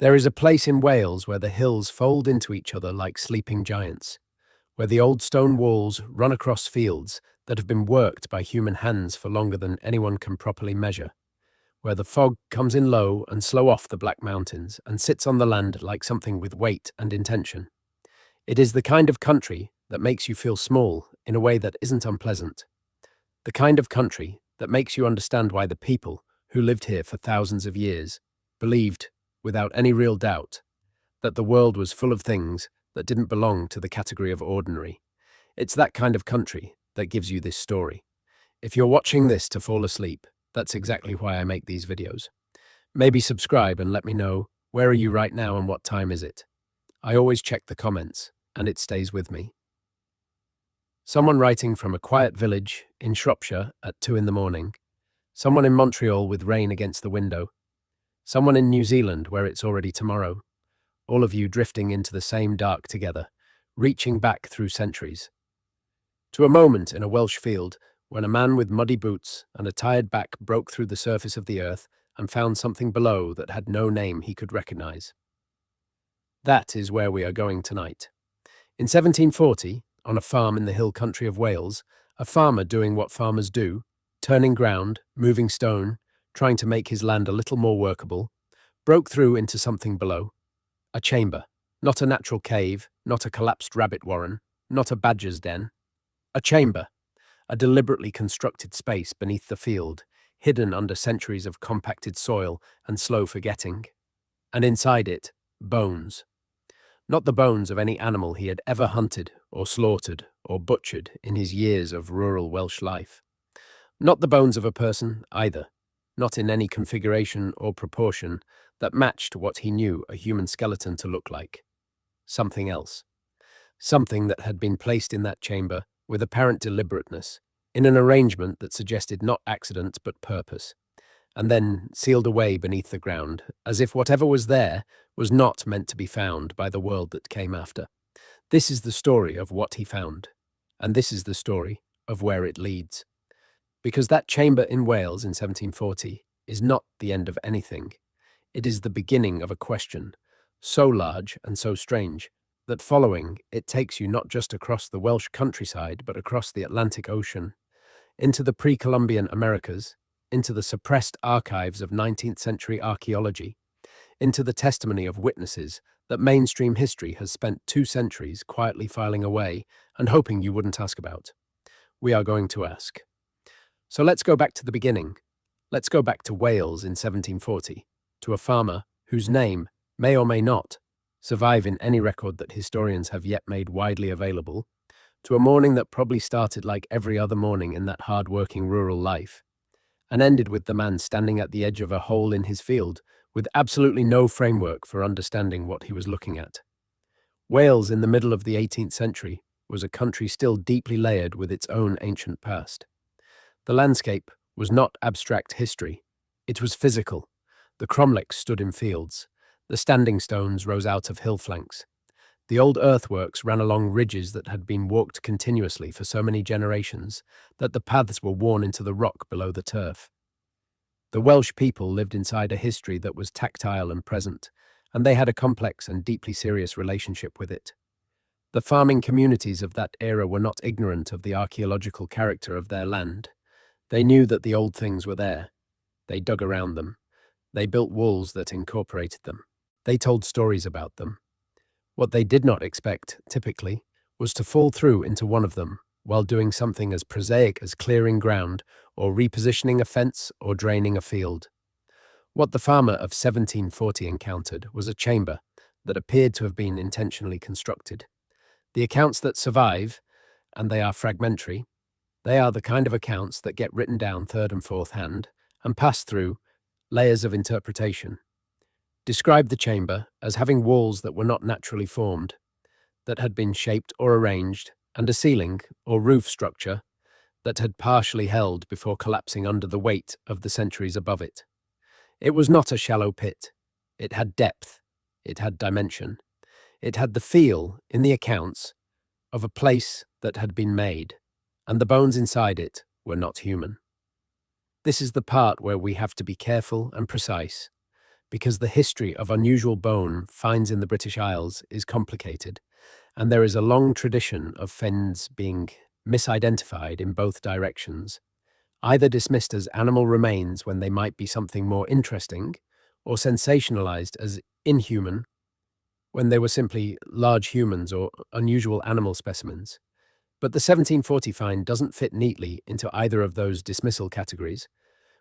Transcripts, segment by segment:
There is a place in Wales where the hills fold into each other like sleeping giants, where the old stone walls run across fields that have been worked by human hands for longer than anyone can properly measure, where the fog comes in low and slow off the Black Mountains and sits on the land like something with weight and intention. It is the kind of country that makes you feel small in a way that isn't unpleasant. The kind of country that makes you understand why the people who lived here for thousands of years believed, without any real doubt, that the world was full of things that didn't belong to the category of ordinary. It's that kind of country that gives you this story. If you're watching this to fall asleep, that's exactly why I make these videos. Maybe subscribe and let me know, where are you right now and what time is it? I always check the comments, and it stays with me. Someone writing from a quiet village in Shropshire at 2 in the morning. Someone in Montreal with rain against the window. Someone in New Zealand where it's already tomorrow. All of you drifting into the same dark together, reaching back through centuries. To a moment in a Welsh field when a man with muddy boots and a tired back broke through the surface of the earth and found something below that had no name he could recognize. That is where we are going tonight. In 1740, on a farm in the hill country of Wales, a farmer doing what farmers do, turning ground, moving stone, trying to make his land a little more workable, broke through into something below. A chamber, not a natural cave, not a collapsed rabbit warren, not a badger's den. A chamber, a deliberately constructed space beneath the field, hidden under centuries of compacted soil and slow forgetting. And inside it, bones. Not the bones of any animal he had ever hunted or slaughtered or butchered in his years of rural Welsh life. Not the bones of a person either, not in any configuration or proportion that matched what he knew a human skeleton to look like. Something else. Something that had been placed in that chamber with apparent deliberateness, in an arrangement that suggested not accident but purpose, and then sealed away beneath the ground, as if whatever was there was not meant to be found by the world that came after. This is the story of what he found, and this is the story of where it leads. Because that chamber in Wales in 1740 is not the end of anything. It is the beginning of a question, so large and so strange, that following it takes you not just across the Welsh countryside, but across the Atlantic Ocean, into the pre-Columbian Americas, into the suppressed archives of 19th century archaeology, into the testimony of witnesses that mainstream history has spent 2 centuries quietly filing away and hoping you wouldn't ask about. We are going to ask. So let's go back to the beginning. Let's go back to Wales in 1740, to a farmer whose name may or may not survive in any record that historians have yet made widely available, to a morning that probably started like every other morning in that hard-working rural life, and ended with the man standing at the edge of a hole in his field with absolutely no framework for understanding what he was looking at. Wales in the middle of the 18th century was a country still deeply layered with its own ancient past. The landscape was not abstract history. It was physical. The cromlechs stood in fields. The standing stones rose out of hill flanks. The old earthworks ran along ridges that had been walked continuously for so many generations that the paths were worn into the rock below the turf. The Welsh people lived inside a history that was tactile and present, and they had a complex and deeply serious relationship with it. The farming communities of that era were not ignorant of the archaeological character of their land. They knew that the old things were there. They dug around them. They built walls that incorporated them. They told stories about them. What they did not expect, typically, was to fall through into one of them while doing something as prosaic as clearing ground or repositioning a fence or draining a field. What the farmer of 1740 encountered was a chamber that appeared to have been intentionally constructed. The accounts that survive, and they are fragmentary, they are the kind of accounts that get written down third and fourth hand and pass through layers of interpretation. Describe the chamber as having walls that were not naturally formed, that had been shaped or arranged, and a ceiling or roof structure that had partially held before collapsing under the weight of the centuries above it. It was not a shallow pit. It had depth. It had dimension. It had the feel, in the accounts, of a place that had been made, and the bones inside it were not human. This is the part where we have to be careful and precise, because the history of unusual bone finds in the British Isles is complicated, and there is a long tradition of finds being misidentified in both directions, either dismissed as animal remains when they might be something more interesting, or sensationalized as inhuman when they were simply large humans or unusual animal specimens. But the 1740 find doesn't fit neatly into either of those dismissal categories,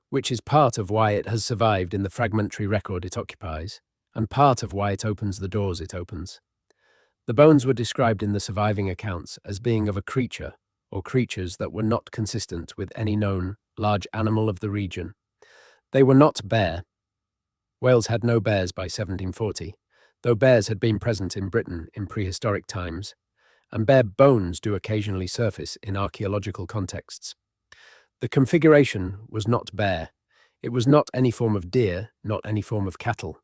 which is part of why it has survived in the fragmentary record it occupies, and part of why it opens the doors it opens. The bones were described in the surviving accounts as being of a creature, or creatures that were not consistent with any known large animal of the region. They were not bear. Wales had no bears by 1740, though bears had been present in Britain in prehistoric times, and bear bones do occasionally surface in archaeological contexts. The configuration was not bear. It was not any form of deer, not any form of cattle.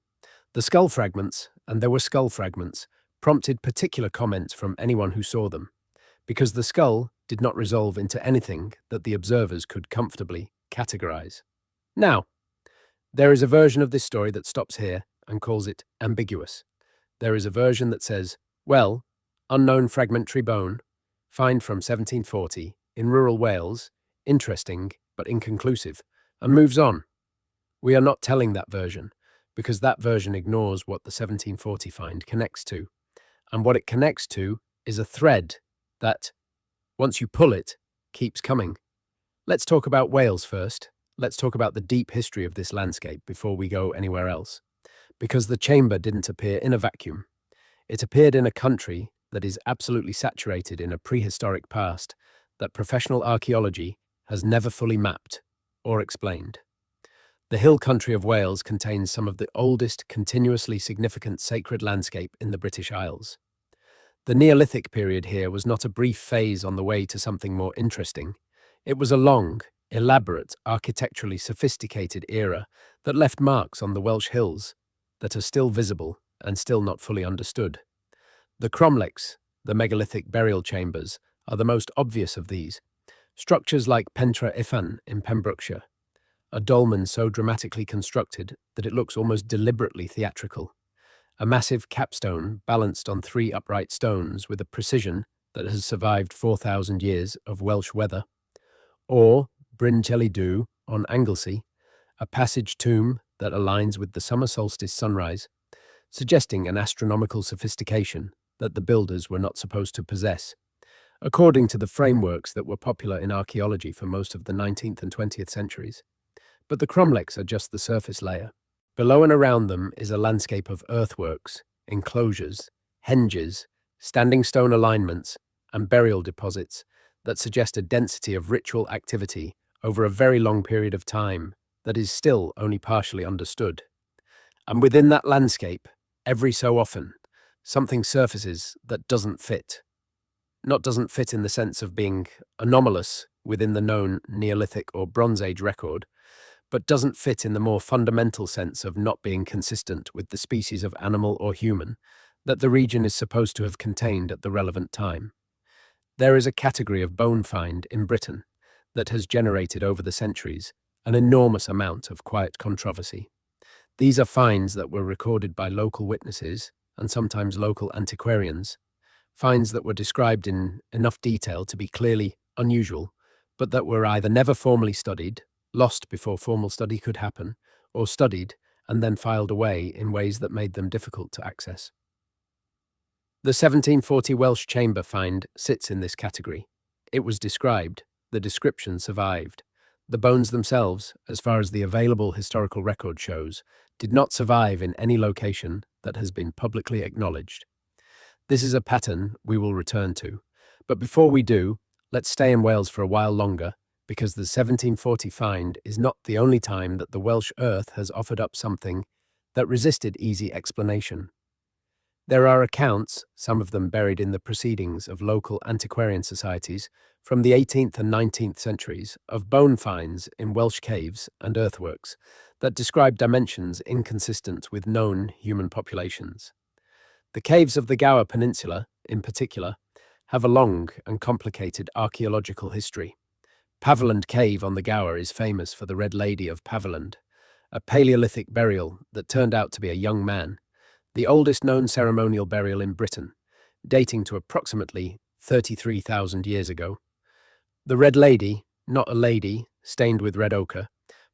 The skull fragments, and there were skull fragments, prompted particular comments from anyone who saw them, because the skull did not resolve into anything that the observers could comfortably categorize. Now, there is a version of this story that stops here and calls it ambiguous. There is a version that says, well, unknown fragmentary bone, find from 1740, in rural Wales, interesting but inconclusive, and moves on. We are not telling that version, because that version ignores what the 1740 find connects to, and what it connects to is a thread that, once you pull it, keeps coming. Let's talk about Wales first. Let's talk about the deep history of this landscape before we go anywhere else, because the chamber didn't appear in a vacuum. It appeared in a country that is absolutely saturated in a prehistoric past that professional archaeology has never fully mapped or explained. The hill country of Wales contains some of the oldest continuously significant sacred landscape in the British Isles. The Neolithic period here was not a brief phase on the way to something more interesting. It was a long, elaborate, architecturally sophisticated era that left marks on the Welsh hills that are still visible and still not fully understood. The cromlechs, the megalithic burial chambers, are the most obvious of these. Structures like Pentre Ifan in Pembrokeshire, a dolmen so dramatically constructed that it looks almost deliberately theatrical. A massive capstone balanced on 3 upright stones with a precision that has survived 4,000 years of Welsh weather. Or Bryn Gelidw on Anglesey, a passage tomb that aligns with the summer solstice sunrise, suggesting an astronomical sophistication that the builders were not supposed to possess, according to the frameworks that were popular in archaeology for most of the 19th and 20th centuries. But the cromlechs are just the surface layer. Below and around them is a landscape of earthworks, enclosures, henges, standing stone alignments, and burial deposits that suggest a density of ritual activity over a very long period of time that is still only partially understood. And within that landscape, every so often, something surfaces that doesn't fit. Not doesn't fit in the sense of being anomalous within the known Neolithic or Bronze Age record, but doesn't fit in the more fundamental sense of not being consistent with the species of animal or human that the region is supposed to have contained at the relevant time. There is a category of bone find in Britain that has generated over the centuries an enormous amount of quiet controversy. These are finds that were recorded by local witnesses and sometimes local antiquarians, finds that were described in enough detail to be clearly unusual, but that were either never formally studied, lost before formal study could happen, or studied and then filed away in ways that made them difficult to access. The 1740 Welsh chamber find sits in this category. It was described, the description survived. The bones themselves, as far as the available historical record shows, did not survive in any location that has been publicly acknowledged. This is a pattern we will return to, but before we do, let's stay in Wales for a while longer, because the 1740 find is not the only time that the Welsh earth has offered up something that resisted easy explanation. There are accounts, some of them buried in the proceedings of local antiquarian societies from the 18th and 19th centuries, of bone finds in Welsh caves and earthworks that describe dimensions inconsistent with known human populations. The caves of the Gower Peninsula, in particular, have a long and complicated archaeological history. Paviland Cave on the Gower is famous for the Red Lady of Paviland, a Paleolithic burial that turned out to be a young man, the oldest known ceremonial burial in Britain, dating to approximately 33,000 years ago. The Red Lady, not a lady, stained with red ochre,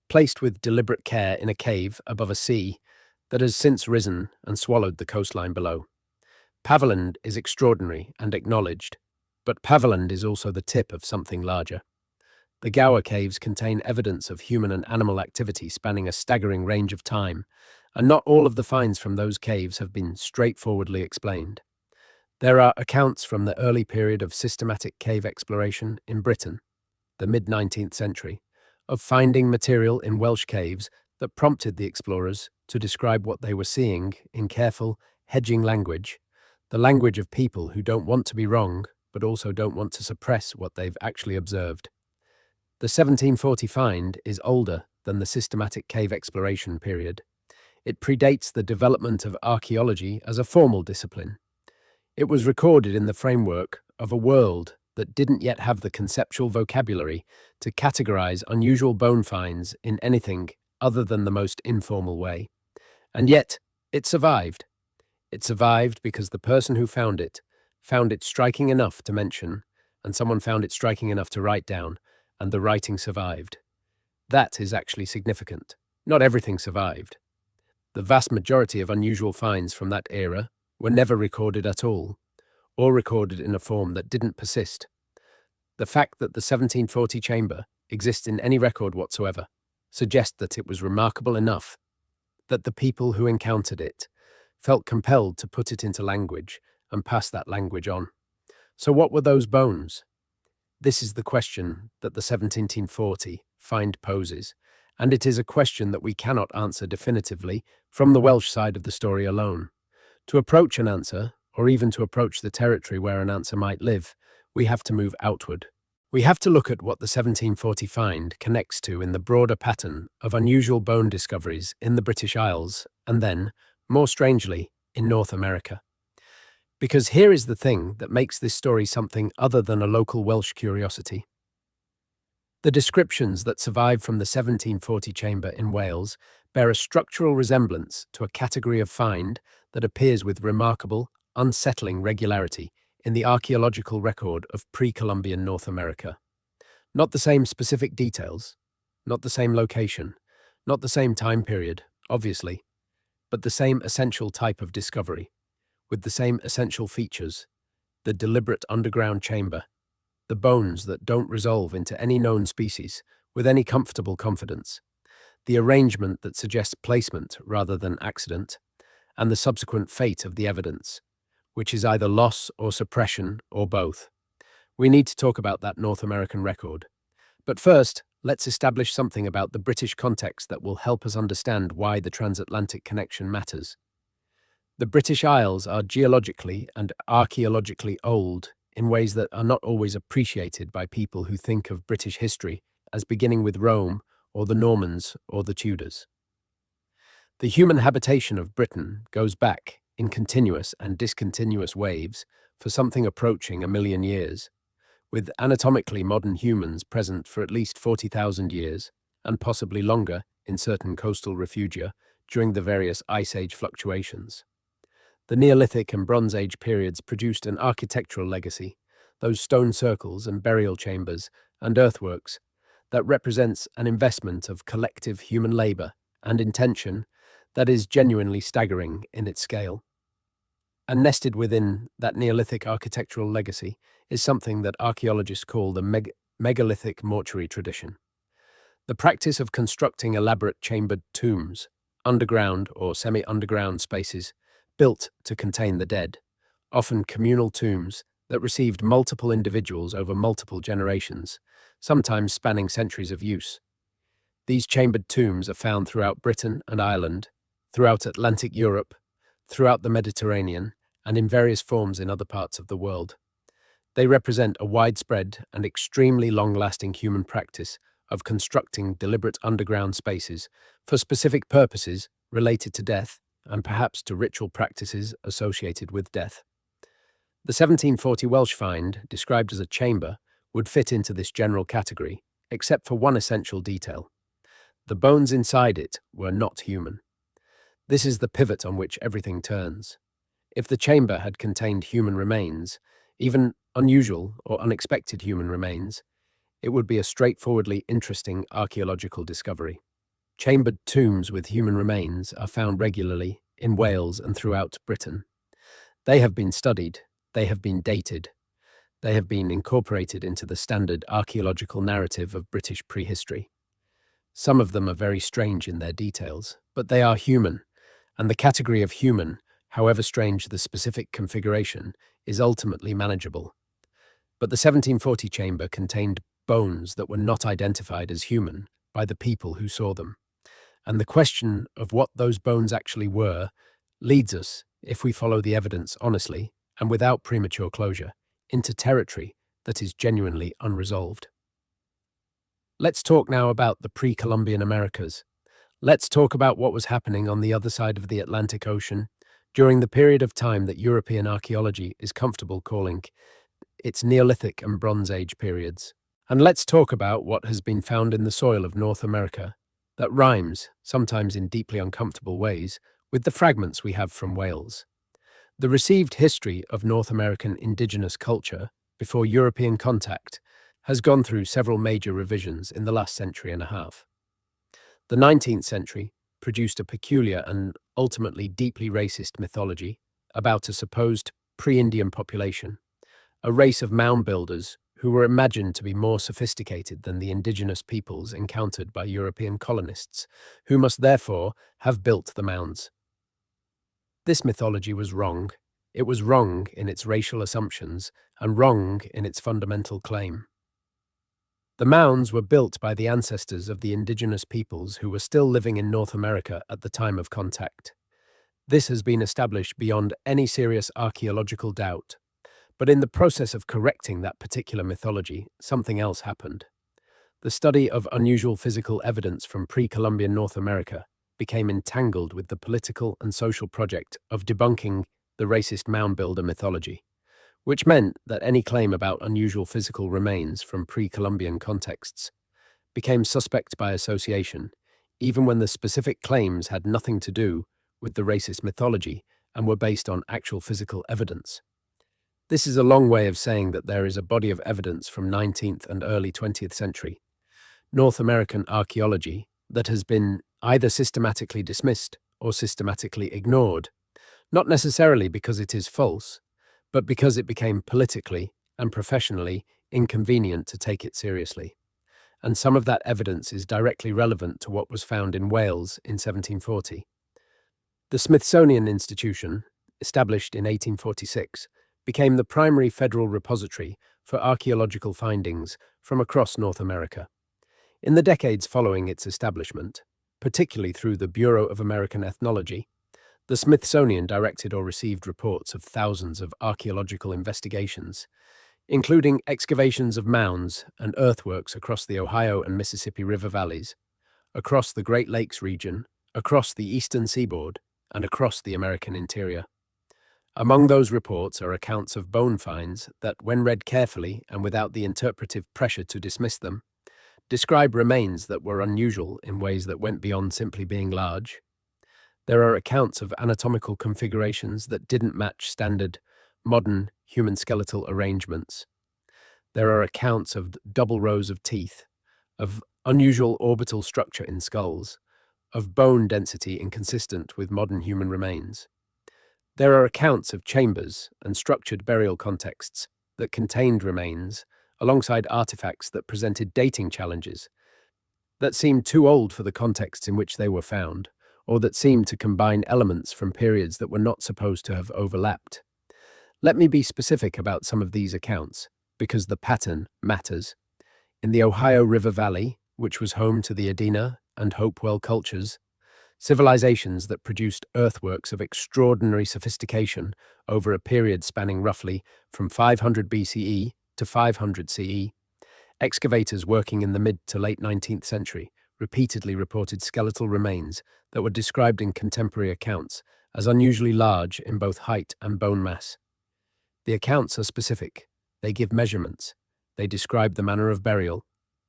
placed with deliberate care in a cave above a sea that has since risen and swallowed the coastline below. Paviland is extraordinary and acknowledged, but Paviland is also the tip of something larger. The Gower Caves contain evidence of human and animal activity spanning a staggering range of time, and not all of the finds from those caves have been straightforwardly explained. There are accounts from the early period of systematic cave exploration in Britain, the mid-19th century, of finding material in Welsh caves that prompted the explorers to describe what they were seeing in careful, hedging language, the language of people who don't want to be wrong, but also don't want to suppress what they've actually observed. The 1740 find is older than the systematic cave exploration period. It predates the development of archaeology as a formal discipline. It was recorded in the framework of a world that didn't yet have the conceptual vocabulary to categorize unusual bone finds in anything other than the most informal way. And yet, it survived. It survived because the person who found it striking enough to mention, and someone found it striking enough to write down, and the writing survived. That is actually significant. Not everything survived. The vast majority of unusual finds from that era were never recorded at all, or recorded in a form that didn't persist. The fact that the 1740 chamber exists in any record whatsoever suggests that it was remarkable enough that the people who encountered it felt compelled to put it into language and pass that language on. So what were those bones? This is the question that the 1740 find poses, and it is a question that we cannot answer definitively from the Welsh side of the story alone. To approach an answer, or even to approach the territory where an answer might live, we have to move outward. We have to look at what the 1740 find connects to in the broader pattern of unusual bone discoveries in the British Isles, and then, more strangely, in North America. Because here is the thing that makes this story something other than a local Welsh curiosity. The descriptions that survive from the 1740 chamber in Wales bear a structural resemblance to a category of find that appears with remarkable, unsettling regularity in the archaeological record of pre-Columbian North America. Not the same specific details, not the same location, not the same time period, obviously, but the same essential type of discovery, with the same essential features, the deliberate underground chamber, the bones that don't resolve into any known species with any comfortable confidence, the arrangement that suggests placement rather than accident, and the subsequent fate of the evidence, which is either loss or suppression or both. We need to talk about that North American record. But first, let's establish something about the British context that will help us understand why the transatlantic connection matters. The British Isles are geologically and archaeologically old in ways that are not always appreciated by people who think of British history as beginning with Rome or the Normans or the Tudors. The human habitation of Britain goes back in continuous and discontinuous waves for something approaching 1,000,000 years, with anatomically modern humans present for at least 40,000 years, and possibly longer in certain coastal refugia during the various Ice Age fluctuations. The Neolithic and Bronze Age periods produced an architectural legacy, those stone circles and burial chambers and earthworks, that represents an investment of collective human labor and intention that is genuinely staggering in its scale. And nested within that Neolithic architectural legacy is something that archaeologists call the megalithic mortuary tradition. The practice of constructing elaborate chambered tombs, underground or semi-underground spaces, built to contain the dead, often communal tombs that received multiple individuals over multiple generations, sometimes spanning centuries of use. These chambered tombs are found throughout Britain and Ireland, throughout Atlantic Europe, throughout the Mediterranean, and in various forms in other parts of the world. They represent a widespread and extremely long-lasting human practice of constructing deliberate underground spaces for specific purposes related to death and perhaps to ritual practices associated with death. The 1740 Welsh find, described as a chamber, would fit into this general category, except for one essential detail. The bones inside it were not human. This is the pivot on which everything turns. If the chamber had contained human remains, even unusual or unexpected human remains, it would be a straightforwardly interesting archaeological discovery. Chambered tombs with human remains are found regularly in Wales and throughout Britain. They have been studied, they have been dated, they have been incorporated into the standard archaeological narrative of British prehistory. Some of them are very strange in their details, but they are human, and the category of human, however strange the specific configuration, is ultimately manageable. But the 1740 chamber contained bones that were not identified as human by the people who saw them. And the question of what those bones actually were leads us, if we follow the evidence honestly and without premature closure, into territory that is genuinely unresolved. Let's talk now about the pre-Columbian Americas. Let's talk about what was happening on the other side of the Atlantic Ocean during the period of time that European archaeology is comfortable calling its Neolithic and Bronze Age periods. And let's talk about what has been found in the soil of North America that rhymes, sometimes in deeply uncomfortable ways, with the fragments we have from Wales. The received history of North American indigenous culture before European contact has gone through several major revisions in the last century and a half. The 19th century produced a peculiar and ultimately deeply racist mythology about a supposed pre-Indian population, a race of mound builders who were imagined to be more sophisticated than the indigenous peoples encountered by European colonists, who must therefore have built the mounds. This mythology was wrong. It was wrong in its racial assumptions and wrong in its fundamental claim. The mounds were built by the ancestors of the indigenous peoples who were still living in North America at the time of contact. This has been established beyond any serious archaeological doubt. But in the process of correcting that particular mythology, something else happened. The study of unusual physical evidence from pre-Columbian North America became entangled with the political and social project of debunking the racist mound builder mythology, which meant that any claim about unusual physical remains from pre-Columbian contexts became suspect by association, even when the specific claims had nothing to do with the racist mythology and were based on actual physical evidence. This is a long way of saying that there is a body of evidence from 19th and early 20th century North American archaeology that has been either systematically dismissed or systematically ignored, not necessarily because it is false, but because it became politically and professionally inconvenient to take it seriously. And some of that evidence is directly relevant to what was found in Wales in 1740. The Smithsonian Institution, established in 1846, became the primary federal repository for archaeological findings from across North America. In the decades following its establishment, particularly through the Bureau of American Ethnology, the Smithsonian directed or received reports of thousands of archaeological investigations, including excavations of mounds and earthworks across the Ohio and Mississippi River valleys, across the Great Lakes region, across the eastern seaboard, and across the American interior. Among those reports are accounts of bone finds that, when read carefully and without the interpretive pressure to dismiss them, describe remains that were unusual in ways that went beyond simply being large. There are accounts of anatomical configurations that didn't match standard, modern human skeletal arrangements. There are accounts of double rows of teeth, of unusual orbital structure in skulls, of bone density inconsistent with modern human remains. There are accounts of chambers and structured burial contexts that contained remains, alongside artifacts that presented dating challenges, that seemed too old for the contexts in which they were found, or that seemed to combine elements from periods that were not supposed to have overlapped. Let me be specific about some of these accounts, because the pattern matters. In the Ohio River Valley, which was home to the Adena and Hopewell cultures, civilizations that produced earthworks of extraordinary sophistication over a period spanning roughly from 500 BCE to 500 CE, excavators working in the mid to late 19th century repeatedly reported skeletal remains that were described in contemporary accounts as unusually large in both height and bone mass. The accounts are specific. They give measurements. They describe the manner of burial.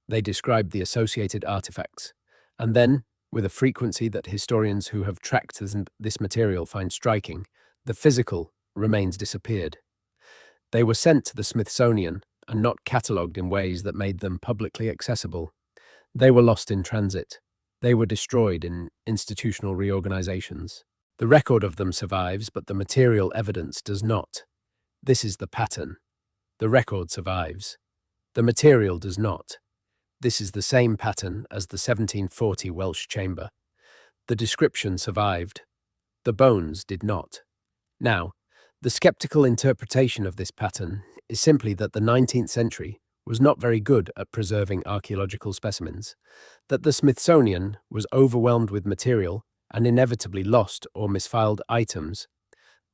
They describe the associated artifacts. And then, with a frequency that historians who have tracked this material find striking, the physical remains disappeared. They were sent to the Smithsonian and not catalogued in ways that made them publicly accessible. They were lost in transit. They were destroyed in institutional reorganizations. The record of them survives, but the material evidence does not. This is the pattern. The record survives. The material does not. This is the same pattern as the 1740 Welsh chamber. The description survived. The bones did not. Now, the skeptical interpretation of this pattern is simply that the 19th century was not very good at preserving archaeological specimens, that the Smithsonian was overwhelmed with material and inevitably lost or misfiled items,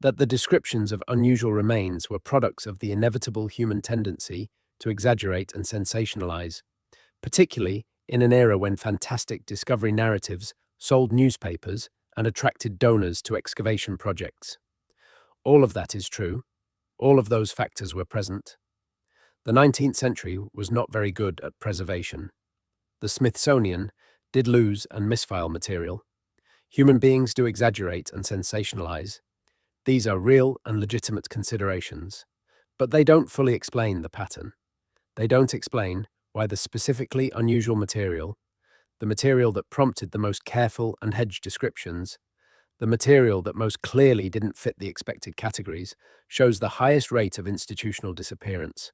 that the descriptions of unusual remains were products of the inevitable human tendency to exaggerate and sensationalize, particularly in an era when fantastic discovery narratives sold newspapers and attracted donors to excavation projects. All of that is true. All of those factors were present. The 19th century was not very good at preservation. The Smithsonian did lose and misfile material. Human beings do exaggerate and sensationalize. These are real and legitimate considerations, but they don't fully explain the pattern. They don't explain why the specifically unusual material, the material that prompted the most careful and hedged descriptions, the material that most clearly didn't fit the expected categories, shows the highest rate of institutional disappearance.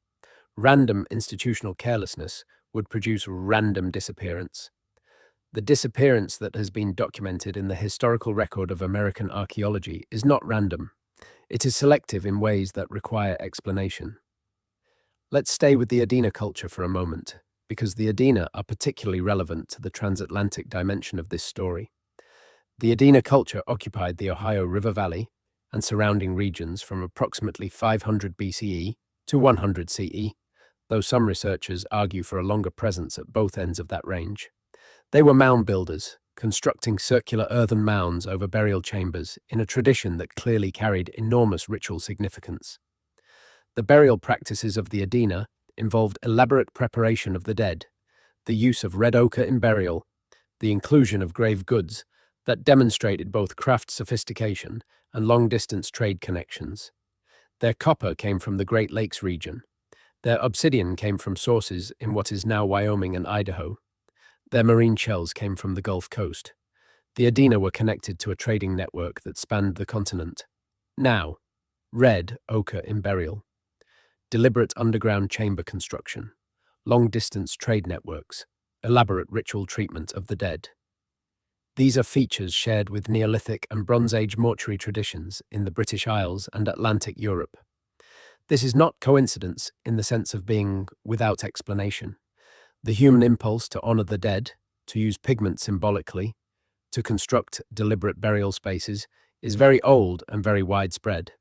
Random institutional carelessness would produce random disappearance. The disappearance that has been documented in the historical record of American archaeology is not random. It is selective in ways that require explanation. Let's stay with the Adena culture for a moment, because the Adena are particularly relevant to the transatlantic dimension of this story. The Adena culture occupied the Ohio River Valley and surrounding regions from approximately 500 BCE to 100 CE, though some researchers argue for a longer presence at both ends of that range. They were mound builders, constructing circular earthen mounds over burial chambers in a tradition that clearly carried enormous ritual significance. The burial practices of the Adena involved elaborate preparation of the dead, the use of red ochre in burial, the inclusion of grave goods that demonstrated both craft sophistication and long-distance trade connections. Their copper came from the Great Lakes region. Their obsidian came from sources in what is now Wyoming and Idaho. Their marine shells came from the Gulf Coast. The Adena were connected to a trading network that spanned the continent. Now, red ochre in burial, deliberate underground chamber construction, long-distance trade networks, elaborate ritual treatment of the dead. These are features shared with Neolithic and Bronze Age mortuary traditions in the British Isles and Atlantic Europe. This is not coincidence in the sense of being without explanation. The human impulse to honor the dead, to use pigment symbolically, to construct deliberate burial spaces, is very old and very widespread.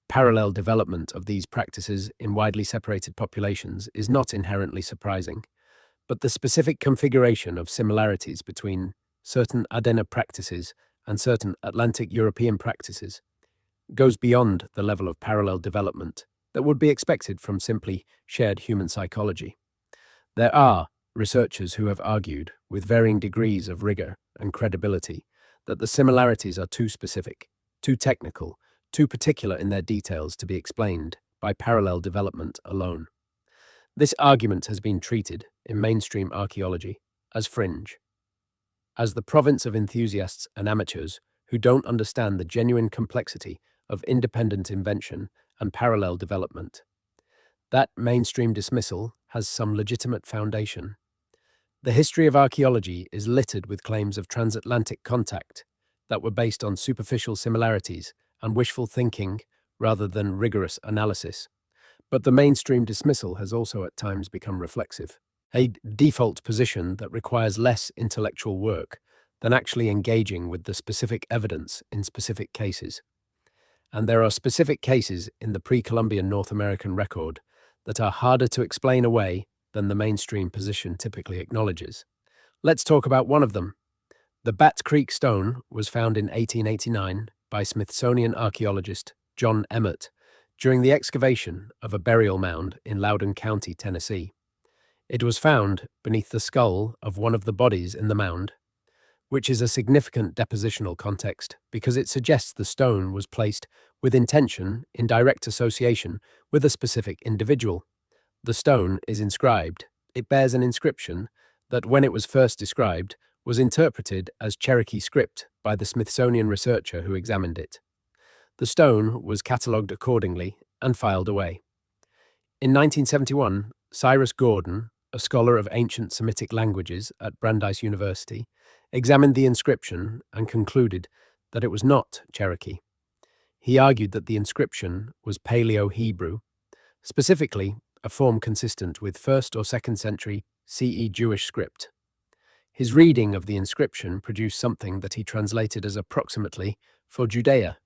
Parallel development of these practices in widely separated populations is not inherently surprising, but the specific configuration of similarities between certain Adena practices and certain Atlantic European practices goes beyond the level of parallel development that would be expected from simply shared human psychology. There are researchers who have argued, with varying degrees of rigor and credibility, that the similarities are too specific, too technical, too particular in their details to be explained by parallel development alone. This argument has been treated, in mainstream archaeology, as fringe, as the province of enthusiasts and amateurs who don't understand the genuine complexity of independent invention and parallel development. That mainstream dismissal has some legitimate foundation. The history of archaeology is littered with claims of transatlantic contact that were based on superficial similarities and wishful thinking rather than rigorous analysis. But the mainstream dismissal has also at times become reflexive, a default position that requires less intellectual work than actually engaging with the specific evidence in specific cases. And there are specific cases in the pre-Columbian North American record that are harder to explain away than the mainstream position typically acknowledges. Let's talk about one of them. The Bat Creek stone was found in 1889 by Smithsonian archaeologist John Emmett during the excavation of a burial mound in Loudoun County, Tennessee. It was found beneath the skull of one of the bodies in the mound, which is a significant depositional context because it suggests the stone was placed with intention in direct association with a specific individual. The stone is inscribed. It bears an inscription that, when it was first described, was interpreted as Cherokee script by the Smithsonian researcher who examined it. The stone was catalogued accordingly and filed away. In 1971, Cyrus Gordon, a scholar of ancient Semitic languages at Brandeis University, examined the inscription and concluded that it was not Cherokee. He argued that the inscription was Paleo-Hebrew, specifically a form consistent with 1st or 2nd century CE Jewish script. His reading of the inscription produced something that he translated as approximately for Judea.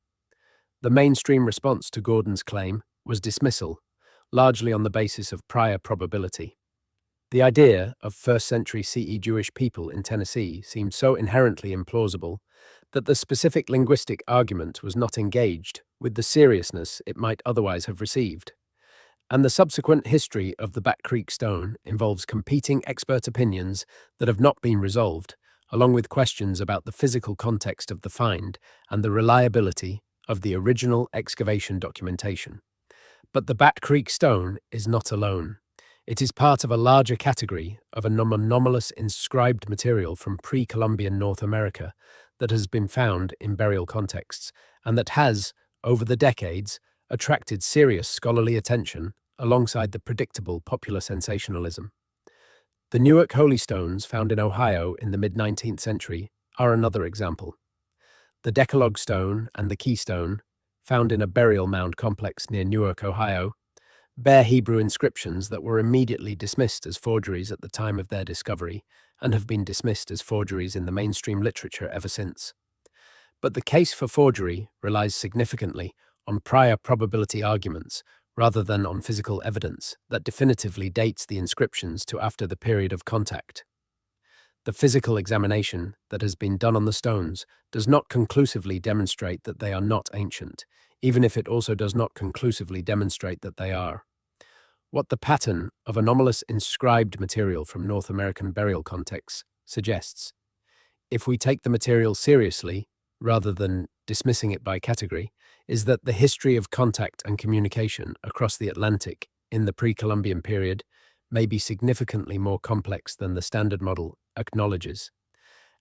The mainstream response to Gordon's claim was dismissal, largely on the basis of prior probability. The idea of 1st century CE Jewish people in Tennessee seemed so inherently implausible that the specific linguistic argument was not engaged with the seriousness it might otherwise have received. And the subsequent history of the Bat Creek stone involves competing expert opinions that have not been resolved, along with questions about the physical context of the find and the reliability of the original excavation documentation. But the Bat Creek stone is not alone. It is part of a larger category of anomalous inscribed material from pre-Columbian North America that has been found in burial contexts and that has, over the decades, attracted serious scholarly attention alongside the predictable popular sensationalism. The Newark holy stones found in Ohio in the mid-19th century are another example. The Decalogue stone and the Keystone, found in a burial mound complex near Newark, Ohio, bear Hebrew inscriptions that were immediately dismissed as forgeries at the time of their discovery and have been dismissed as forgeries in the mainstream literature ever since. But the case for forgery relies significantly on prior probability arguments rather than on physical evidence that definitively dates the inscriptions to after the period of contact. The physical examination that has been done on the stones does not conclusively demonstrate that they are not ancient, even if it also does not conclusively demonstrate that they are. What the pattern of anomalous inscribed material from North American burial contexts suggests, if we take the material seriously, rather than dismissing it by category, is that the history of contact and communication across the Atlantic in the pre-Columbian period may be significantly more complex than the standard model acknowledges.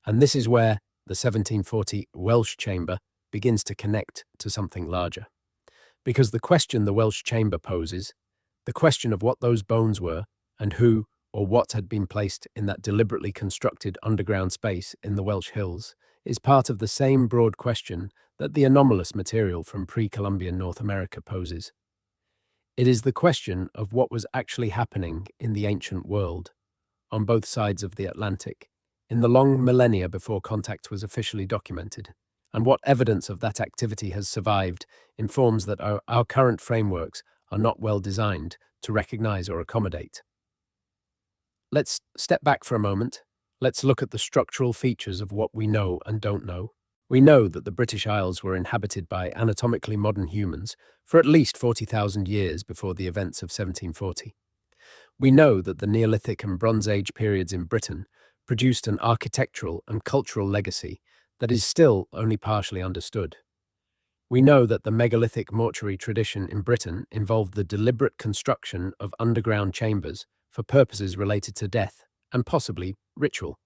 And this is where the 1740 Welsh chamber begins to connect to something larger. Because the question the Welsh chamber poses, the question of what those bones were and who or what had been placed in that deliberately constructed underground space in the Welsh hills, is part of the same broad question that the anomalous material from pre-Columbian North America poses. It is the question of what was actually happening in the ancient world, on both sides of the Atlantic, in the long millennia before contact was officially documented, and what evidence of that activity has survived informs that our current frameworks are not well designed to recognize or accommodate. Let's step back for a moment. Let's look at the structural features of what we know and don't know. We know that the British Isles were inhabited by anatomically modern humans for at least 40,000 years before the events of 1740. We know that the Neolithic and Bronze Age periods in Britain produced an architectural and cultural legacy that is still only partially understood. We know that the megalithic mortuary tradition in Britain involved the deliberate construction of underground chambers for purposes related to death and possibly ritual.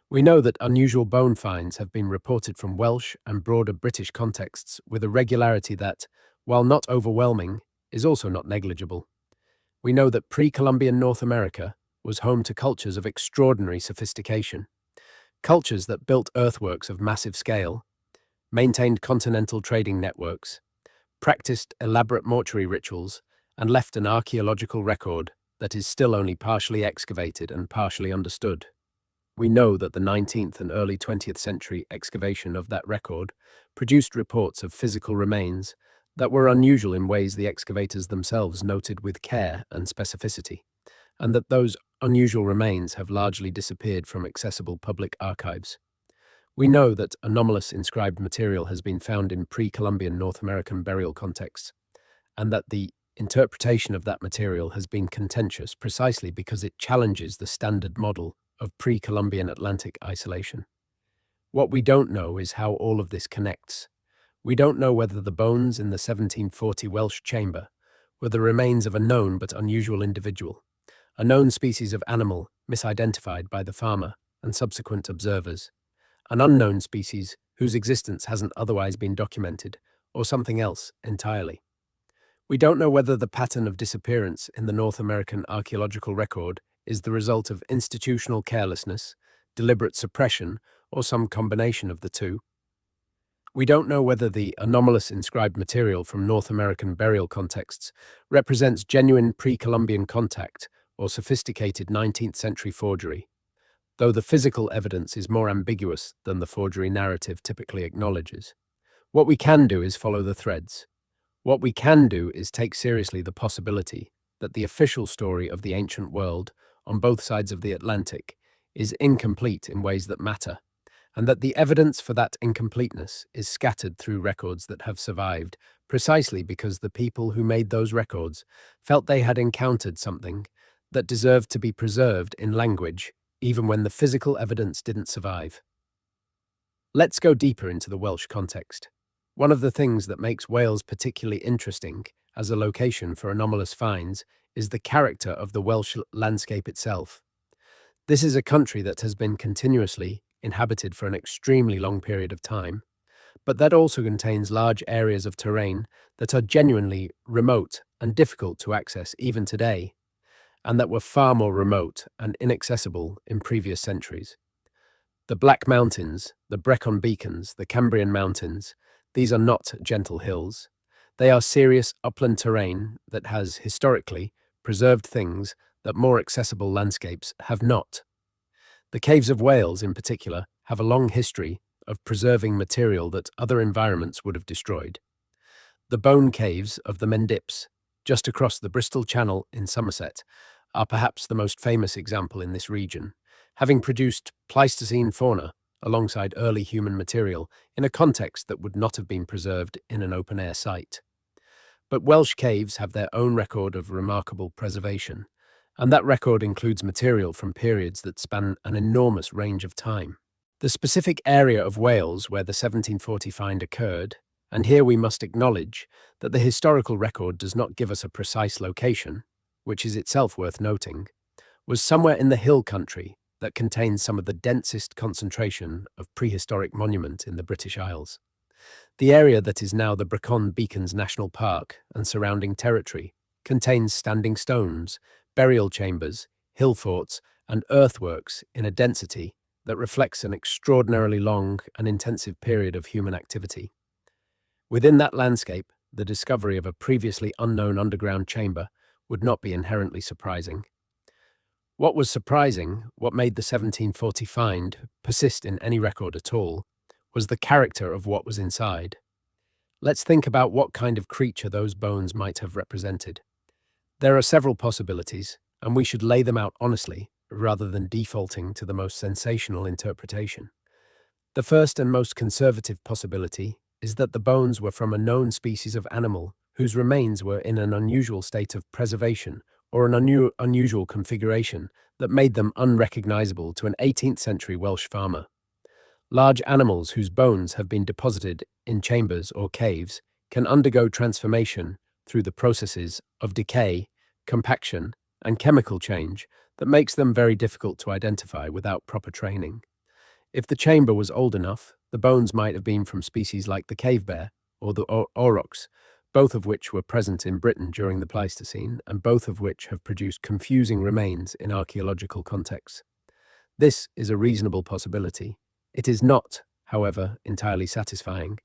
We know that unusual bone finds have been reported from Welsh and broader British contexts with a regularity that, while not overwhelming, is also not negligible. We know that pre-Columbian North America was home to cultures of extraordinary sophistication, cultures that built earthworks of massive scale, maintained continental trading networks, practiced elaborate mortuary rituals, and left an archaeological record that is still only partially excavated and partially understood. We know that the 19th and early 20th century excavation of that record produced reports of physical remains that were unusual in ways the excavators themselves noted with care and specificity, and that those unusual remains have largely disappeared from accessible public archives. We know that anomalous inscribed material has been found in pre-Columbian North American burial contexts, and that the interpretation of that material has been contentious precisely because it challenges the standard model of pre-Columbian Atlantic isolation. What we don't know is how all of this connects. We don't know whether the bones in the 1740 Welsh chamber were the remains of a known but unusual individual, a known species of animal misidentified by the farmer and subsequent observers, an unknown species whose existence hasn't otherwise been documented, or something else entirely. We don't know whether the pattern of disappearance in the North American archaeological record is the result of institutional carelessness, deliberate suppression, or some combination of the two. We don't know whether the anomalous inscribed material from North American burial contexts represents genuine pre-Columbian contact or sophisticated 19th century forgery, though the physical evidence is more ambiguous than the forgery narrative typically acknowledges. What we can do is follow the threads. What we can do is take seriously the possibility that the official story of the ancient world on both sides of the Atlantic is incomplete in ways that matter, and that the evidence for that incompleteness is scattered through records that have survived precisely because the people who made those records felt they had encountered something that deserved to be preserved in language even when the physical evidence didn't survive. Let's go deeper into the Welsh context. One of the things that makes Wales particularly interesting as a location for anomalous finds is the character of the Welsh landscape itself. This is a country that has been continuously inhabited for an extremely long period of time, but that also contains large areas of terrain that are genuinely remote and difficult to access even today, and that were far more remote and inaccessible in previous centuries. The Black Mountains, the Brecon Beacons, the Cambrian Mountains, these are not gentle hills. They are serious upland terrain that has, historically, preserved things that more accessible landscapes have not. The caves of Wales, in particular, have a long history of preserving material that other environments would have destroyed. The bone caves of the Mendips, just across the Bristol Channel in Somerset, are perhaps the most famous example in this region, having produced Pleistocene fauna alongside early human material in a context that would not have been preserved in an open-air site. But Welsh caves have their own record of remarkable preservation, and that record includes material from periods that span an enormous range of time. The specific area of Wales where the 1740 find occurred, and here we must acknowledge that the historical record does not give us a precise location, which is itself worth noting, was somewhere in the hill country that contains some of the densest concentration of prehistoric monument in the British Isles. The area that is now the Brecon Beacons National Park and surrounding territory contains standing stones, burial chambers, hill forts, and earthworks in a density that reflects an extraordinarily long and intensive period of human activity. Within that landscape, the discovery of a previously unknown underground chamber would not be inherently surprising. What was surprising, what made the 1740 find persist in any record at all, was the character of what was inside. Let's think about what kind of creature those bones might have represented. There are several possibilities, and we should lay them out honestly, rather than defaulting to the most sensational interpretation. The first and most conservative possibility is that the bones were from a known species of animal whose remains were in an unusual state of preservation or an unusual configuration that made them unrecognizable to an 18th century Welsh farmer. Large animals whose bones have been deposited in chambers or caves can undergo transformation through the processes of decay, compaction, and chemical change that makes them very difficult to identify without proper training. If the chamber was old enough, the bones might have been from species like the cave bear or the aurochs, both of which were present in Britain during the Pleistocene and both of which have produced confusing remains in archaeological contexts. This is a reasonable possibility. It is not, however, entirely satisfying,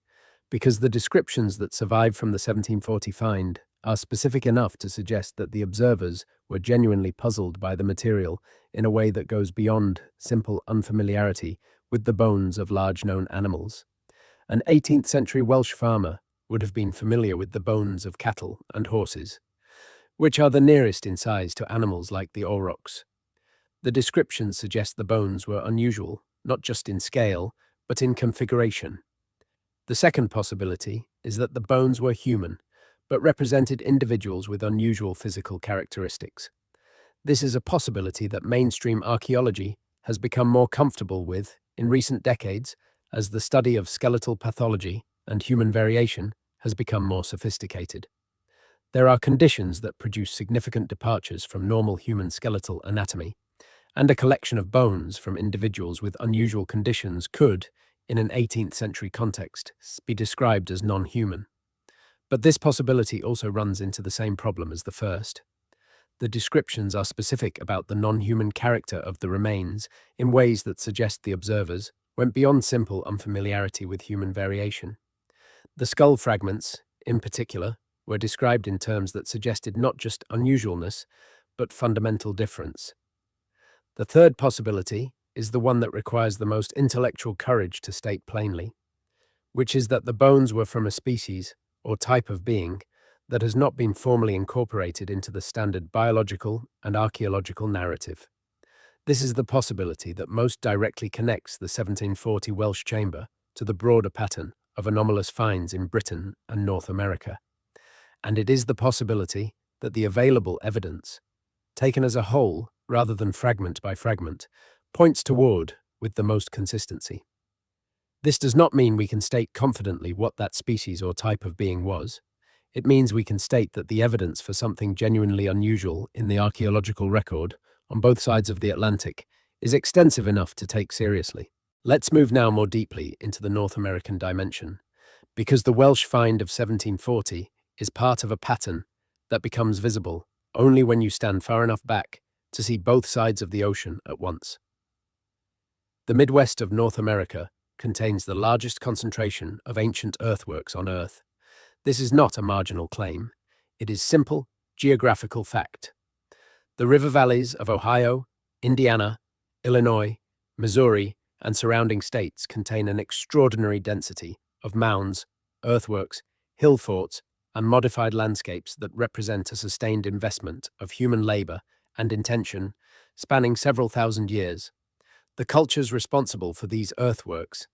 because the descriptions that survive from the 1740 find are specific enough to suggest that the observers were genuinely puzzled by the material in a way that goes beyond simple unfamiliarity with the bones of large known animals. An 18th century Welsh farmer would have been familiar with the bones of cattle and horses, which are the nearest in size to animals like the aurochs. The descriptions suggest the bones were unusual, not just in scale, but in configuration. The second possibility is that the bones were human, but represented individuals with unusual physical characteristics. This is a possibility that mainstream archaeology has become more comfortable with in recent decades as the study of skeletal pathology and human variation has become more sophisticated. There are conditions that produce significant departures from normal human skeletal anatomy, and a collection of bones from individuals with unusual conditions could, in an 18th century context, be described as non-human. But this possibility also runs into the same problem as the first. The descriptions are specific about the non-human character of the remains in ways that suggest the observers went beyond simple unfamiliarity with human variation. The skull fragments, in particular, were described in terms that suggested not just unusualness, but fundamental difference. The third possibility is the one that requires the most intellectual courage to state plainly, which is that the bones were from a species or type of being that has not been formally incorporated into the standard biological and archaeological narrative. This is the possibility that most directly connects the 1740 Welsh chamber to the broader pattern of anomalous finds in Britain and North America. And it is the possibility that the available evidence, taken as a whole rather than fragment by fragment, points toward with the most consistency. This does not mean we can state confidently what that species or type of being was. It means we can state that the evidence for something genuinely unusual in the archaeological record on both sides of the Atlantic is extensive enough to take seriously. Let's move now more deeply into the North American dimension, because the Welsh find of 1740 is part of a pattern that becomes visible only when you stand far enough back to see both sides of the ocean at once. The Midwest of North America contains the largest concentration of ancient earthworks on Earth. This is not a marginal claim. It is simple, geographical fact. The river valleys of Ohio, Indiana, Illinois, Missouri, and surrounding states contain an extraordinary density of mounds, earthworks, hill forts, and modified landscapes that represent a sustained investment of human labor and intention spanning several thousand years. The cultures responsible for these earthworks,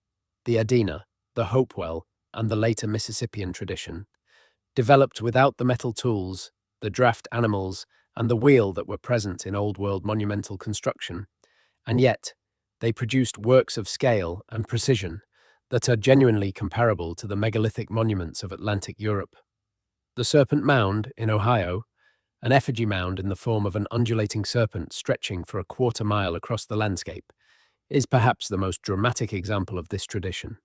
the Adena, the Hopewell, and the later Mississippian tradition, developed without the metal tools, the draft animals, and the wheel that were present in Old World monumental construction, and yet they produced works of scale and precision that are genuinely comparable to the megalithic monuments of Atlantic Europe. The Serpent Mound in Ohio, an effigy mound in the form of an undulating serpent stretching for a quarter mile across the landscape, is perhaps the most dramatic example of this tradition.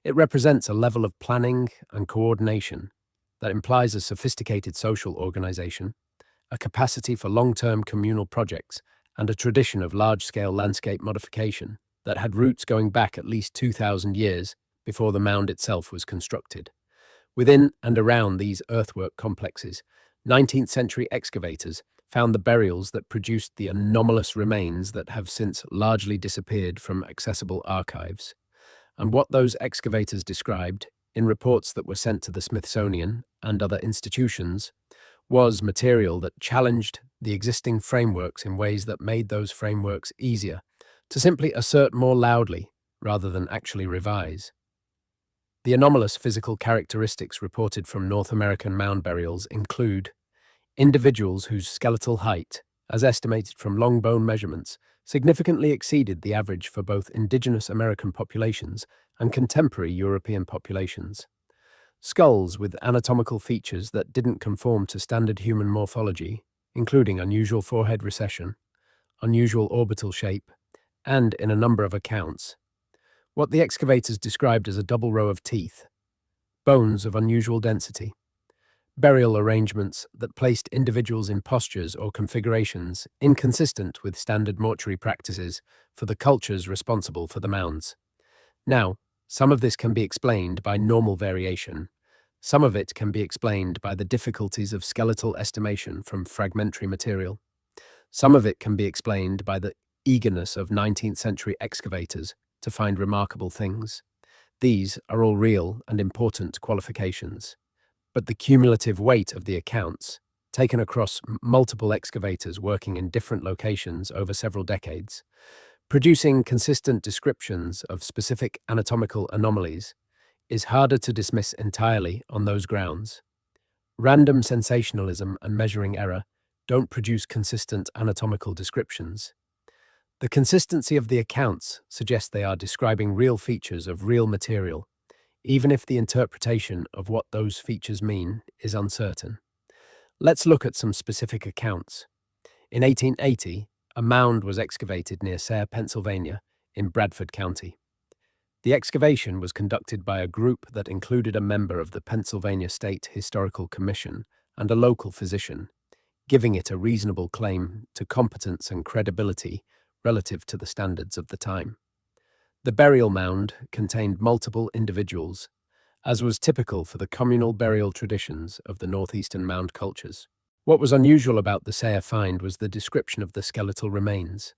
It represents a level of planning and coordination that implies a sophisticated social organization, a capacity for long-term communal projects, and a tradition of large-scale landscape modification that had roots going back at least 2,000 years before the mound itself was constructed. Within and around these earthwork complexes, 19th century excavators found the burials that produced the anomalous remains that have since largely disappeared from accessible archives. And what those excavators described, in reports that were sent to the Smithsonian and other institutions, was material that challenged the existing frameworks in ways that made those frameworks easier to simply assert more loudly rather than actually revise. The anomalous physical characteristics reported from North American mound burials include individuals whose skeletal height, as estimated from long bone measurements, significantly exceeded the average for both indigenous American populations and contemporary European populations. Skulls with anatomical features that didn't conform to standard human morphology, including unusual forehead recession, unusual orbital shape, and, in a number of accounts, what the excavators described as a double row of teeth, bones of unusual density, burial arrangements that placed individuals in postures or configurations inconsistent with standard mortuary practices for the cultures responsible for the mounds. Now, some of this can be explained by normal variation. Some of it can be explained by the difficulties of skeletal estimation from fragmentary material. Some of it can be explained by the eagerness of 19th century excavators to find remarkable things. These are all real and important qualifications. But the cumulative weight of the accounts, taken across multiple excavators working in different locations over several decades, producing consistent descriptions of specific anatomical anomalies, is harder to dismiss entirely on those grounds. Random sensationalism and measuring error don't produce consistent anatomical descriptions. The consistency of the accounts suggests they are describing real features of real material, even if the interpretation of what those features mean is uncertain. Let's look at some specific accounts. In 1880, a mound was excavated near Sayre, Pennsylvania, in Bradford County. The excavation was conducted by a group that included a member of the Pennsylvania State Historical Commission and a local physician, giving it a reasonable claim to competence and credibility relative to the standards of the time. The burial mound contained multiple individuals, as was typical for the communal burial traditions of the northeastern mound cultures. What was unusual about the Sayre find was the description of the skeletal remains.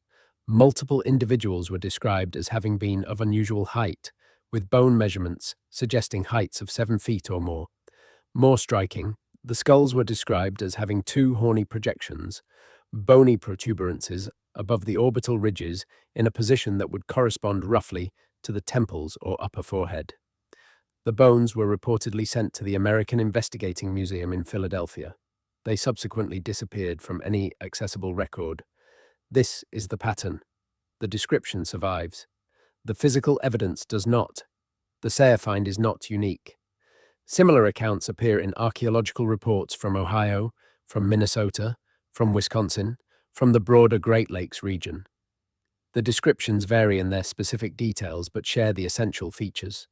Multiple individuals were described as having been of unusual height, with bone measurements suggesting heights of 7 feet or more. More striking, the skulls were described as having 2 horny projections, bony protuberances above the orbital ridges in a position that would correspond roughly to the temples or upper forehead. The bones were reportedly sent to the American Investigating Museum in Philadelphia. They subsequently disappeared from any accessible record. This is the pattern. The description survives. The physical evidence does not. The Sayre find is not unique. Similar accounts appear in archaeological reports from Ohio, from Minnesota, from Wisconsin, from the broader Great Lakes region. The descriptions vary in their specific details but share the essential features.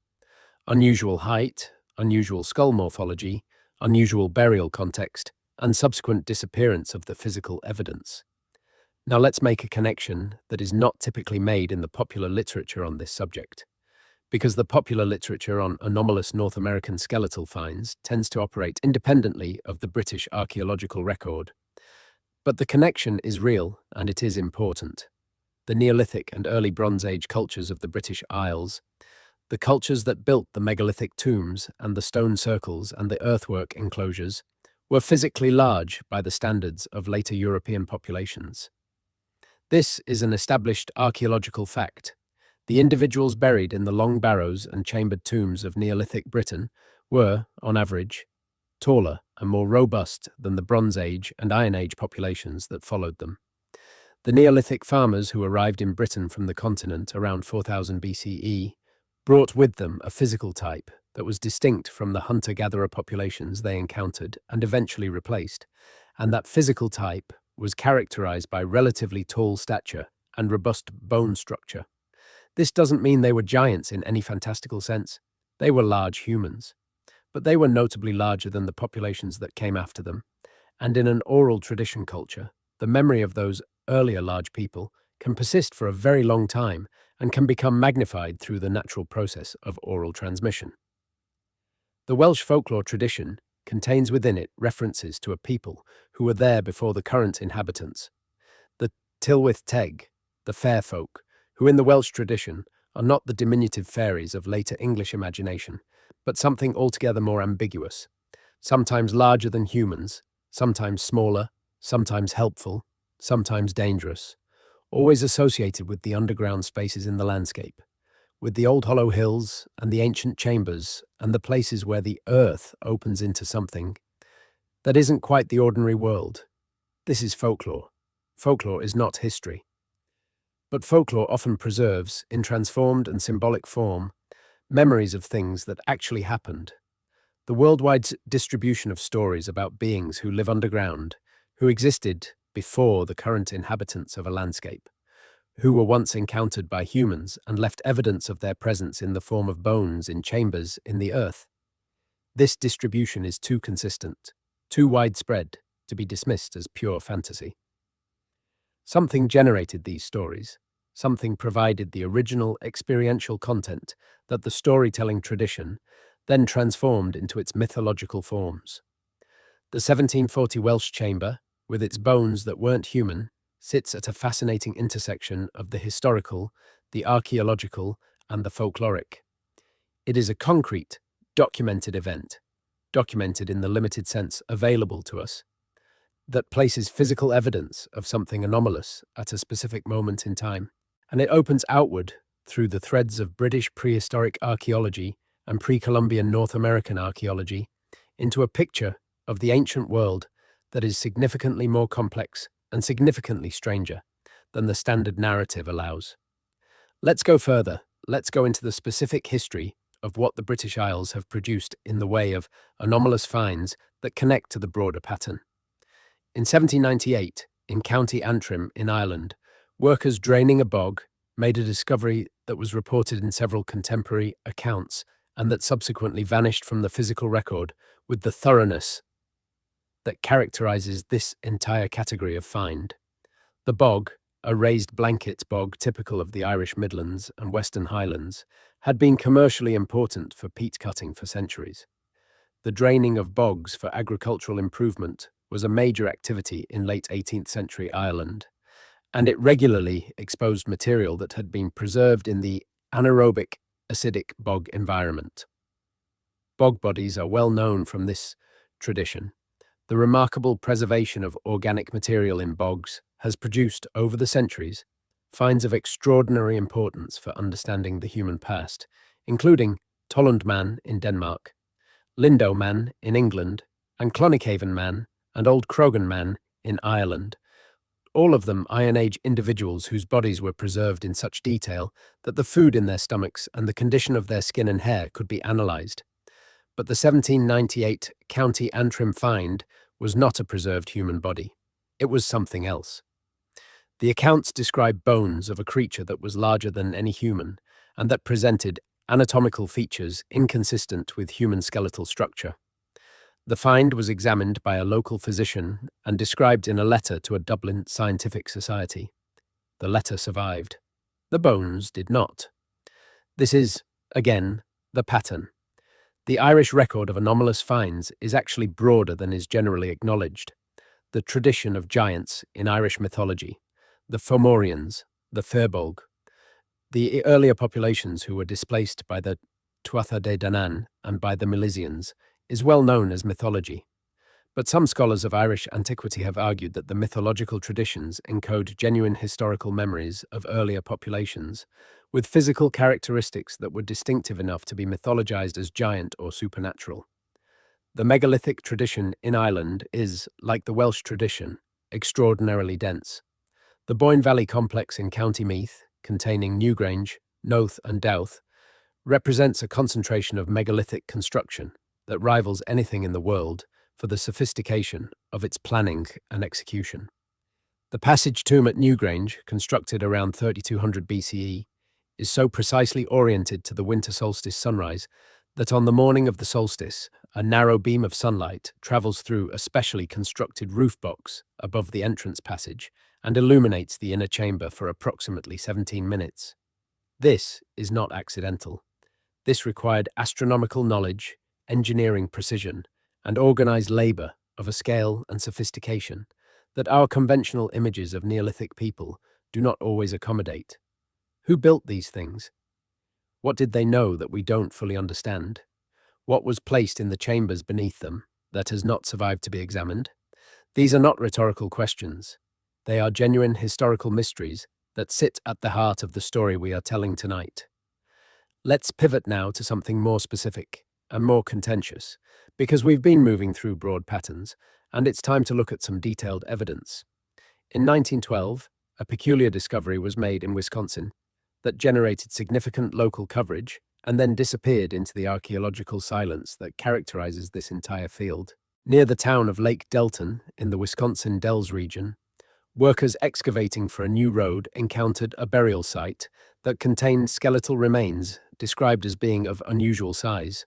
Unusual height, unusual skull morphology, unusual burial context, and subsequent disappearance of the physical evidence. Now let's make a connection that is not typically made in the popular literature on this subject, because the popular literature on anomalous North American skeletal finds tends to operate independently of the British archaeological record. But the connection is real, and it is important. The Neolithic and early Bronze Age cultures of the British Isles, the cultures that built the megalithic tombs and the stone circles and the earthwork enclosures, were physically large by the standards of later European populations. This is an established archaeological fact. The individuals buried in the long barrows and chambered tombs of Neolithic Britain were, on average, taller and more robust than the Bronze Age and Iron Age populations that followed them. The Neolithic farmers who arrived in Britain from the continent around 4000 BCE brought with them a physical type that was distinct from the hunter-gatherer populations they encountered and eventually replaced, and that physical type was characterized by relatively tall stature and robust bone structure. This doesn't mean they were giants in any fantastical sense. They were large humans, but they were notably larger than the populations that came after them, and in an oral tradition culture, the memory of those earlier large people can persist for a very long time and can become magnified through the natural process of oral transmission. The Welsh folklore tradition contains within it references to a people who were there before the current inhabitants. The Tylwyth Teg, the fair folk, who in the Welsh tradition are not the diminutive fairies of later English imagination, but something altogether more ambiguous, sometimes larger than humans, sometimes smaller, sometimes helpful, sometimes dangerous, always associated with the underground spaces in the landscape, with the old hollow hills and the ancient chambers and the places where the earth opens into something that isn't quite the ordinary world. This is folklore. Folklore is not history. But folklore often preserves, in transformed and symbolic form, memories of things that actually happened. The worldwide distribution of stories about beings who live underground, who existed before the current inhabitants of a landscape, who were once encountered by humans and left evidence of their presence in the form of bones in chambers in the earth. This distribution is too consistent, too widespread to be dismissed as pure fantasy. Something generated these stories. Something provided the original experiential content that the storytelling tradition then transformed into its mythological forms. The 1740 Welsh chamber, with its bones that weren't human, sits at a fascinating intersection of the historical, the archaeological, and the folkloric. It is a concrete, documented event, documented in the limited sense available to us, that places physical evidence of something anomalous at a specific moment in time, and it opens outward through the threads of British prehistoric archaeology and pre-Columbian North American archaeology into a picture of the ancient world that is significantly more complex and significantly stranger than the standard narrative allows. Let's go further. Let's go into the specific history of what the British Isles have produced in the way of anomalous finds that connect to the broader pattern. In 1798, in County Antrim in Ireland, workers draining a bog made a discovery that was reported in several contemporary accounts and that subsequently vanished from the physical record with the thoroughness that characterizes this entire category of find. The bog, a raised blanket bog typical of the Irish Midlands and Western Highlands, had been commercially important for peat cutting for centuries. The draining of bogs for agricultural improvement was a major activity in late 18th century Ireland, and it regularly exposed material that had been preserved in the anaerobic acidic bog environment. Bog bodies are well known from this tradition. The remarkable preservation of organic material in bogs has produced, over the centuries, finds of extraordinary importance for understanding the human past, including Tolland Man in Denmark, Lindow Man in England, and Clonycaven Man and Old Crogan Man in Ireland, all of them Iron Age individuals whose bodies were preserved in such detail that the food in their stomachs and the condition of their skin and hair could be analysed. But the 1798 County Antrim find was not a preserved human body. It was something else. The accounts describe bones of a creature that was larger than any human and that presented anatomical features inconsistent with human skeletal structure. The find was examined by a local physician and described in a letter to a Dublin scientific society. The letter survived. The bones did not. This is, again, the pattern. The Irish record of anomalous finds is actually broader than is generally acknowledged. The tradition of giants in Irish mythology, the Fomorians, the Firbolg, the earlier populations who were displaced by the Tuatha De Danann and by the Milesians, is well known as mythology. But some scholars of Irish antiquity have argued that the mythological traditions encode genuine historical memories of earlier populations, with physical characteristics that were distinctive enough to be mythologized as giant or supernatural. The megalithic tradition in Ireland is, like the Welsh tradition, extraordinarily dense. The Boyne Valley complex in County Meath, containing Newgrange, Knowth and Douth, represents a concentration of megalithic construction that rivals anything in the world for the sophistication of its planning and execution. The passage tomb at Newgrange, constructed around 3200 BCE, is so precisely oriented to the winter solstice sunrise that on the morning of the solstice, a narrow beam of sunlight travels through a specially constructed roof box above the entrance passage and illuminates the inner chamber for approximately 17 minutes. This is not accidental. This required astronomical knowledge, engineering precision, and organized labor of a scale and sophistication that our conventional images of Neolithic people do not always accommodate. Who built these things? What did they know that we don't fully understand? What was placed in the chambers beneath them that has not survived to be examined? These are not rhetorical questions. They are genuine historical mysteries that sit at the heart of the story we are telling tonight. Let's pivot now to something more specific and more contentious, because we've been moving through broad patterns, and it's time to look at some detailed evidence. In 1912, a peculiar discovery was made in Wisconsin that generated significant local coverage and then disappeared into the archaeological silence that characterizes this entire field. Near the town of Lake Delton, in the Wisconsin Dells region, workers excavating for a new road encountered a burial site that contained skeletal remains described as being of unusual size.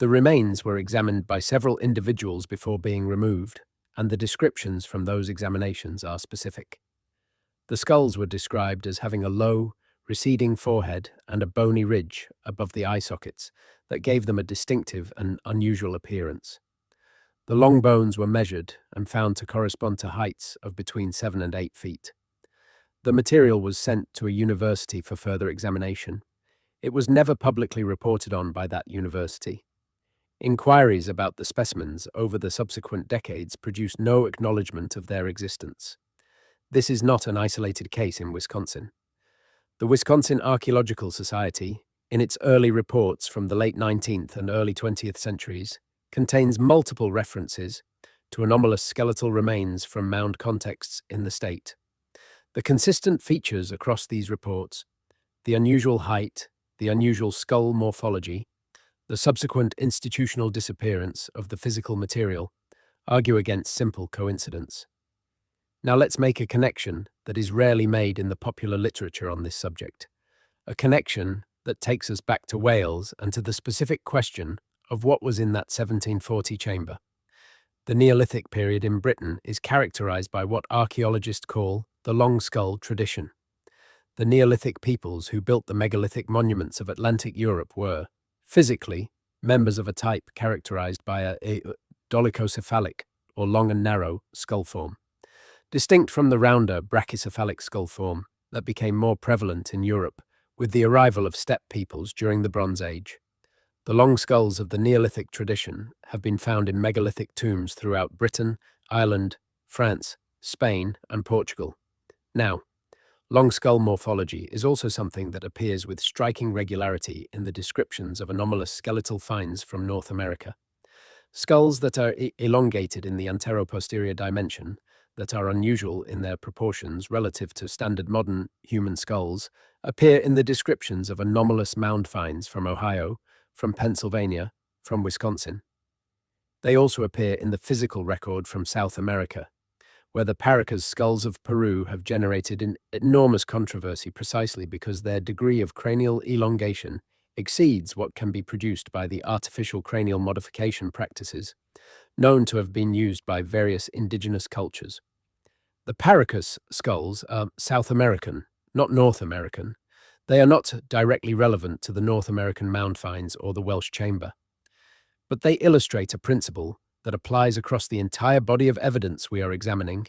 The remains were examined by several individuals before being removed, and the descriptions from those examinations are specific. The skulls were described as having a low, receding forehead and a bony ridge above the eye sockets that gave them a distinctive and unusual appearance. The long bones were measured and found to correspond to heights of between 7 and 8 feet. The material was sent to a university for further examination. It was never publicly reported on by that university. Inquiries about the specimens over the subsequent decades produced no acknowledgement of their existence. This is not an isolated case in Wisconsin. The Wisconsin Archaeological Society, in its early reports from the late 19th and early 20th centuries, contains multiple references to anomalous skeletal remains from mound contexts in the state. The consistent features across these reports, the unusual height, the unusual skull morphology, the subsequent institutional disappearance of the physical material, argue against simple coincidence. Now let's make a connection that is rarely made in the popular literature on this subject, a connection that takes us back to Wales and to the specific question of what was in that 1740 chamber. The Neolithic period in Britain is characterized by what archaeologists call the long skull tradition. The Neolithic peoples who built the megalithic monuments of Atlantic Europe were, physically, members of a type characterized by a dolichocephalic, or long and narrow, skull form, distinct from the rounder brachycephalic skull form that became more prevalent in Europe with the arrival of steppe peoples during the Bronze Age. The long skulls of the Neolithic tradition have been found in megalithic tombs throughout Britain, Ireland, France, Spain, and Portugal. Now, long skull morphology is also something that appears with striking regularity in the descriptions of anomalous skeletal finds from North America. Skulls that are elongated in the anteroposterior dimension, that are unusual in their proportions relative to standard modern human skulls, appear in the descriptions of anomalous mound finds from Ohio, from Pennsylvania, from Wisconsin. They also appear in the physical record from South America, where the Paracas skulls of Peru have generated an enormous controversy precisely because their degree of cranial elongation exceeds what can be produced by the artificial cranial modification practices known to have been used by various indigenous cultures. The Paracas skulls are South American, not North American. They are not directly relevant to the North American mound finds or the Welsh chamber, but they illustrate a principle that applies across the entire body of evidence we are examining,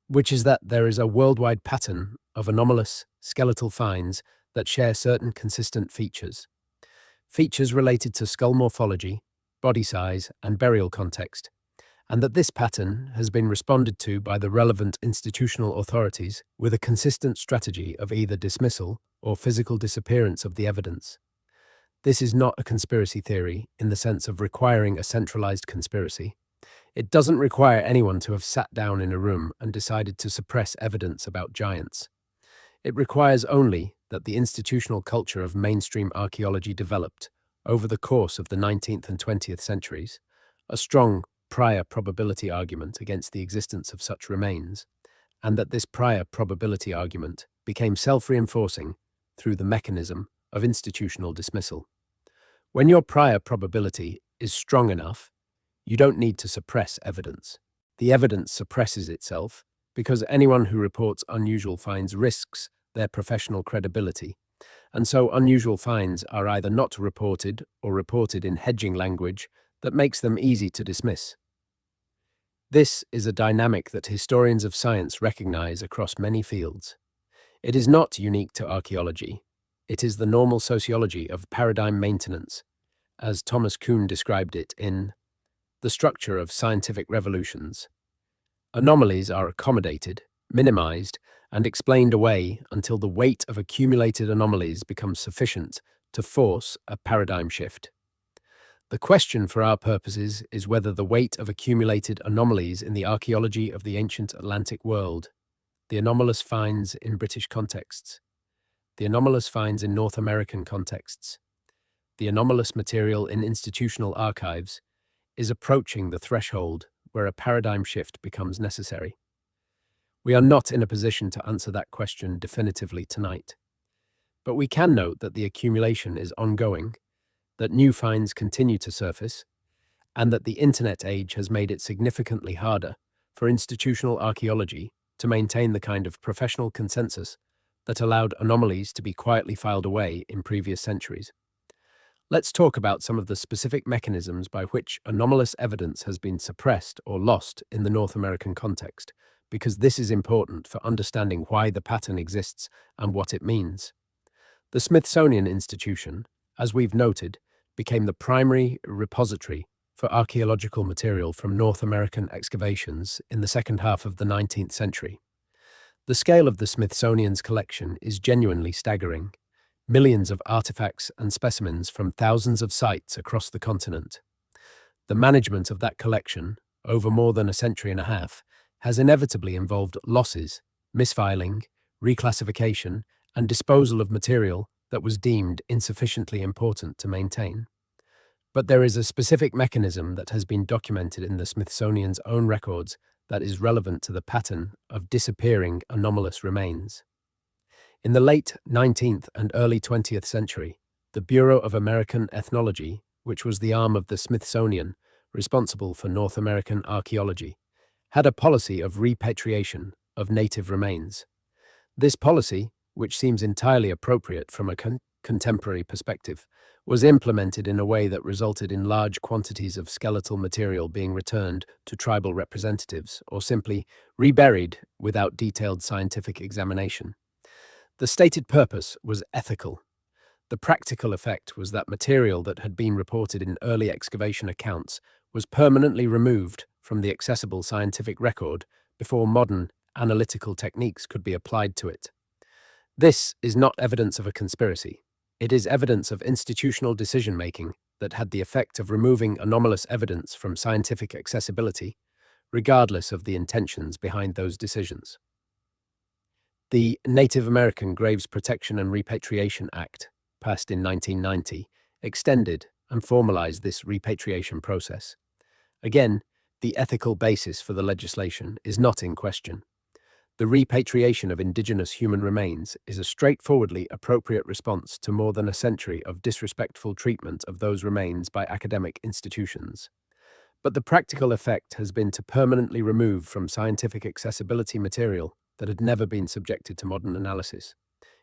which is that there is a worldwide pattern of anomalous skeletal finds that share certain consistent features. Features related to skull morphology, body size, and burial context, and that this pattern has been responded to by the relevant institutional authorities with a consistent strategy of either dismissal or physical disappearance of the evidence. This is not a conspiracy theory in the sense of requiring a centralized conspiracy. It doesn't require anyone to have sat down in a room and decided to suppress evidence about giants. It requires only that the institutional culture of mainstream archaeology developed, over the course of the 19th and 20th centuries, a strong prior probability argument against the existence of such remains, and that this prior probability argument became self-reinforcing through the mechanism of institutional dismissal. When your prior probability is strong enough, you don't need to suppress evidence. The evidence suppresses itself because anyone who reports unusual finds risks their professional credibility, and so unusual finds are either not reported or reported in hedging language that makes them easy to dismiss. This is a dynamic that historians of science recognize across many fields. It is not unique to archaeology. It is the normal sociology of paradigm maintenance, as Thomas Kuhn described it in The Structure of Scientific Revolutions. Anomalies are accommodated, minimized, and explained away until the weight of accumulated anomalies becomes sufficient to force a paradigm shift. The question for our purposes is whether the weight of accumulated anomalies in the archaeology of the ancient Atlantic world, the anomalous finds in British contexts, the anomalous finds in North American contexts, the anomalous material in institutional archives, is approaching the threshold where a paradigm shift becomes necessary. We are not in a position to answer that question definitively tonight, but we can note that the accumulation is ongoing, that new finds continue to surface, and that the internet age has made it significantly harder for institutional archaeology to maintain the kind of professional consensus that allowed anomalies to be quietly filed away in previous centuries. Let's talk about some of the specific mechanisms by which anomalous evidence has been suppressed or lost in the North American context, because this is important for understanding why the pattern exists and what it means. The Smithsonian Institution, as we've noted, became the primary repository for archaeological material from North American excavations in the second half of the 19th century. The scale of the Smithsonian's collection is genuinely staggering. Millions of artifacts and specimens from thousands of sites across the continent. The management of that collection, over more than a century and a half, has inevitably involved losses, misfiling, reclassification, and disposal of material that was deemed insufficiently important to maintain. But there is a specific mechanism that has been documented in the Smithsonian's own records that is relevant to the pattern of disappearing anomalous remains. In the late 19th and early 20th century, the Bureau of American Ethnology, which was the arm of the Smithsonian responsible for North American archaeology, had a policy of repatriation of native remains. This policy, which seems entirely appropriate from a contemporary perspective, was implemented in a way that resulted in large quantities of skeletal material being returned to tribal representatives or simply reburied without detailed scientific examination. The stated purpose was ethical. The practical effect was that material that had been reported in early excavation accounts was permanently removed from the accessible scientific record before modern analytical techniques could be applied to it. This is not evidence of a conspiracy. It is evidence of institutional decision-making that had the effect of removing anomalous evidence from scientific accessibility, regardless of the intentions behind those decisions. The Native American Graves Protection and Repatriation Act, passed in 1990, extended and formalized this repatriation process. Again, the ethical basis for the legislation is not in question. The repatriation of indigenous human remains is a straightforwardly appropriate response to more than a century of disrespectful treatment of those remains by academic institutions. But the practical effect has been to permanently remove from scientific accessibility material that had never been subjected to modern analysis,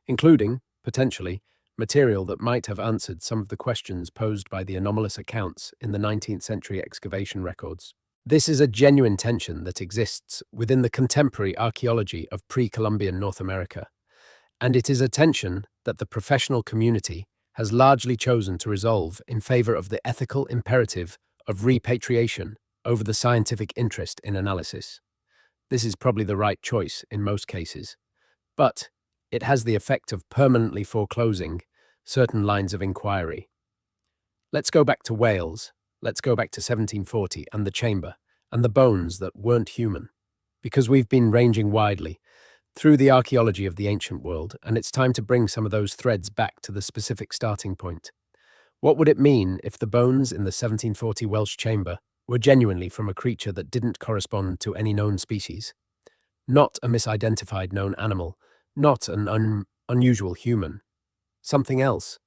including, potentially, material that might have answered some of the questions posed by the anomalous accounts in the 19th century excavation records. This is a genuine tension that exists within the contemporary archaeology of pre-Columbian North America, and it is a tension that the professional community has largely chosen to resolve in favor of the ethical imperative of repatriation over the scientific interest in analysis. This is probably the right choice in most cases, but it has the effect of permanently foreclosing certain lines of inquiry. Let's go back to Wales. Let's go back to 1740 and the chamber, and the bones that weren't human. Because we've been ranging widely through the archaeology of the ancient world, and it's time to bring some of those threads back to the specific starting point. What would it mean if the bones in the 1740 Welsh chamber were genuinely from a creature that didn't correspond to any known species? Not a misidentified known animal, not an unusual human. Something else.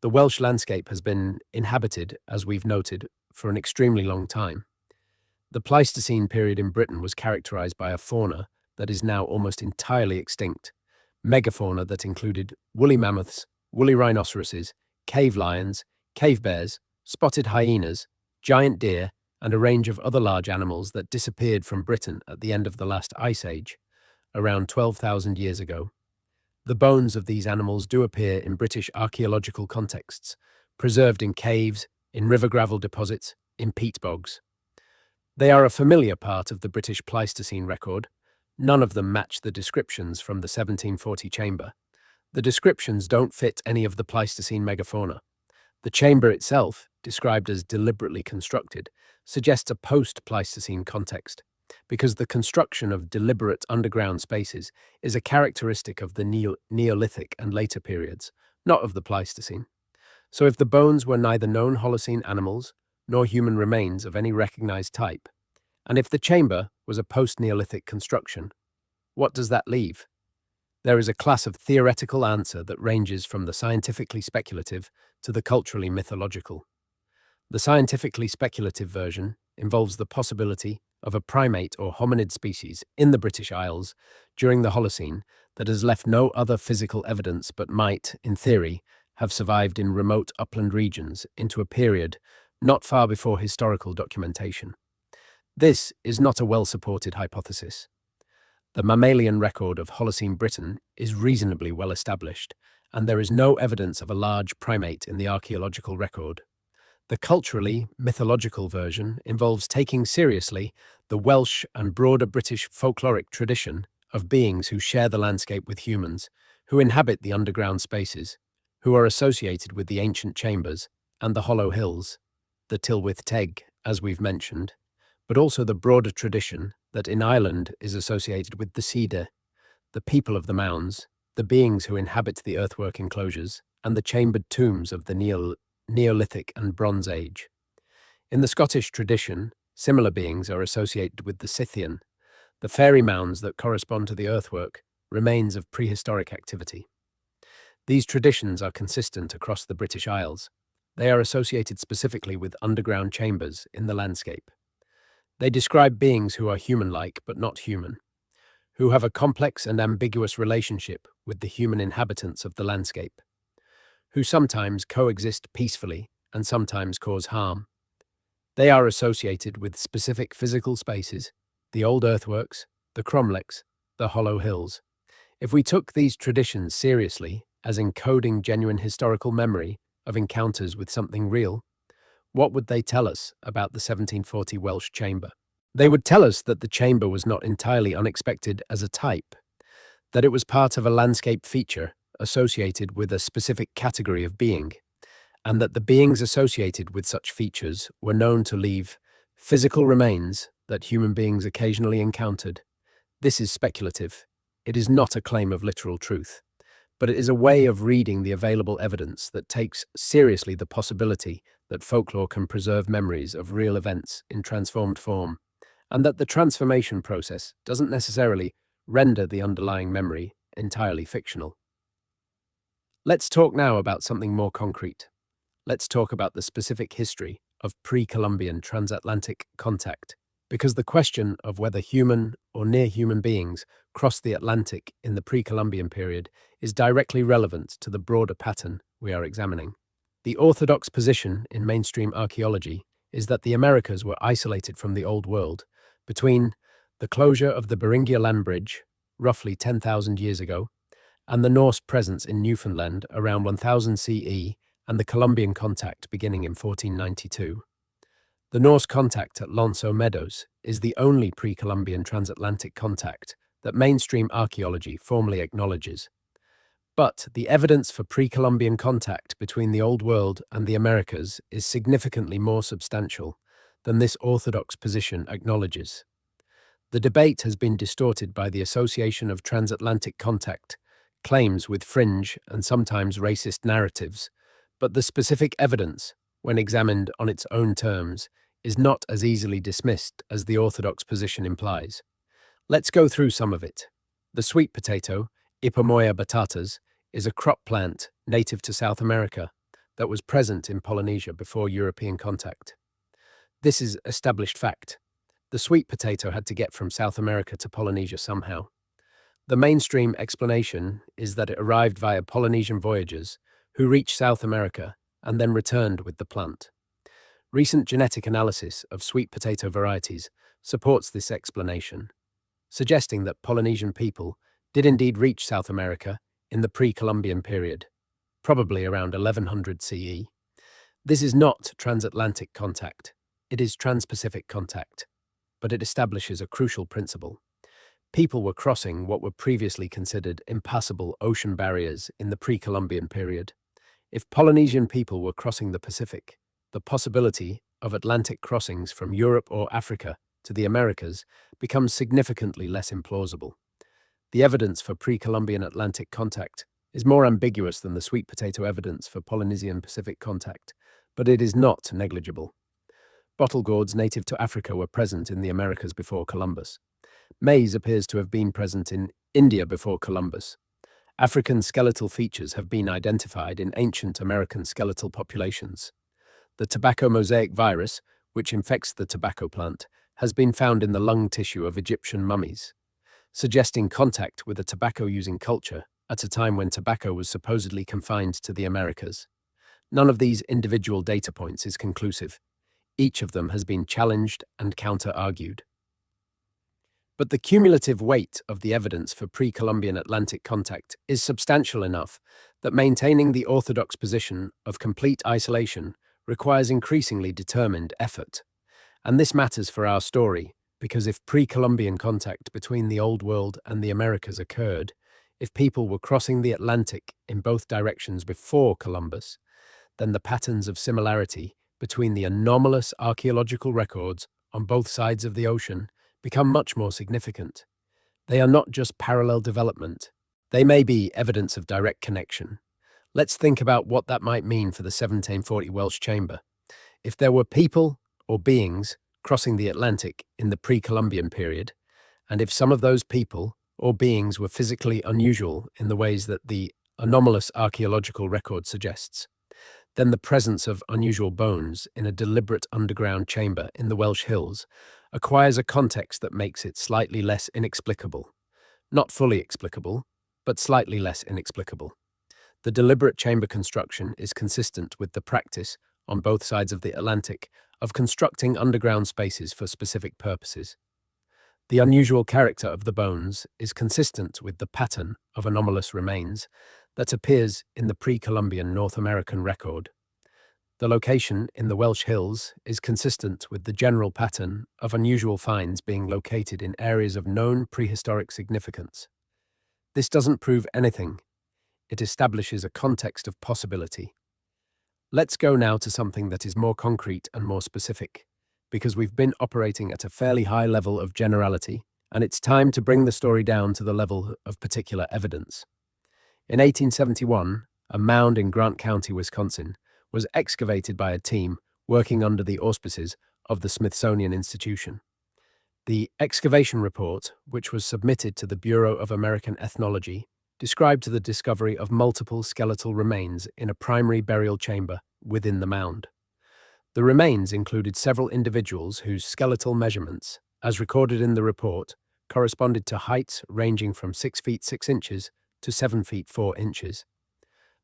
The Welsh landscape has been inhabited, as we've noted, for an extremely long time. The Pleistocene period in Britain was characterized by a fauna that is now almost entirely extinct, megafauna that included woolly mammoths, woolly rhinoceroses, cave lions, cave bears, spotted hyenas, giant deer, and a range of other large animals that disappeared from Britain at the end of the last ice age, around 12,000 years ago. The bones of these animals do appear in British archaeological contexts, preserved in caves, in river gravel deposits, in peat bogs. They are a familiar part of the British Pleistocene record. None of them match the descriptions from the 1740 chamber. The descriptions don't fit any of the Pleistocene megafauna. The chamber itself, described as deliberately constructed, suggests a post-Pleistocene context, because the construction of deliberate underground spaces is a characteristic of the Neolithic and later periods, not of the Pleistocene. So if the bones were neither known Holocene animals nor human remains of any recognized type, and if the chamber was a post-Neolithic construction, what does that leave? There is a class of theoretical answer that ranges from the scientifically speculative to the culturally mythological. The scientifically speculative version involves the possibility of a primate or hominid species in the British Isles during the Holocene that has left no other physical evidence but might, in theory, have survived in remote upland regions into a period not far before historical documentation. This is not a well-supported hypothesis. The mammalian record of Holocene Britain is reasonably well established, and there is no evidence of a large primate in the archaeological record. The culturally mythological version involves taking seriously the Welsh and broader British folkloric tradition of beings who share the landscape with humans, who inhabit the underground spaces, who are associated with the ancient chambers and the hollow hills, the Tylwyth Teg as we've mentioned, but also the broader tradition that in Ireland is associated with the Cedar, the people of the Mounds, the beings who inhabit the earthwork enclosures, and the chambered tombs of the Neolithic and Bronze Age. In the Scottish tradition, similar beings are associated with the Scythian, the fairy mounds that correspond to the earthwork, remains of prehistoric activity. These traditions are consistent across the British Isles. They are associated specifically with underground chambers in the landscape. They describe beings who are human-like but not human, who have a complex and ambiguous relationship with the human inhabitants of the landscape, who sometimes coexist peacefully and sometimes cause harm. They are associated with specific physical spaces, the old earthworks, the cromlechs, the hollow hills. If we took these traditions seriously as encoding genuine historical memory of encounters with something real, what would they tell us about the 1740 Welsh chamber? They would tell us that the chamber was not entirely unexpected as a type, that it was part of a landscape feature associated with a specific category of being, and that the beings associated with such features were known to leave physical remains that human beings occasionally encountered. This is speculative. It is not a claim of literal truth, but it is a way of reading the available evidence that takes seriously the possibility that folklore can preserve memories of real events in transformed form, and that the transformation process doesn't necessarily render the underlying memory entirely fictional. Let's talk now about something more concrete. Let's talk about the specific history of pre-Columbian transatlantic contact, because the question of whether human or near-human beings crossed the Atlantic in the pre-Columbian period is directly relevant to the broader pattern we are examining. The orthodox position in mainstream archaeology is that the Americas were isolated from the Old World between the closure of the Beringia land bridge, roughly 10,000 years ago, and the Norse presence in Newfoundland around 1000 CE and the Columbian contact beginning in 1492. The Norse contact at Lonso Meadows is the only pre-Columbian transatlantic contact that mainstream archaeology formally acknowledges. But the evidence for pre-Columbian contact between the Old World and the Americas is significantly more substantial than this orthodox position acknowledges. The debate has been distorted by the association of transatlantic contact claims with fringe and sometimes racist narratives, but the specific evidence, when examined on its own terms, is not as easily dismissed as the orthodox position implies. Let's go through some of it. The sweet potato, Ipomoea batatas, is a crop plant native to South America that was present in Polynesia before European contact. This is established fact. The sweet potato had to get from South America to Polynesia somehow. The mainstream explanation is that it arrived via Polynesian voyagers who reached South America and then returned with the plant. Recent genetic analysis of sweet potato varieties supports this explanation, suggesting that Polynesian people did indeed reach South America in the pre-Columbian period, probably around 1100 CE. This is not transatlantic contact, it is trans-Pacific contact, but it establishes a crucial principle. People were crossing what were previously considered impassable ocean barriers in the pre-Columbian period. If Polynesian people were crossing the Pacific, the possibility of Atlantic crossings from Europe or Africa to the Americas becomes significantly less implausible. The evidence for pre-Columbian Atlantic contact is more ambiguous than the sweet potato evidence for Polynesian Pacific contact, but it is not negligible. Bottle gourds native to Africa were present in the Americas before Columbus. Maize appears to have been present in India before Columbus. African skeletal features have been identified in ancient American skeletal populations. The tobacco mosaic virus, which infects the tobacco plant, has been found in the lung tissue of Egyptian mummies, suggesting contact with a tobacco-using culture at a time when tobacco was supposedly confined to the Americas. None of these individual data points is conclusive. Each of them has been challenged and counter-argued. But the cumulative weight of the evidence for pre-Columbian Atlantic contact is substantial enough that maintaining the orthodox position of complete isolation requires increasingly determined effort. And this matters for our story, because if pre-Columbian contact between the Old World and the Americas occurred, if people were crossing the Atlantic in both directions before Columbus, then the patterns of similarity between the anomalous archaeological records on both sides of the ocean become much more significant. They are not just parallel development. They may be evidence of direct connection. Let's think about what that might mean for the 1740 Welsh chamber. If there were people or beings crossing the Atlantic in the pre-Columbian period, and if some of those people or beings were physically unusual in the ways that the anomalous archaeological record suggests, then the presence of unusual bones in a deliberate underground chamber in the Welsh hills acquires a context that makes it slightly less inexplicable. Not fully explicable, but slightly less inexplicable. The deliberate chamber construction is consistent with the practice, on both sides of the Atlantic, of constructing underground spaces for specific purposes. The unusual character of the bones is consistent with the pattern of anomalous remains that appears in the pre-Columbian North American record. The location in the Welsh hills is consistent with the general pattern of unusual finds being located in areas of known prehistoric significance. This doesn't prove anything. It establishes a context of possibility. Let's go now to something that is more concrete and more specific, because we've been operating at a fairly high level of generality, and it's time to bring the story down to the level of particular evidence. In 1871, a mound in Grant County, Wisconsin, was excavated by a team working under the auspices of the Smithsonian Institution. The excavation report, which was submitted to the Bureau of American Ethnology, described the discovery of multiple skeletal remains in a primary burial chamber within the mound. The remains included several individuals whose skeletal measurements, as recorded in the report, corresponded to heights ranging from 6 feet 6 inches to 7 feet 4 inches.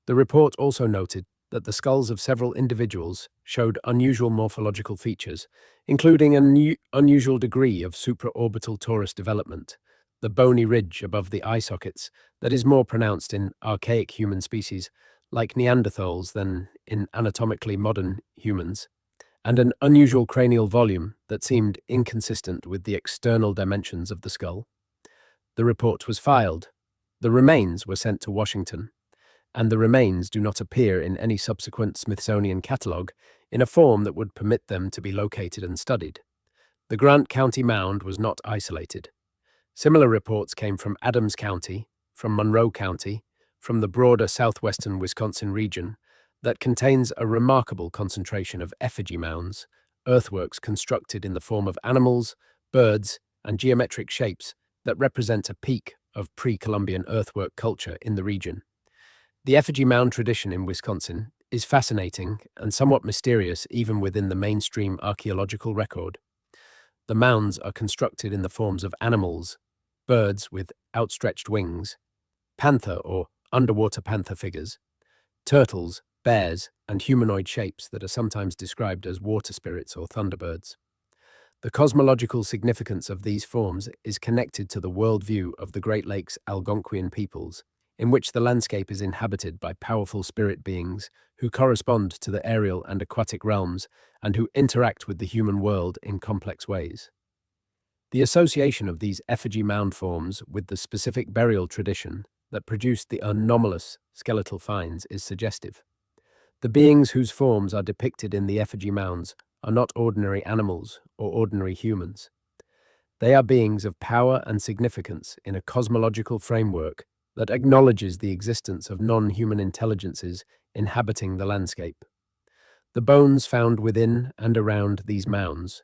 The report also noted that the skulls of several individuals showed unusual morphological features, including an unusual degree of supraorbital torus development, the bony ridge above the eye sockets that is more pronounced in archaic human species like Neanderthals than in anatomically modern humans, and an unusual cranial volume that seemed inconsistent with the external dimensions of the skull. The report was filed. The remains were sent to Washington, and the remains do not appear in any subsequent Smithsonian catalogue in a form that would permit them to be located and studied. The Grant County mound was not isolated. Similar reports came from Adams County, from Monroe County, from the broader southwestern Wisconsin region that contains a remarkable concentration of effigy mounds, earthworks constructed in the form of animals, birds, and geometric shapes that represent a peak of pre-Columbian earthwork culture in the region. The effigy mound tradition in Wisconsin is fascinating and somewhat mysterious even within the mainstream archaeological record. The mounds are constructed in the forms of animals, birds with outstretched wings, panther or underwater panther figures, turtles, bears, and humanoid shapes that are sometimes described as water spirits or thunderbirds. The cosmological significance of these forms is connected to the worldview of the Great Lakes Algonquian peoples, in which the landscape is inhabited by powerful spirit beings who correspond to the aerial and aquatic realms and who interact with the human world in complex ways. The association of these effigy mound forms with the specific burial tradition that produced the anomalous skeletal finds is suggestive. The beings whose forms are depicted in the effigy mounds are not ordinary animals or ordinary humans. They are beings of power and significance in a cosmological framework that acknowledges the existence of non-human intelligences inhabiting the landscape. The bones found within and around these mounds,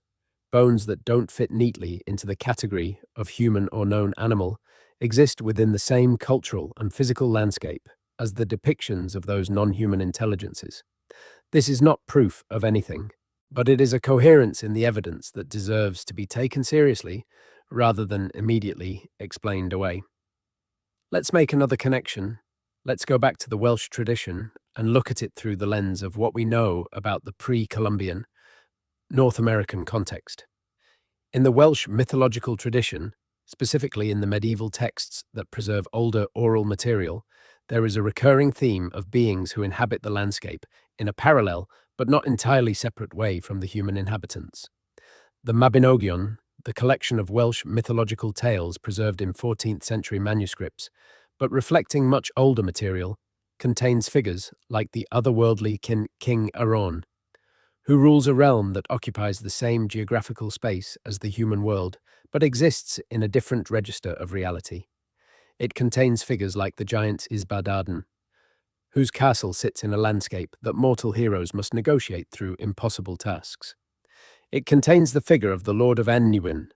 bones that don't fit neatly into the category of human or known animal, exist within the same cultural and physical landscape as the depictions of those non-human intelligences. This is not proof of anything, but it is a coherence in the evidence that deserves to be taken seriously rather than immediately explained away. Let's make another connection. Let's go back to the Welsh tradition and look at it through the lens of what we know about the pre-Columbian North American context. In the Welsh mythological tradition, specifically in the medieval texts that preserve older oral material, there is a recurring theme of beings who inhabit the landscape in a parallel but not entirely separate way from the human inhabitants. The Mabinogion, the collection of Welsh mythological tales preserved in 14th century manuscripts, but reflecting much older material, contains figures like the otherworldly King Arawn, who rules a realm that occupies the same geographical space as the human world, but exists in a different register of reality. It contains figures like the giant Isbadaden, whose castle sits in a landscape that mortal heroes must negotiate through impossible tasks. It contains the figure of the Lord of Annewin,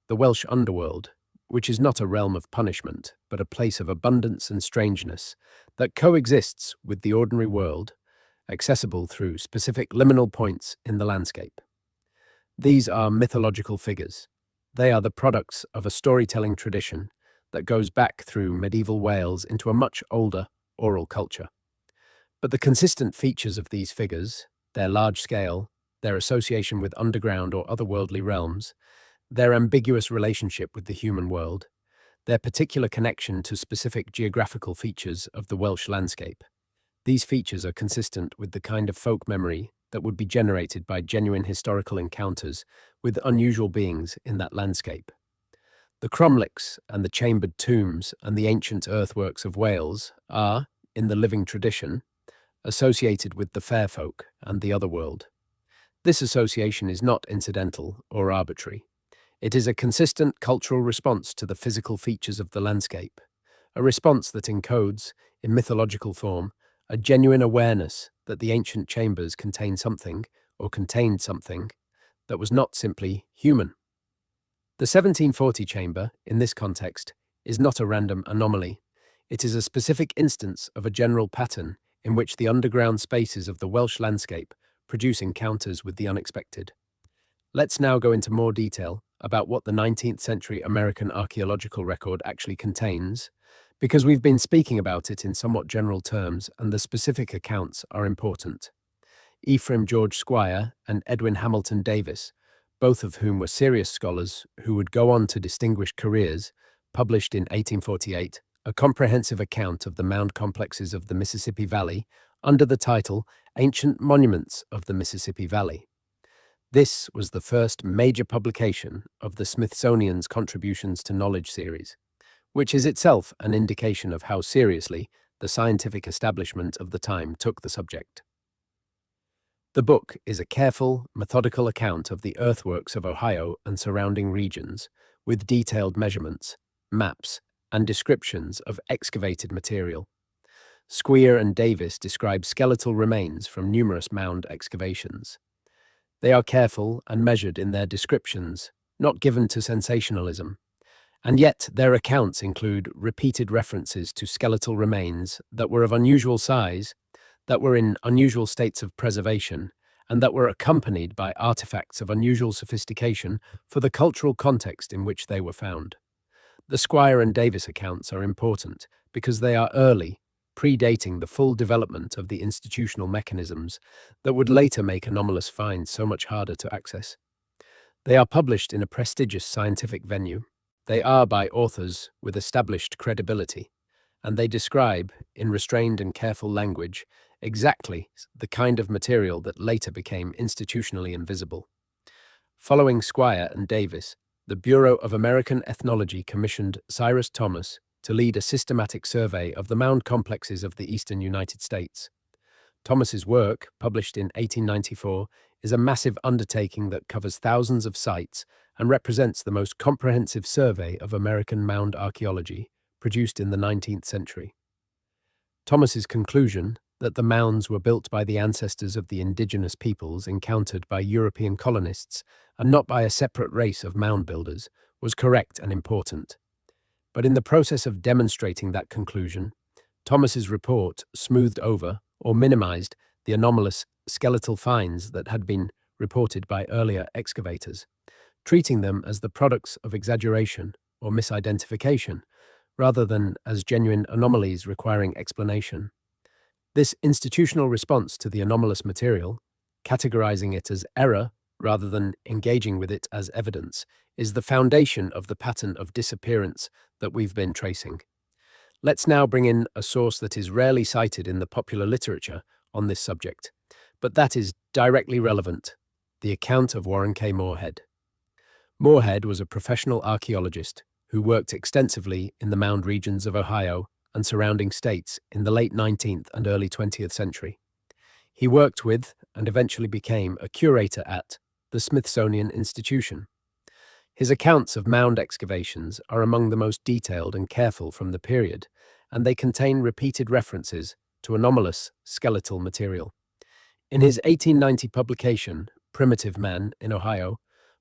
the Welsh underworld, which is not a realm of punishment, but a place of abundance and strangeness that coexists with the ordinary world, accessible through specific liminal points in the landscape. These are mythological figures. They are the products of a storytelling tradition that goes back through medieval Wales into a much older oral culture. But the consistent features of these figures, their large scale, their association with underground or otherworldly realms, their ambiguous relationship with the human world, their particular connection to specific geographical features of the Welsh landscape. These features are consistent with the kind of folk memory that would be generated by genuine historical encounters with unusual beings in that landscape. The cromlechs and the chambered tombs and the ancient earthworks of Wales are, in the living tradition, associated with the fair folk and the otherworld. This association is not incidental or arbitrary. It is a consistent cultural response to the physical features of the landscape, a response that encodes, in mythological form, a genuine awareness that the ancient chambers contain something, or contained something, that was not simply human. The 1740 chamber, in this context, is not a random anomaly. It is a specific instance of a general pattern in which the underground spaces of the Welsh landscape produce encounters with the unexpected. Let's now go into more detail about what the 19th century American archaeological record actually contains, because we've been speaking about it in somewhat general terms and the specific accounts are important. Ephraim George Squire and Edwin Hamilton Davis, both of whom were serious scholars who would go on to distinguished careers, published in 1848 a comprehensive account of the mound complexes of the Mississippi Valley under the title Ancient Monuments of the Mississippi Valley. This was the first major publication of the Smithsonian's Contributions to Knowledge series, which is itself an indication of how seriously the scientific establishment of the time took the subject. The book is a careful, methodical account of the earthworks of Ohio and surrounding regions, with detailed measurements, maps, and descriptions of excavated material. Squire and Davis describe skeletal remains from numerous mound excavations. They are careful and measured in their descriptions, not given to sensationalism. And yet their accounts include repeated references to skeletal remains that were of unusual size, that were in unusual states of preservation, and that were accompanied by artifacts of unusual sophistication for the cultural context in which they were found. The Squire and Davis accounts are important because they are early, predating the full development of the institutional mechanisms that would later make anomalous finds so much harder to access. They are published in a prestigious scientific venue. They are by authors with established credibility, and they describe, in restrained and careful language, exactly the kind of material that later became institutionally invisible. Following Squire and Davis, the Bureau of American Ethnology commissioned Cyrus Thomas to lead a systematic survey of the mound complexes of the eastern United States. Thomas's work, published in 1894, is a massive undertaking that covers thousands of sites and represents the most comprehensive survey of American mound archaeology produced in the 19th century. Thomas's conclusion that the mounds were built by the ancestors of the indigenous peoples encountered by European colonists and not by a separate race of mound builders was correct and important. But in the process of demonstrating that conclusion, Thomas's report smoothed over or minimized the anomalous skeletal finds that had been reported by earlier excavators, treating them as the products of exaggeration or misidentification, rather than as genuine anomalies requiring explanation. This institutional response to the anomalous material, categorizing it as error rather than engaging with it as evidence, is the foundation of the pattern of disappearance that we've been tracing. Let's now bring in a source that is rarely cited in the popular literature on this subject, but that is directly relevant: the account of Warren K. Moorhead. Moorhead was a professional archaeologist who worked extensively in the mound regions of Ohio and surrounding states in the late 19th and early 20th century. He worked with and eventually became a curator at the Smithsonian Institution. His accounts of mound excavations are among the most detailed and careful from the period, and they contain repeated references to anomalous skeletal material. In his 1890 publication, Primitive Man in Ohio,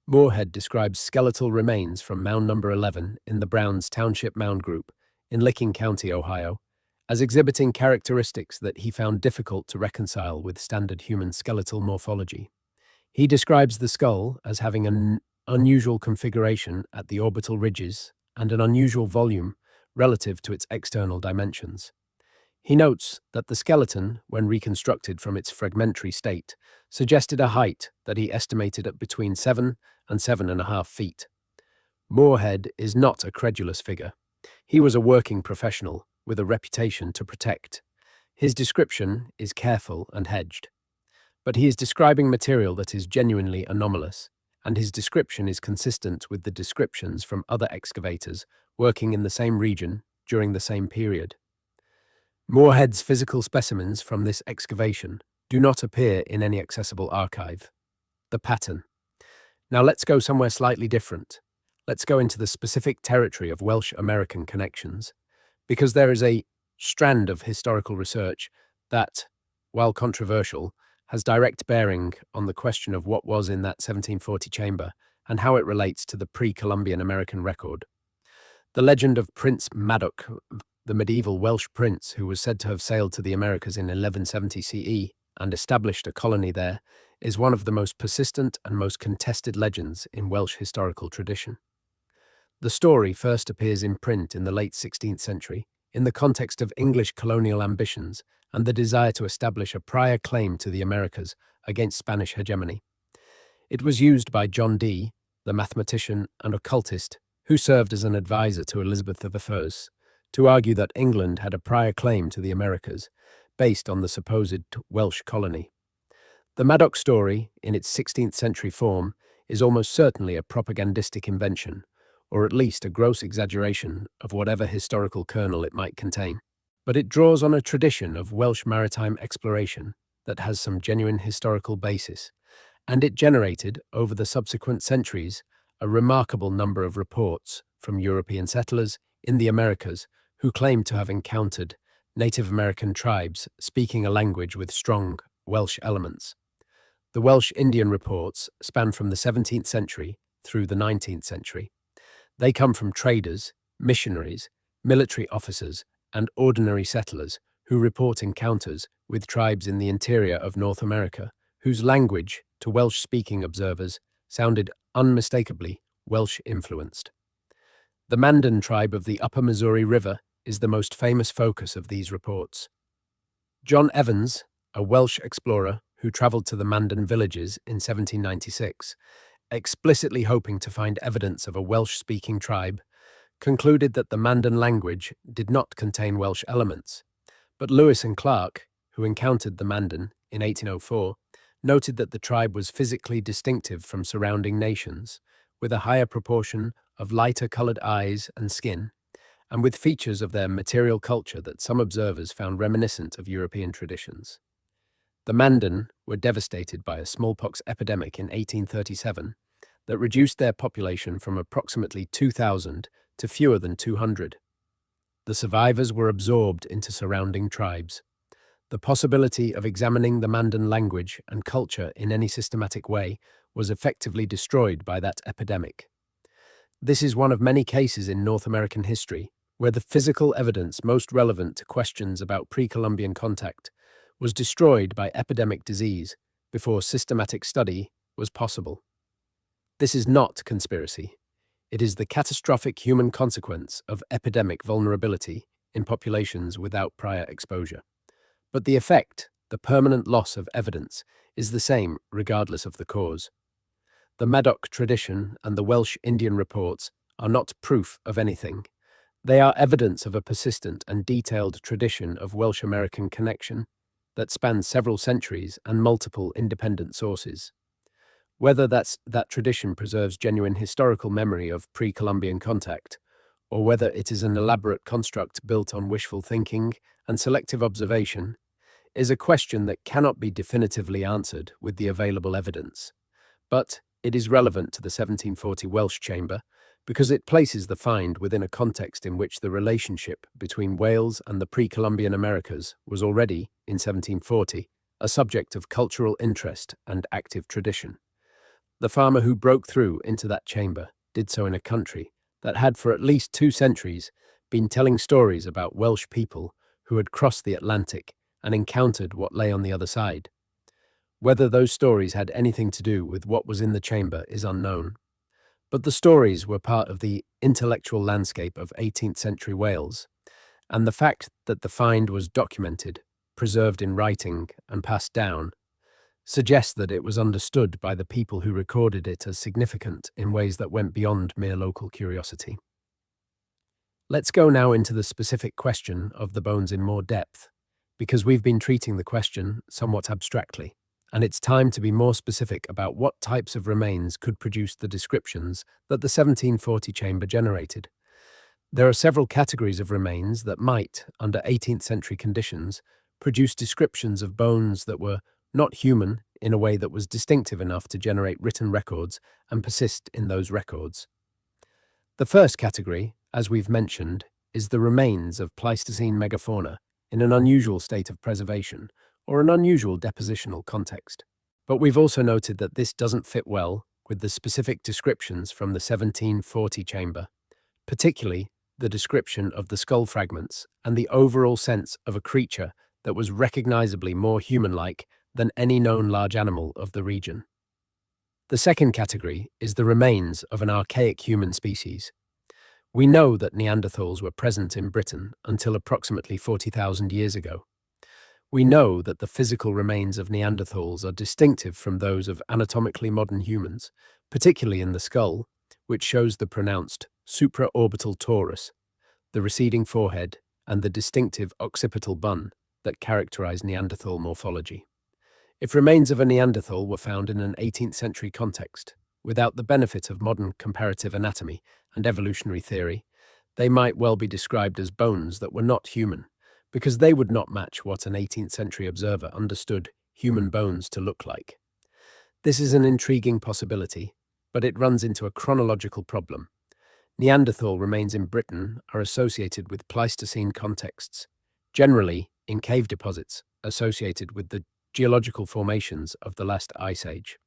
Moorhead describes skeletal remains from mound number 11 in the Browns Township Mound Group in Licking County, Ohio, as exhibiting characteristics that he found difficult to reconcile with standard human skeletal morphology. He describes the skull as having an unusual configuration at the orbital ridges and an unusual volume relative to its external dimensions. He notes that the skeleton, when reconstructed from its fragmentary state, suggested a height that he estimated at between 7 and 7.5 feet. Moorhead is not a credulous figure. He was a working professional with a reputation to protect. His description is careful and hedged. But he is describing material that is genuinely anomalous, and his description is consistent with the descriptions from other excavators working in the same region during the same period. Moorhead's physical specimens from this excavation do not appear in any accessible archive. The pattern. Now let's go somewhere slightly different. Let's go into the specific territory of Welsh-American connections, because there is a strand of historical research that, while controversial, has direct bearing on the question of what was in that 1740 chamber and how it relates to the pre-Columbian American record. The legend of Prince Madoc, the medieval Welsh prince who was said to have sailed to the Americas in 1170 CE and established a colony there, is one of the most persistent and most contested legends in Welsh historical tradition. The story first appears in print in the late 16th century in the context of English colonial ambitions and the desire to establish a prior claim to the Americas against Spanish hegemony. It was used by John Dee, the mathematician and occultist who served as an advisor to Elizabeth I, to argue that England had a prior claim to the Americas, based on the supposed Welsh colony. The Madoc story, in its 16th century form, is almost certainly a propagandistic invention, or at least a gross exaggeration of whatever historical kernel it might contain. But it draws on a tradition of Welsh maritime exploration that has some genuine historical basis, and it generated, over the subsequent centuries, a remarkable number of reports from European settlers in the Americas who claimed to have encountered Native American tribes speaking a language with strong Welsh elements. The Welsh Indian reports span from the 17th century through the 19th century. They come from traders, missionaries, military officers, and ordinary settlers who report encounters with tribes in the interior of North America, whose language, to Welsh-speaking observers, sounded unmistakably Welsh-influenced. The Mandan tribe of the Upper Missouri River is the most famous focus of these reports. John Evans, a Welsh explorer who travelled to the Mandan villages in 1796, explicitly hoping to find evidence of a Welsh-speaking tribe, concluded that the Mandan language did not contain Welsh elements. But Lewis and Clark, who encountered the Mandan in 1804, noted that the tribe was physically distinctive from surrounding nations, with a higher proportion of lighter-coloured eyes and skin, and with features of their material culture that some observers found reminiscent of European traditions. The Mandan were devastated by a smallpox epidemic in 1837 that reduced their population from approximately 2,000 to fewer than 200. The survivors were absorbed into surrounding tribes. The possibility of examining the Mandan language and culture in any systematic way was effectively destroyed by that epidemic. This is one of many cases in North American history where the physical evidence most relevant to questions about pre-Columbian contact was destroyed by epidemic disease before systematic study was possible. This is not conspiracy. It is the catastrophic human consequence of epidemic vulnerability in populations without prior exposure. But the effect, the permanent loss of evidence, is the same regardless of the cause. The Madoc tradition and the Welsh Indian reports are not proof of anything. They are evidence of a persistent and detailed tradition of Welsh-American connection that spans several centuries and multiple independent sources. Whether that tradition preserves genuine historical memory of pre-Columbian contact, or whether it is an elaborate construct built on wishful thinking and selective observation, is a question that cannot be definitively answered with the available evidence, but it is relevant to the 1740 Welsh chamber because it places the find within a context in which the relationship between Wales and the pre-Columbian Americas was already, in 1740, a subject of cultural interest and active tradition. The farmer who broke through into that chamber did so in a country that had for at least 2 centuries been telling stories about Welsh people who had crossed the Atlantic and encountered what lay on the other side. Whether those stories had anything to do with what was in the chamber is unknown, but the stories were part of the intellectual landscape of 18th century Wales, and the fact that the find was documented, preserved in writing, and passed down suggests that it was understood by the people who recorded it as significant in ways that went beyond mere local curiosity. Let's go now into the specific question of the bones in more depth, because we've been treating the question somewhat abstractly, and it's time to be more specific about what types of remains could produce the descriptions that the 1740 chamber generated. There are several categories of remains that might, under 18th century conditions, produce descriptions of bones that were not human in a way that was distinctive enough to generate written records and persist in those records. The first category, as we've mentioned, is the remains of Pleistocene megafauna in an unusual state of preservation or an unusual depositional context. But we've also noted that this doesn't fit well with the specific descriptions from the 1740 chamber, particularly the description of the skull fragments and the overall sense of a creature that was recognizably more human-like than any known large animal of the region. The second category is the remains of an archaic human species. We know that Neanderthals were present in Britain until approximately 40,000 years ago. We know that the physical remains of Neanderthals are distinctive from those of anatomically modern humans, particularly in the skull, which shows the pronounced supraorbital torus, the receding forehead, and the distinctive occipital bun that characterize Neanderthal morphology. If remains of a Neanderthal were found in an 18th century context, without the benefit of modern comparative anatomy and evolutionary theory, they might well be described as bones that were not human, because they would not match what an 18th century observer understood human bones to look like. This is an intriguing possibility, but it runs into a chronological problem. Neanderthal remains in Britain are associated with Pleistocene contexts, generally in cave deposits associated with the geological formations of the last ice age.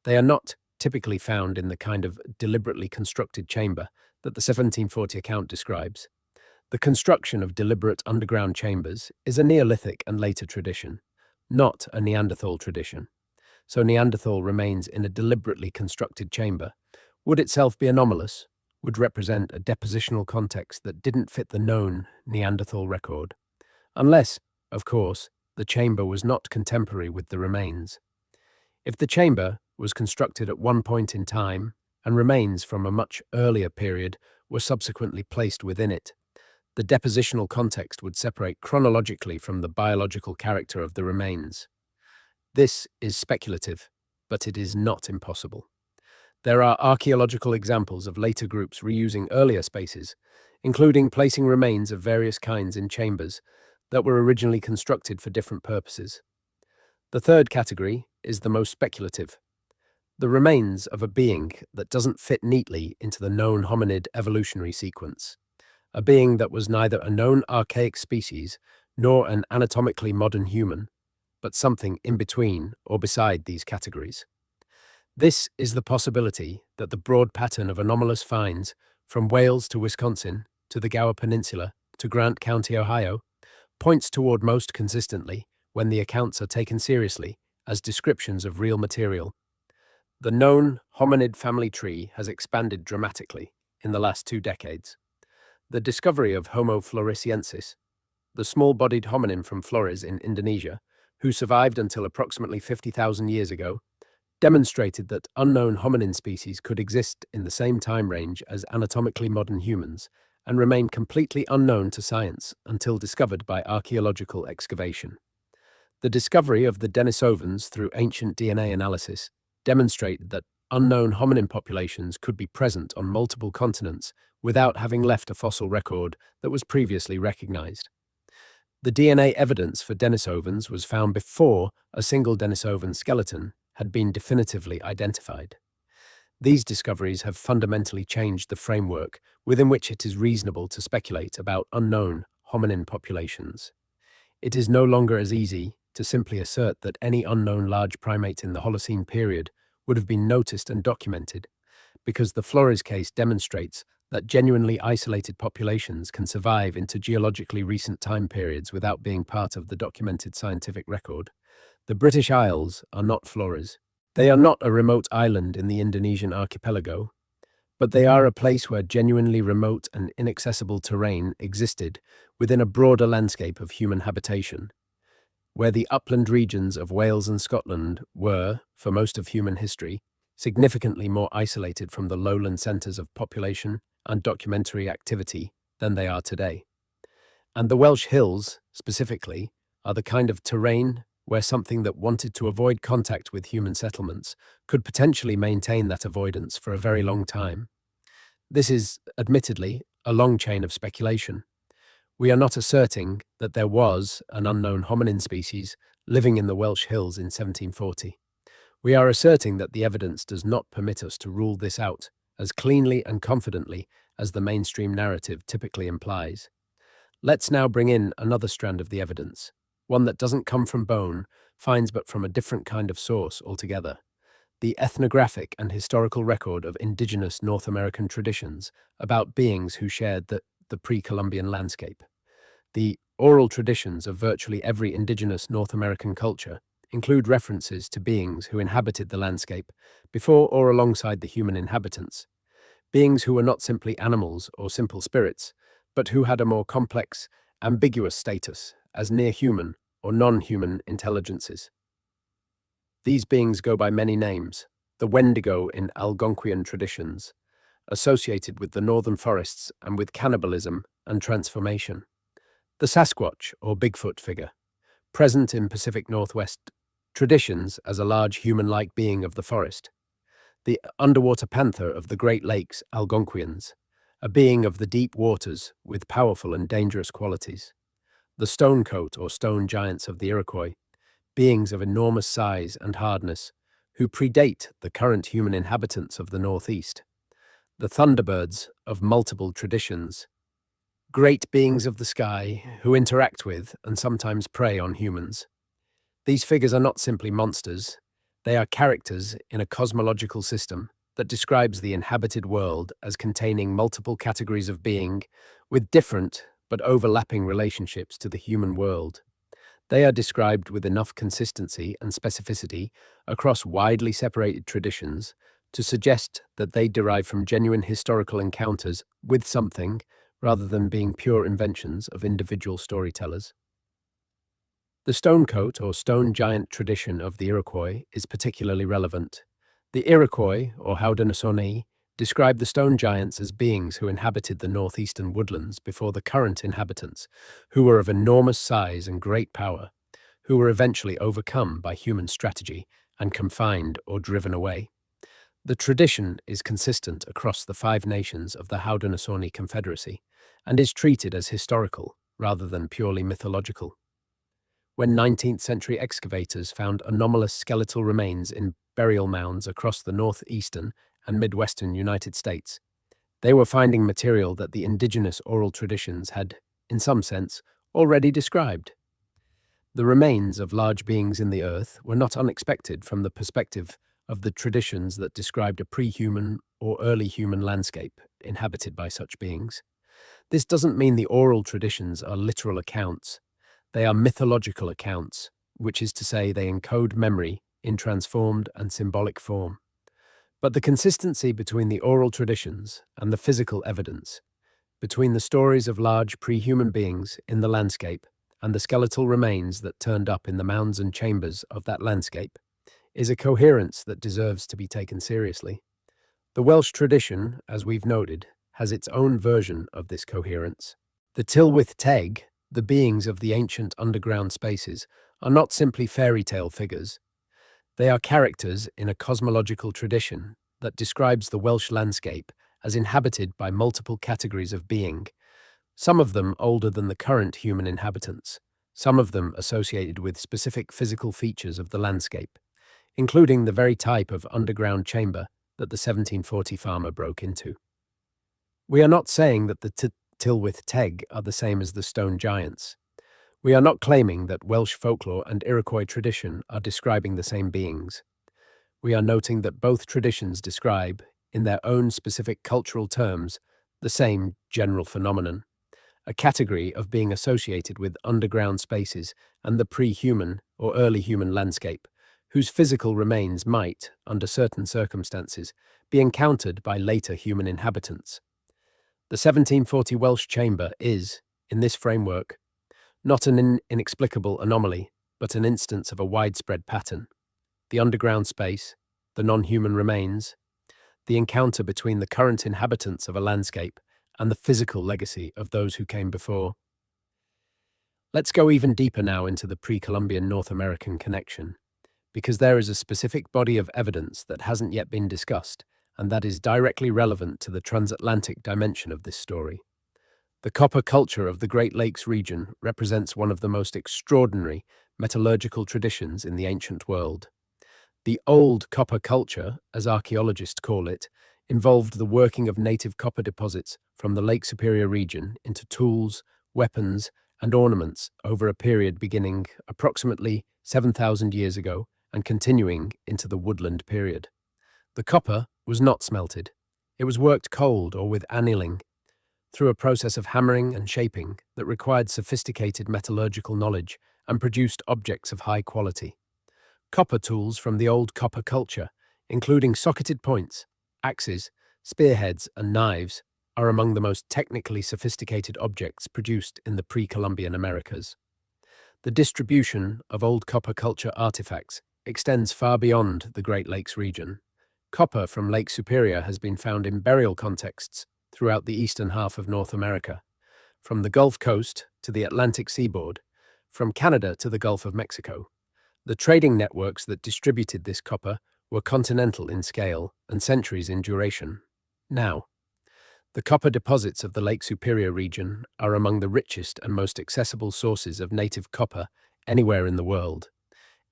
They are not typically found in the kind of deliberately constructed chamber that the 1740 account describes. The construction of deliberate underground chambers is a Neolithic and later tradition, not a Neanderthal tradition. So Neanderthal remains in a deliberately constructed chamber would itself be anomalous, would represent a depositional context that didn't fit the known Neanderthal record, unless, of course, the chamber was not contemporary with the remains. If the chamber was constructed at one point in time and remains from a much earlier period were subsequently placed within it, the depositional context would separate chronologically from the biological character of the remains. This is speculative, but it is not impossible. There are archaeological examples of later groups reusing earlier spaces, including placing remains of various kinds in chambers that were originally constructed for different purposes. The third category is the most speculative. The remains of a being that doesn't fit neatly into the known hominid evolutionary sequence. A being that was neither a known archaic species nor an anatomically modern human, but something in between or beside these categories. This is the possibility that the broad pattern of anomalous finds from Wales to Wisconsin to the Gower Peninsula to Grant County, Ohio, points toward most consistently when the accounts are taken seriously as descriptions of real material. The known hominid family tree has expanded dramatically in the last 2 decades. The discovery of Homo floresiensis, the small-bodied hominin from Flores in Indonesia, who survived until approximately 50,000 years ago, demonstrated that unknown hominin species could exist in the same time range as anatomically modern humans and remain completely unknown to science until discovered by archaeological excavation. The discovery of the Denisovans through ancient DNA analysis demonstrated that unknown hominin populations could be present on multiple continents without having left a fossil record that was previously recognized. The DNA evidence for Denisovans was found before a single Denisovan skeleton had been definitively identified. These discoveries have fundamentally changed the framework within which it is reasonable to speculate about unknown hominin populations. It is no longer as easy to simply assert that any unknown large primate in the Holocene period would have been noticed and documented, because the Flores case demonstrates that genuinely isolated populations can survive into geologically recent time periods without being part of the documented scientific record. The British Isles are not Flores. They are not a remote island in the Indonesian archipelago, but they are a place where genuinely remote and inaccessible terrain existed within a broader landscape of human habitation, where the upland regions of Wales and Scotland were, for most of human history, significantly more isolated from the lowland centres of population and documentary activity than they are today. And the Welsh hills, specifically, are the kind of terrain where something that wanted to avoid contact with human settlements could potentially maintain that avoidance for a very long time. This is, admittedly, a long chain of speculation. We are not asserting that there was an unknown hominin species living in the Welsh hills in 1740. We are asserting that the evidence does not permit us to rule this out as cleanly and confidently as the mainstream narrative typically implies. Let's now bring in another strand of the evidence, one that doesn't come from bone, finds but from a different kind of source altogether: the ethnographic and historical record of indigenous North American traditions about beings who shared the pre-Columbian landscape. The oral traditions of virtually every indigenous North American culture include references to beings who inhabited the landscape before or alongside the human inhabitants, beings who were not simply animals or simple spirits, but who had a more complex, ambiguous status as near-human or non-human intelligences. These beings go by many names: the Wendigo in Algonquian traditions, associated with the northern forests and with cannibalism and transformation; the Sasquatch or Bigfoot figure, present in Pacific Northwest traditions as a large human-like being of the forest; the underwater panther of the Great Lakes Algonquians, a being of the deep waters with powerful and dangerous qualities; the stonecoat or stone giants of the Iroquois, beings of enormous size and hardness, who predate the current human inhabitants of the Northeast; the thunderbirds of multiple traditions, great beings of the sky who interact with and sometimes prey on humans. These figures are not simply monsters, they are characters in a cosmological system that describes the inhabited world as containing multiple categories of being with different but overlapping relationships to the human world. They are described with enough consistency and specificity across widely separated traditions to suggest that they derive from genuine historical encounters with something rather than being pure inventions of individual storytellers. The stonecoat or stone giant tradition of the Iroquois is particularly relevant. The Iroquois, or Haudenosaunee, describe the stone giants as beings who inhabited the northeastern woodlands before the current inhabitants, who were of enormous size and great power, who were eventually overcome by human strategy and confined or driven away. The tradition is consistent across the 5 nations of the Haudenosaunee Confederacy and is treated as historical rather than purely mythological. When 19th century excavators found anomalous skeletal remains in burial mounds across the northeastern and midwestern United States, they were finding material that the indigenous oral traditions had, in some sense, already described. The remains of large beings in the earth were not unexpected from the perspective of the traditions that described a pre-human or early human landscape inhabited by such beings. This doesn't mean the oral traditions are literal accounts. They are mythological accounts, which is to say they encode memory in transformed and symbolic form. But the consistency between the oral traditions and the physical evidence, between the stories of large pre-human beings in the landscape and the skeletal remains that turned up in the mounds and chambers of that landscape, is a coherence that deserves to be taken seriously. The Welsh tradition, as we've noted, has its own version of this coherence. The Tylwyth Teg, the beings of the ancient underground spaces, are not simply fairy tale figures. They are characters in a cosmological tradition that describes the Welsh landscape as inhabited by multiple categories of being, some of them older than the current human inhabitants, some of them associated with specific physical features of the landscape, including the very type of underground chamber that the 1740 farmer broke into. We are not saying that the Tylwyth Teg are the same as the stone giants. We are not claiming that Welsh folklore and Iroquois tradition are describing the same beings. We are noting that both traditions describe, in their own specific cultural terms, the same general phenomenon, a category of being associated with underground spaces and the pre-human or early human landscape, whose physical remains might, under certain circumstances, be encountered by later human inhabitants. The 1740 Welsh chamber is, in this framework, not an inexplicable anomaly, but an instance of a widespread pattern. The underground space, the non-human remains, the encounter between the current inhabitants of a landscape and the physical legacy of those who came before. Let's go even deeper now into the pre-Columbian North American connection, because there is a specific body of evidence that hasn't yet been discussed, and that is directly relevant to the transatlantic dimension of this story. The copper culture of the Great Lakes region represents one of the most extraordinary metallurgical traditions in the ancient world. The old copper culture, as archaeologists call it, involved the working of native copper deposits from the Lake Superior region into tools, weapons, and ornaments over a period beginning approximately 7,000 years ago and continuing into the woodland period. The copper was not smelted. It was worked cold or with annealing, through a process of hammering and shaping that required sophisticated metallurgical knowledge and produced objects of high quality. Copper tools from the old copper culture, including socketed points, axes, spearheads, and knives, are among the most technically sophisticated objects produced in the pre-Columbian Americas. The distribution of old copper culture artifacts extends far beyond the Great Lakes region. Copper from Lake Superior has been found in burial contexts throughout the eastern half of North America, from the Gulf Coast to the Atlantic seaboard, from Canada to the Gulf of Mexico. The trading networks that distributed this copper were continental in scale and centuries in duration. Now, the copper deposits of the Lake Superior region are among the richest and most accessible sources of native copper anywhere in the world.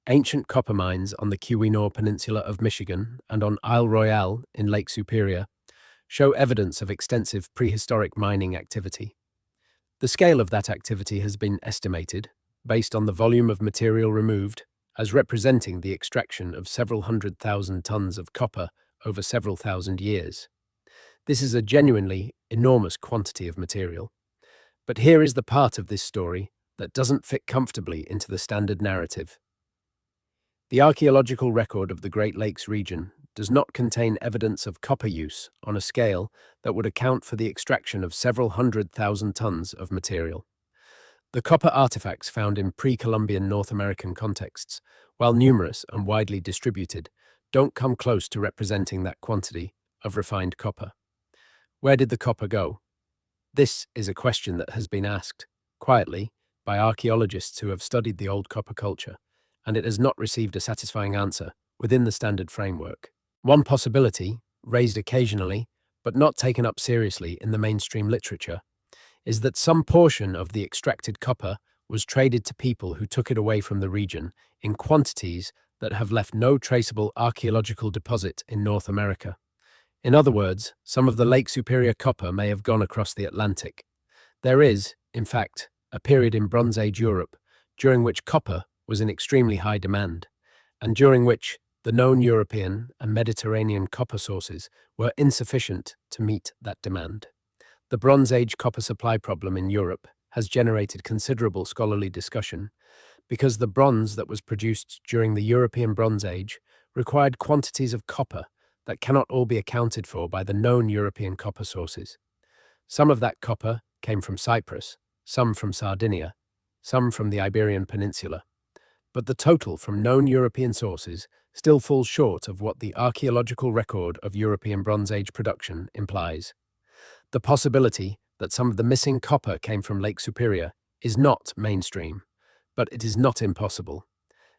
Ancient copper mines on the Keweenaw Peninsula of Michigan and on Isle Royale in Lake Superior show evidence of extensive prehistoric mining activity. The scale of that activity has been estimated, based on the volume of material removed, as representing the extraction of several 100,000 tons of copper over several thousand years. This is a genuinely enormous quantity of material. But here is the part of this story that doesn't fit comfortably into the standard narrative. The archaeological record of the Great Lakes region does not contain evidence of copper use on a scale that would account for the extraction of several 100,000 tons of material. The copper artifacts found in pre-Columbian North American contexts, while numerous and widely distributed, don't come close to representing that quantity of refined copper. Where did the copper go? This is a question that has been asked, quietly, by archaeologists who have studied the old copper culture, and it has not received a satisfying answer within the standard framework. One possibility, raised occasionally, but not taken up seriously in the mainstream literature, is that some portion of the extracted copper was traded to people who took it away from the region in quantities that have left no traceable archaeological deposit in North America. In other words, some of the Lake Superior copper may have gone across the Atlantic. There is, in fact, a period in Bronze Age Europe during which copper was in extremely high demand, and during which the known European and Mediterranean copper sources were insufficient to meet that demand. The Bronze Age copper supply problem in Europe has generated considerable scholarly discussion because the bronze that was produced during the European Bronze Age required quantities of copper that cannot all be accounted for by the known European copper sources. Some of that copper came from Cyprus, some from Sardinia, some from the Iberian Peninsula. But the total from known European sources still falls short of what the archaeological record of European Bronze Age production implies. The possibility that some of the missing copper came from Lake Superior is not mainstream, but it is not impossible.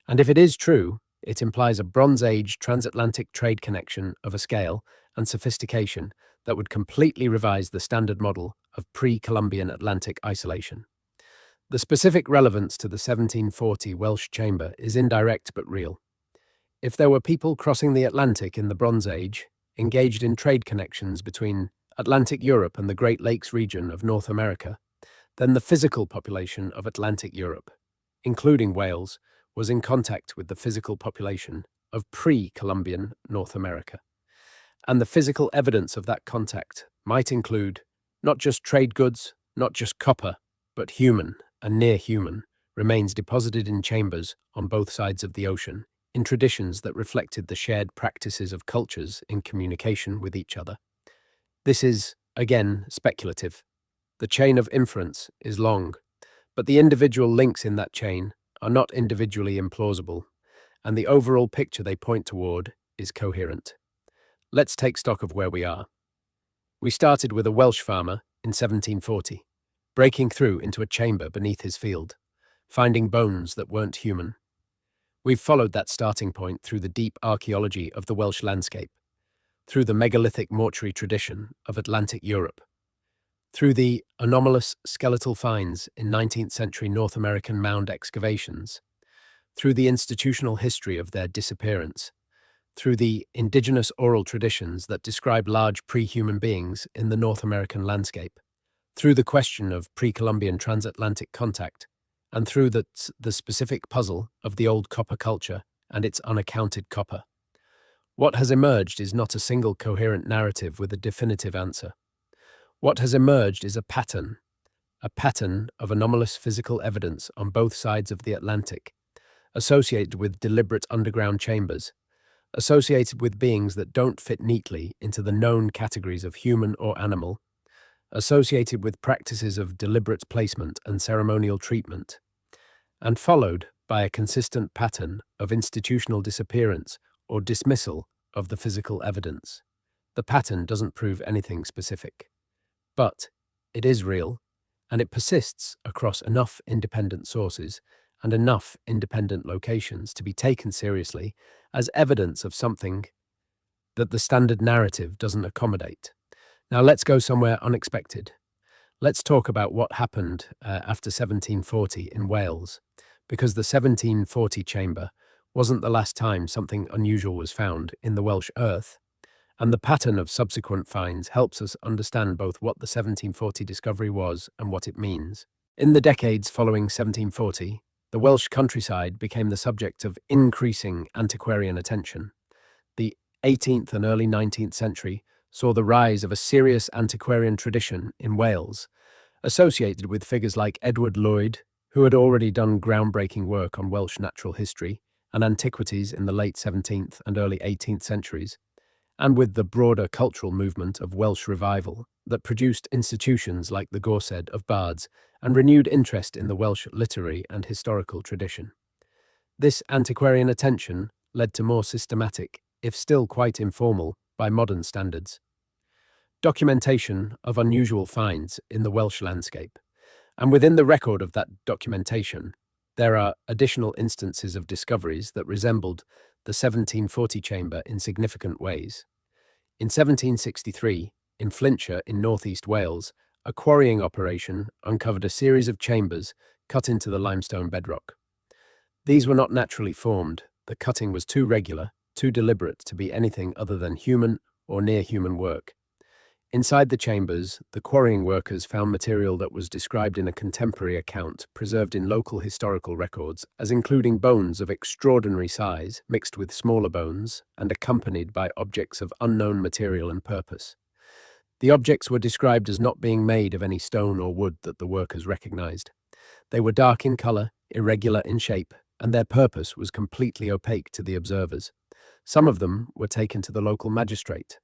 And if it is true, it implies a Bronze Age transatlantic trade connection of a scale and sophistication that would completely revise the standard model of pre-Columbian Atlantic isolation. The specific relevance to the 1740 Welsh chamber is indirect but real. If there were people crossing the Atlantic in the Bronze Age, engaged in trade connections between Atlantic Europe and the Great Lakes region of North America, then the physical population of Atlantic Europe, including Wales, was in contact with the physical population of pre-Columbian North America. And the physical evidence of that contact might include not just trade goods, not just copper, but human and near human remains deposited in chambers on both sides of the ocean in traditions that reflected the shared practices of cultures in communication with each other. This is, again, speculative. The chain of inference is long, but the individual links in that chain are not individually implausible, and the overall picture they point toward is coherent. Let's take stock of where we are. We started with a Welsh farmer in 1740, breaking through into a chamber beneath his field, finding bones that weren't human. We've followed that starting point through the deep archaeology of the Welsh landscape, through the megalithic mortuary tradition of Atlantic Europe, through the anomalous skeletal finds in 19th century North American mound excavations, through the institutional history of their disappearance, through the indigenous oral traditions that describe large pre-human beings in the North American landscape, through the question of pre-Columbian transatlantic contact, and through the specific puzzle of the old copper culture and its unaccounted copper. What has emerged is not a single coherent narrative with a definitive answer. What has emerged is a pattern of anomalous physical evidence on both sides of the Atlantic, associated with deliberate underground chambers, associated with beings that don't fit neatly into the known categories of human or animal, associated with practices of deliberate placement and ceremonial treatment, and followed by a consistent pattern of institutional disappearance or dismissal of the physical evidence. The pattern doesn't prove anything specific, but it is real, and it persists across enough independent sources and enough independent locations to be taken seriously as evidence of something that the standard narrative doesn't accommodate. Now let's go somewhere unexpected. Let's talk about what happened after 1740 in Wales, because the 1740 chamber wasn't the last time something unusual was found in the Welsh earth, and the pattern of subsequent finds helps us understand both what the 1740 discovery was and what it means. In the decades following 1740, the Welsh countryside became the subject of increasing antiquarian attention. The 18th and early 19th century saw the rise of a serious antiquarian tradition in Wales, associated with figures like Edward Lloyd, who had already done groundbreaking work on Welsh natural history and antiquities in the late 17th and early 18th centuries, and with the broader cultural movement of Welsh revival that produced institutions like the Gorsedd of Bards and renewed interest in the Welsh literary and historical tradition. This antiquarian attention led to more systematic, if still quite informal, by modern standards, documentation of unusual finds in the Welsh landscape. And within the record of that documentation, there are additional instances of discoveries that resembled the 1740 chamber in significant ways. In 1763, in Flintshire in northeast Wales, a quarrying operation uncovered a series of chambers cut into the limestone bedrock. These were not naturally formed. The cutting was too regular, too deliberate to be anything other than human or near-human work. Inside the chambers, the quarrying workers found material that was described in a contemporary account preserved in local historical records as including bones of extraordinary size mixed with smaller bones and accompanied by objects of unknown material and purpose. The objects were described as not being made of any stone or wood that the workers recognized. They were dark in color, irregular in shape, and their purpose was completely opaque to the observers. Some of them were taken to the local magistrate.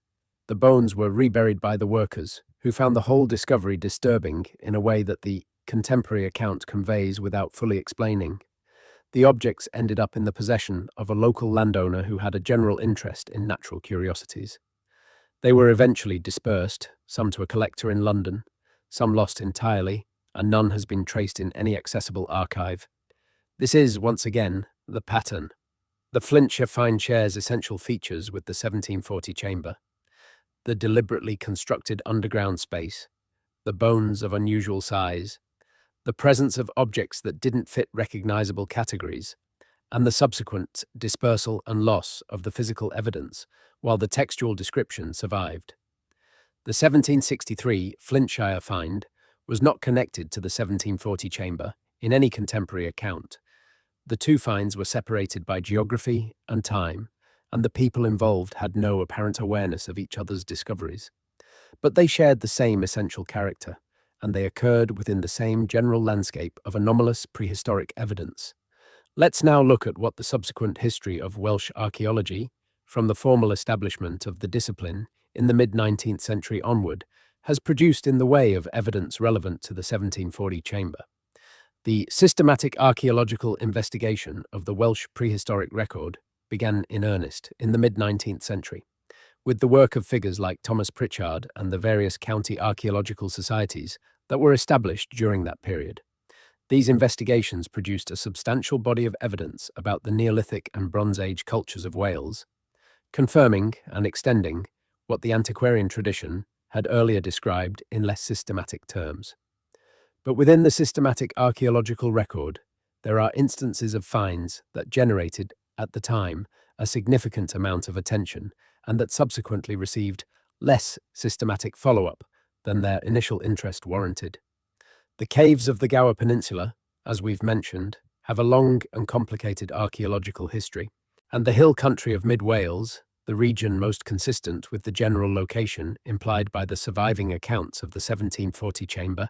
The bones were reburied by the workers, who found the whole discovery disturbing in a way that the contemporary account conveys without fully explaining. The objects ended up in the possession of a local landowner who had a general interest in natural curiosities. They were eventually dispersed, some to a collector in London, some lost entirely, and none has been traced in any accessible archive. This is, once again, the pattern. The Flintshire find shares essential features with the 1740 chamber. The deliberately constructed underground space, the bones of unusual size, the presence of objects that didn't fit recognizable categories, and the subsequent dispersal and loss of the physical evidence, while the textual description survived. The 1763 Flintshire find was not connected to the 1740 chamber in any contemporary account. The two finds were separated by geography and time, and the people involved had no apparent awareness of each other's discoveries. But they shared the same essential character, and they occurred within the same general landscape of anomalous prehistoric evidence. Let's now look at what the subsequent history of Welsh archaeology, from the formal establishment of the discipline in the mid-19th century onward, has produced in the way of evidence relevant to the 1740 chamber. The systematic archaeological investigation of the Welsh prehistoric record began in earnest in the mid-19th century, with the work of figures like Thomas Pritchard and the various county archaeological societies that were established during that period. These investigations produced a substantial body of evidence about the Neolithic and Bronze Age cultures of Wales, confirming and extending what the antiquarian tradition had earlier described in less systematic terms. But within the systematic archaeological record, there are instances of finds that generated, at the time, a significant amount of attention and that subsequently received less systematic follow-up than their initial interest warranted. The caves of the Gower Peninsula, as we've mentioned, have a long and complicated archaeological history, and the hill country of mid-Wales, the region most consistent with the general location implied by the surviving accounts of the 1740 chamber,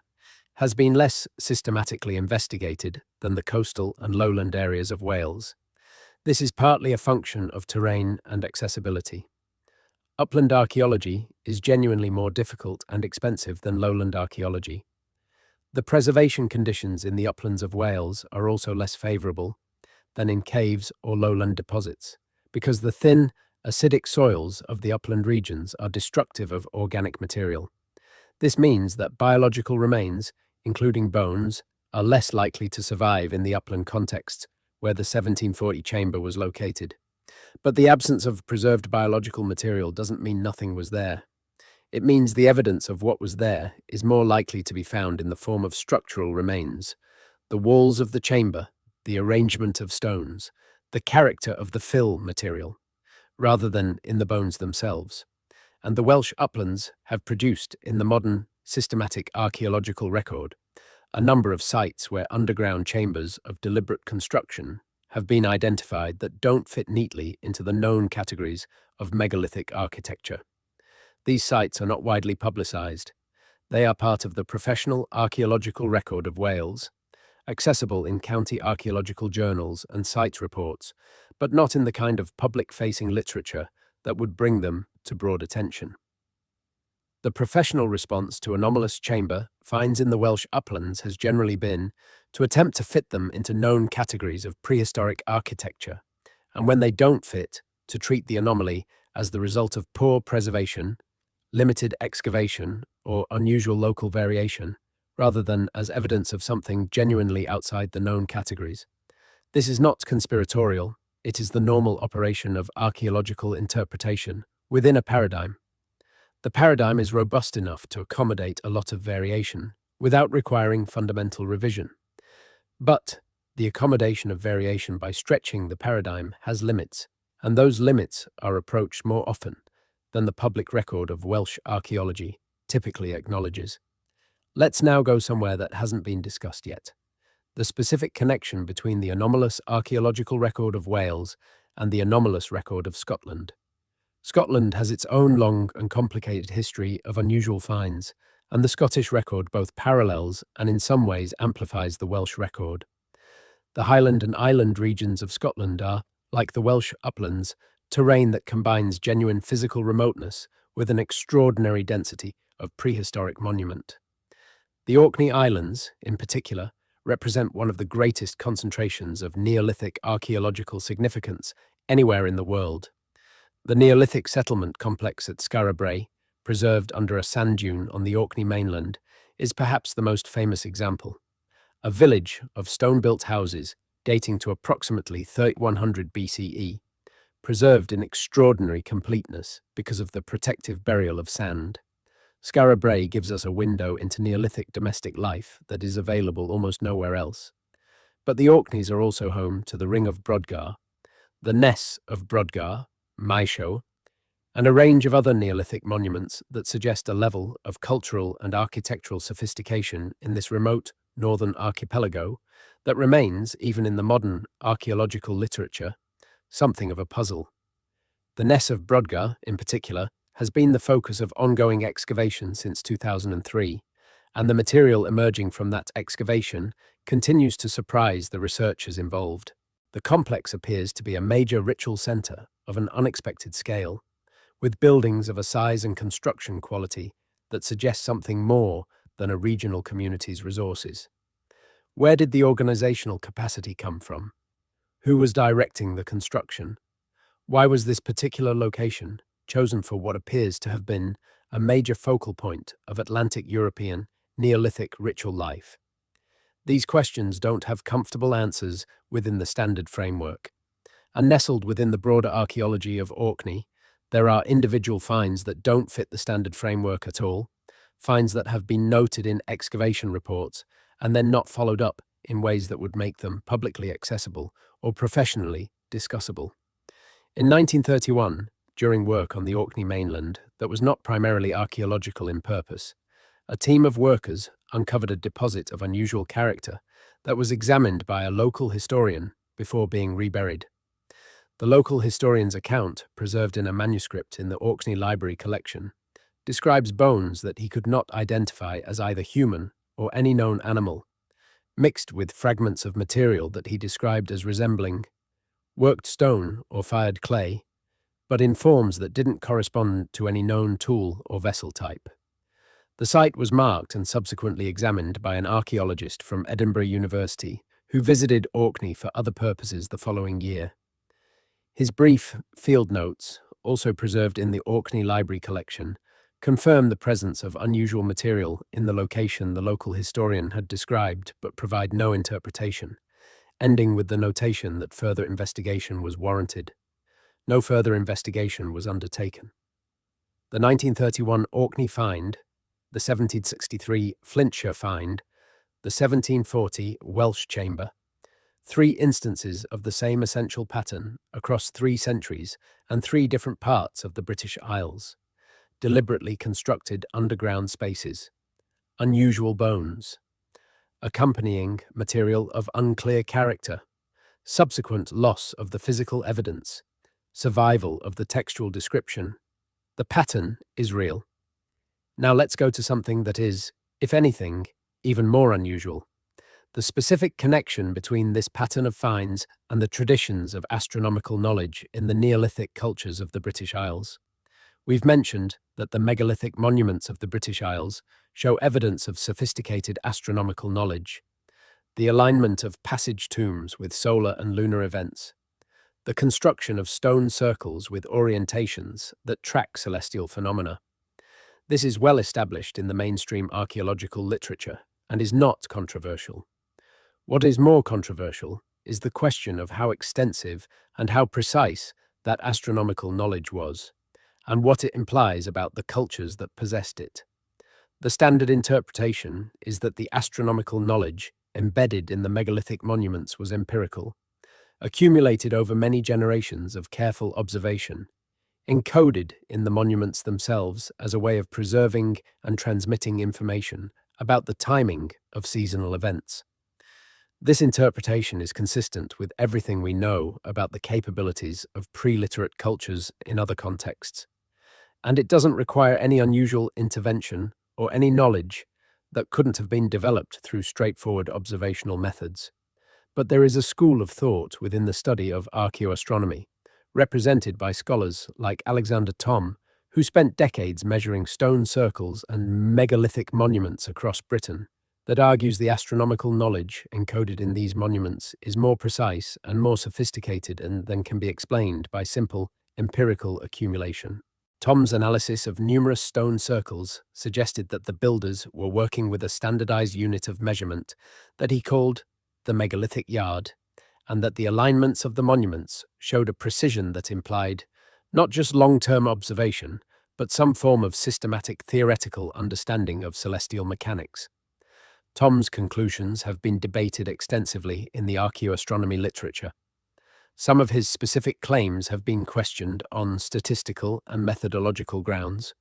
has been less systematically investigated than the coastal and lowland areas of Wales. This is partly a function of terrain and accessibility. Upland archaeology is genuinely more difficult and expensive than lowland archaeology. The preservation conditions in the uplands of Wales are also less favourable than in caves or lowland deposits, because the thin, acidic soils of the upland regions are destructive of organic material. This means that biological remains, including bones, are less likely to survive in the upland context where the 1740 chamber was located. But the absence of preserved biological material doesn't mean nothing was there. It means the evidence of what was there is more likely to be found in the form of structural remains, the walls of the chamber, the arrangement of stones, the character of the fill material, rather than in the bones themselves. And the Welsh uplands have produced, in the modern systematic archaeological record, a number of sites where underground chambers of deliberate construction have been identified that don't fit neatly into the known categories of megalithic architecture. These sites are not widely publicised. They are part of the Professional Archaeological Record of Wales, accessible in county archaeological journals and site reports, but not in the kind of public-facing literature that would bring them to broad attention. The professional response to anomalous chamber finds in the Welsh uplands has generally been to attempt to fit them into known categories of prehistoric architecture, and when they don't fit, to treat the anomaly as the result of poor preservation, limited excavation, or unusual local variation, rather than as evidence of something genuinely outside the known categories. This is not conspiratorial, it is the normal operation of archaeological interpretation within a paradigm. The paradigm is robust enough to accommodate a lot of variation without requiring fundamental revision. But the accommodation of variation by stretching the paradigm has limits, and those limits are approached more often than the public record of Welsh archaeology typically acknowledges. Let's now go somewhere that hasn't been discussed yet: the specific connection between the anomalous archaeological record of Wales and the anomalous record of Scotland. Scotland has its own long and complicated history of unusual finds, and the Scottish record both parallels and in some ways amplifies the Welsh record. The Highland and Island regions of Scotland are, like the Welsh uplands, terrain that combines genuine physical remoteness with an extraordinary density of prehistoric monument. The Orkney Islands, in particular, represent one of the greatest concentrations of Neolithic archaeological significance anywhere in the world. The Neolithic settlement complex at Skara Brae, preserved under a sand dune on the Orkney mainland, is perhaps the most famous example. A village of stone-built houses dating to approximately 3100 BCE, preserved in extraordinary completeness because of the protective burial of sand. Skara Brae gives us a window into Neolithic domestic life that is available almost nowhere else. But the Orkneys are also home to the Ring of Brodgar, the Ness of Brodgar, Maeshowe, and a range of other Neolithic monuments that suggest a level of cultural and architectural sophistication in this remote northern archipelago that remains, even in the modern archaeological literature, something of a puzzle. The Ness of Brodgar, in particular, has been the focus of ongoing excavation since 2003, and the material emerging from that excavation continues to surprise the researchers involved. The complex appears to be a major ritual centre of an unexpected scale, with buildings of a size and construction quality that suggest something more than a regional community's resources. Where did the organizational capacity come from? Who was directing the construction? Why was this particular location chosen for what appears to have been a major focal point of Atlantic European Neolithic ritual life? These questions don't have comfortable answers within the standard framework. And nestled within the broader archaeology of Orkney, there are individual finds that don't fit the standard framework at all, finds that have been noted in excavation reports and then not followed up in ways that would make them publicly accessible or professionally discussable. In 1931, during work on the Orkney mainland that was not primarily archaeological in purpose, a team of workers uncovered a deposit of unusual character that was examined by a local historian before being reburied. The local historian's account, preserved in a manuscript in the Orkney Library collection, describes bones that he could not identify as either human or any known animal, mixed with fragments of material that he described as resembling worked stone or fired clay, but in forms that didn't correspond to any known tool or vessel type. The site was marked and subsequently examined by an archaeologist from Edinburgh University who visited Orkney for other purposes the following year. His brief field notes, also preserved in the Orkney Library collection, confirm the presence of unusual material in the location the local historian had described but provide no interpretation, ending with the notation that further investigation was warranted. No further investigation was undertaken. The 1931 Orkney find, the 1763 Flintshire find, the 1740 Welsh chamber, 3 instances of the same essential pattern across 3 centuries and 3 different parts of the British Isles, deliberately constructed underground spaces, unusual bones, accompanying material of unclear character, subsequent loss of the physical evidence, survival of the textual description. The pattern is real. Now let's go to something that is, if anything, even more unusual. The specific connection between this pattern of finds and the traditions of astronomical knowledge in the Neolithic cultures of the British Isles. We've mentioned that the megalithic monuments of the British Isles show evidence of sophisticated astronomical knowledge, the alignment of passage tombs with solar and lunar events, the construction of stone circles with orientations that track celestial phenomena. This is well established in the mainstream archaeological literature and is not controversial. What is more controversial is the question of how extensive and how precise that astronomical knowledge was, and what it implies about the cultures that possessed it. The standard interpretation is that the astronomical knowledge embedded in the megalithic monuments was empirical, accumulated over many generations of careful observation, encoded in the monuments themselves as a way of preserving and transmitting information about the timing of seasonal events. This interpretation is consistent with everything we know about the capabilities of pre-literate cultures in other contexts, and it doesn't require any unusual intervention or any knowledge that couldn't have been developed through straightforward observational methods. But there is a school of thought within the study of archaeoastronomy, represented by scholars like Alexander Thom, who spent decades measuring stone circles and megalithic monuments across Britain, that argues the astronomical knowledge encoded in these monuments is more precise and more sophisticated than can be explained by simple empirical accumulation. Thom's analysis of numerous stone circles suggested that the builders were working with a standardized unit of measurement that he called the megalithic yard, and that the alignments of the monuments showed a precision that implied not just long-term observation, but some form of systematic theoretical understanding of celestial mechanics. Thom's conclusions have been debated extensively in the archaeoastronomy literature. Some of his specific claims have been questioned on statistical and methodological grounds,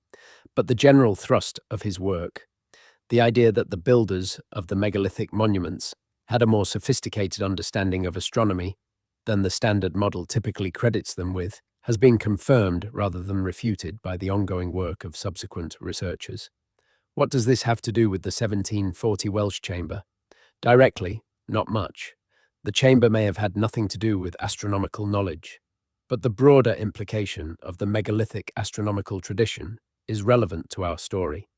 but the general thrust of his work, the idea that the builders of the megalithic monuments had a more sophisticated understanding of astronomy than the standard model typically credits them with, has been confirmed rather than refuted by the ongoing work of subsequent researchers. What does this have to do with the 1740 Welsh chamber? Directly, not much. The chamber may have had nothing to do with astronomical knowledge, but the broader implication of the megalithic astronomical tradition is relevant to our story.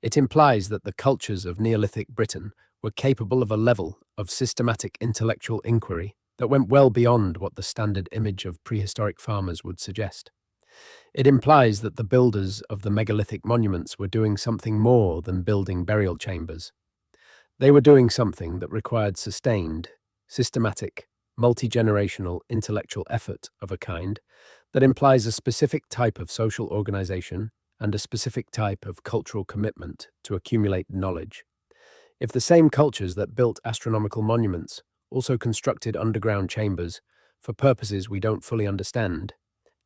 It implies that the cultures of Neolithic Britain were capable of a level of systematic intellectual inquiry that went well beyond what the standard image of prehistoric farmers would suggest. It implies that the builders of the megalithic monuments were doing something more than building burial chambers. They were doing something that required sustained, systematic, multi-generational intellectual effort of a kind that implies a specific type of social organization and a specific type of cultural commitment to accumulate knowledge. If the same cultures that built astronomical monuments also constructed underground chambers for purposes we don't fully understand,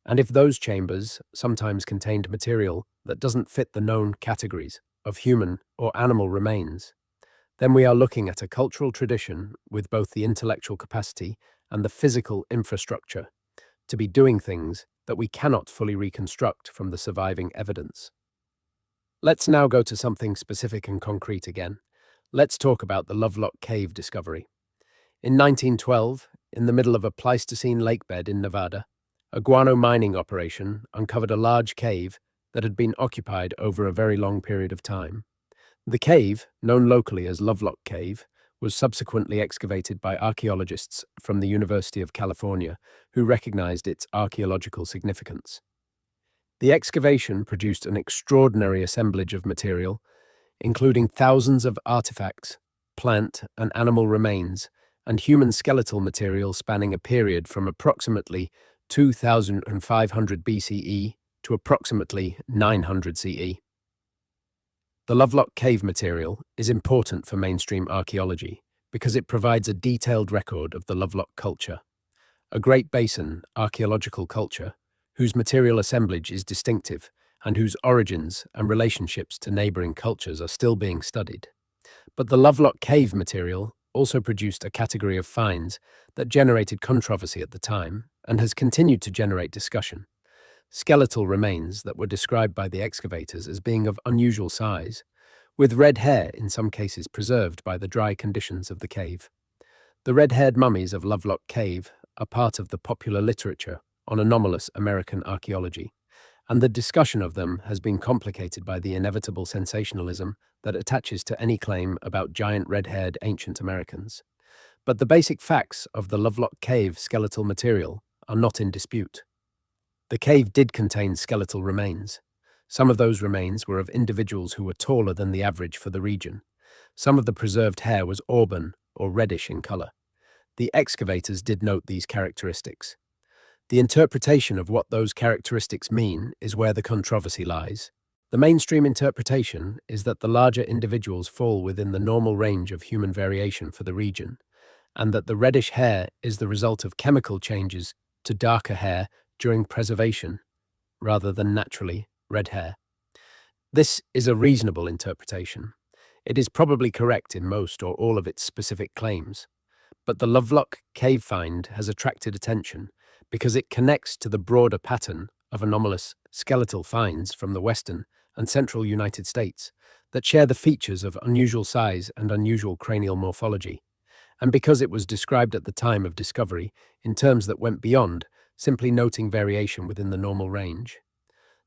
and if those chambers sometimes contained material that doesn't fit the known categories of human or animal remains, then we are looking at a cultural tradition with both the intellectual capacity and the physical infrastructure to be doing things that we cannot fully reconstruct from the surviving evidence. Let's now go to something specific and concrete again. Let's talk about the Lovelock Cave discovery. In 1912, in the middle of a Pleistocene lakebed in Nevada, a guano mining operation uncovered a large cave that had been occupied over a very long period of time. The cave, known locally as Lovelock Cave, was subsequently excavated by archaeologists from the University of California, who recognized its archaeological significance. The excavation produced an extraordinary assemblage of material, including thousands of artifacts, plant and animal remains, and human skeletal material spanning a period from approximately 2500 BCE to approximately 900 CE. The Lovelock Cave material is important for mainstream archaeology because it provides a detailed record of the Lovelock culture, a Great Basin archaeological culture whose material assemblage is distinctive and whose origins and relationships to neighboring cultures are still being studied. But the Lovelock Cave material also produced a category of finds that generated controversy at the time and has continued to generate discussion. Skeletal remains that were described by the excavators as being of unusual size, with red hair in some cases preserved by the dry conditions of the cave. The red-haired mummies of Lovelock Cave are part of the popular literature on anomalous American archaeology, and the discussion of them has been complicated by the inevitable sensationalism that attaches to any claim about giant red-haired ancient Americans. But the basic facts of the Lovelock Cave skeletal material are not in dispute. The cave did contain skeletal remains. Some of those remains were of individuals who were taller than the average for the region. Some of the preserved hair was auburn or reddish in color. The excavators did note these characteristics. The interpretation of what those characteristics mean is where the controversy lies. The mainstream interpretation is that the larger individuals fall within the normal range of human variation for the region, and that the reddish hair is the result of chemical changes to darker hair during preservation, rather than naturally red hair. This is a reasonable interpretation. It is probably correct in most or all of its specific claims, but the Lovelock Cave find has attracted attention because it connects to the broader pattern of anomalous skeletal finds from the western and central United States that share the features of unusual size and unusual cranial morphology, and because it was described at the time of discovery in terms that went beyond simply noting variation within the normal range.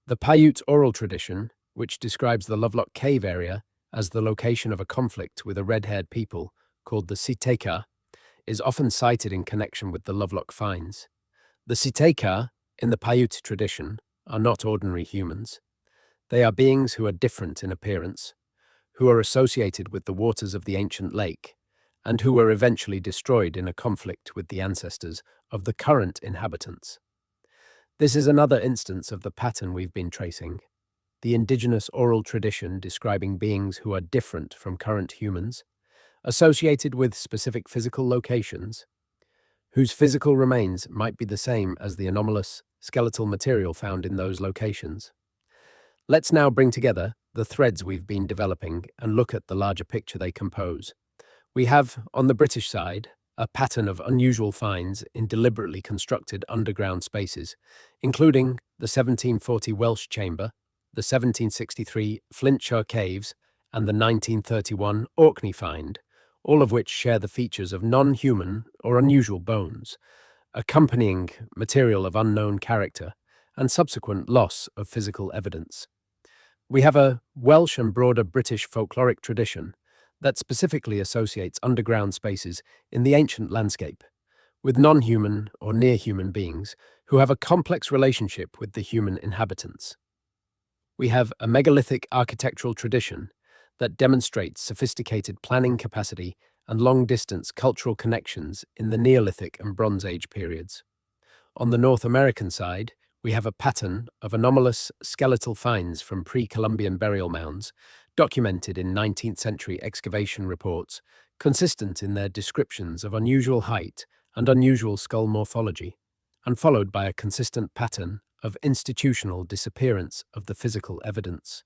The Paiute oral tradition, which describes the Lovelock Cave area as the location of a conflict with a red-haired people called the Siteka, is often cited in connection with the Lovelock finds. The Siteka, in the Paiute tradition, are not ordinary humans. They are beings who are different in appearance, who are associated with the waters of the ancient lake, and who were eventually destroyed in a conflict with the ancestors of the current inhabitants. This is another instance of the pattern we've been tracing. the indigenous oral tradition describing beings who are different from current humans, associated with specific physical locations, whose physical remains might be the same as the anomalous skeletal material found in those locations. Let's now bring together the threads we've been developing and look at the larger picture they compose. We have, on the British side, a pattern of unusual finds in deliberately constructed underground spaces, including the 1740 Welsh chamber, the 1763 Flintshire caves, and the 1931 Orkney find, all of which share the features of non-human or unusual bones, accompanying material of unknown character, and subsequent loss of physical evidence. We have a Welsh and broader British folkloric tradition that specifically associates underground spaces in the ancient landscape with non-human or near-human beings who have a complex relationship with the human inhabitants. We have a megalithic architectural tradition that demonstrates sophisticated planning capacity and long-distance cultural connections in the Neolithic and Bronze Age periods. On the North American side, we have a pattern of anomalous skeletal finds from pre-Columbian burial mounds, documented in 19th century excavation reports, consistent in their descriptions of unusual height and unusual skull morphology, and followed by a consistent pattern of institutional disappearance of the physical evidence.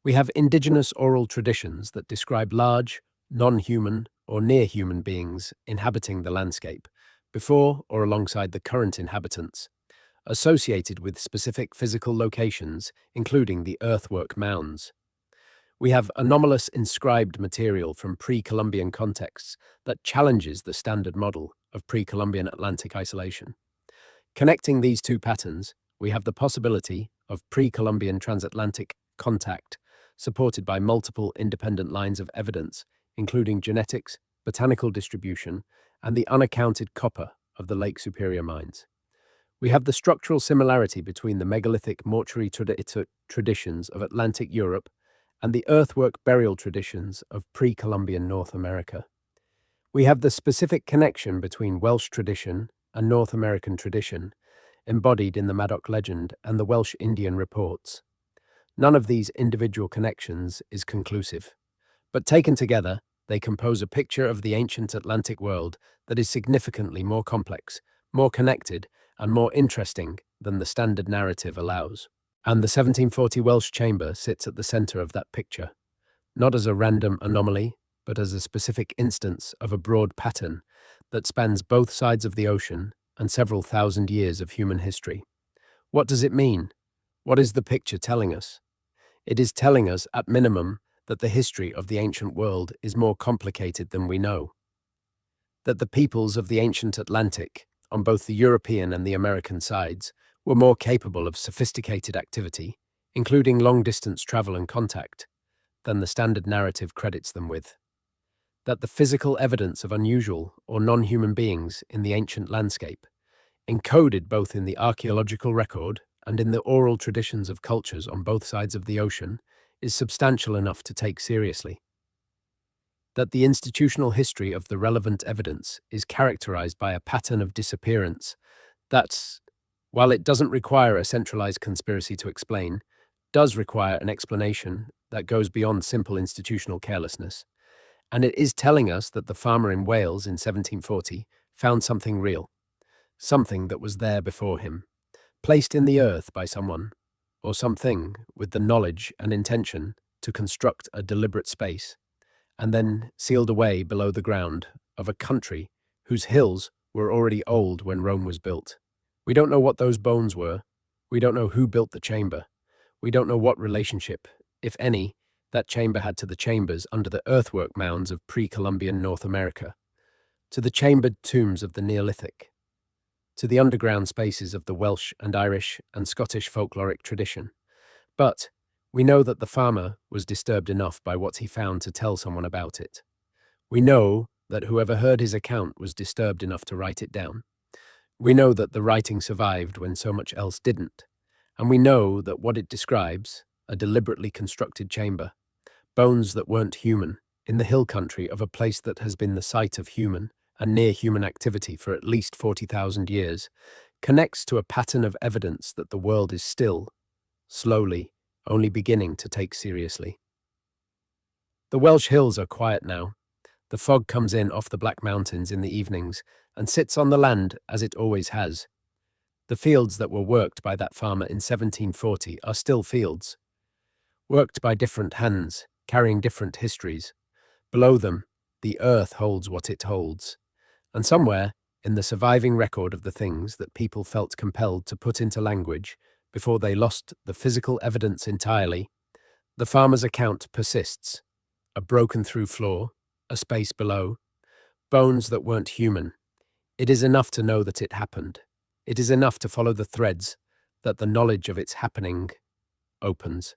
We have indigenous oral traditions that describe large, non-human or near-human beings inhabiting the landscape, before or alongside the current inhabitants, associated with specific physical locations, including the earthwork mounds. We have anomalous inscribed material from pre-Columbian contexts that challenges the standard model of pre-Columbian Atlantic isolation. Connecting these two patterns, we have the possibility of pre-Columbian transatlantic contact, supported by multiple independent lines of evidence, including genetics, botanical distribution, and the unaccounted copper of the Lake Superior mines. We have the structural similarity between the megalithic mortuary traditions of Atlantic Europe and the earthwork burial traditions of pre-Columbian North America. We have the specific connection between Welsh tradition and North American tradition, embodied in the Madoc legend and the Welsh Indian reports. None of these individual connections is conclusive, but taken together, they compose a picture of the ancient Atlantic world that is significantly more complex, more connected, and more interesting than the standard narrative allows. And the 1740 Welsh chamber sits at the center of that picture, not as a random anomaly, but as a specific instance of a broad pattern that spans both sides of the ocean and several thousand years of human history. What does it mean? What is the picture telling us? It is telling us, at minimum, that the history of the ancient world is more complicated than we know. That the peoples of the ancient Atlantic, on both the European and the American sides, were more capable of sophisticated activity, including long-distance travel and contact, than the standard narrative credits them with. That the physical evidence of unusual or non-human beings in the ancient landscape, encoded both in the archaeological record and in the oral traditions of cultures on both sides of the ocean, is substantial enough to take seriously. That the institutional history of the relevant evidence is characterized by a pattern of disappearance that, while it doesn't require a centralized conspiracy to explain, does require an explanation that goes beyond simple institutional carelessness. And it is telling us that the farmer in Wales in 1740 found something real, something that was there before him, placed in the earth by someone, or something with the knowledge and intention to construct a deliberate space, and then sealed away below the ground of a country whose hills were already old when Rome was built. We don't know what those bones were. We don't know who built the chamber. We don't know what relationship, if any, that chamber had to the chambers under the earthwork mounds of pre-Columbian North America, to the chambered tombs of the Neolithic, to the underground spaces of the Welsh and Irish and Scottish folkloric tradition. But we know that the farmer was disturbed enough by what he found to tell someone about it. We know that whoever heard his account was disturbed enough to write it down. We know that the writing survived when so much else didn't. And we know that what it describes, a deliberately constructed chamber, bones that weren't human, in the hill country of a place that has been the site of human and near-human activity for at least 40,000 years, connects to a pattern of evidence that the world is still, slowly, only beginning to take seriously. The Welsh hills are quiet now. The fog comes in off the Black Mountains in the evenings and sits on the land as it always has. The fields that were worked by that farmer in 1740 are still fields, worked by different hands, carrying different histories. Below them, the earth holds what it holds. And somewhere, in the surviving record of the things that people felt compelled to put into language before they lost the physical evidence entirely, the farmer's account persists. A broken-through floor, a space below, bones that weren't human. It is enough to know that it happened. It is enough to follow the threads that the knowledge of its happening opens.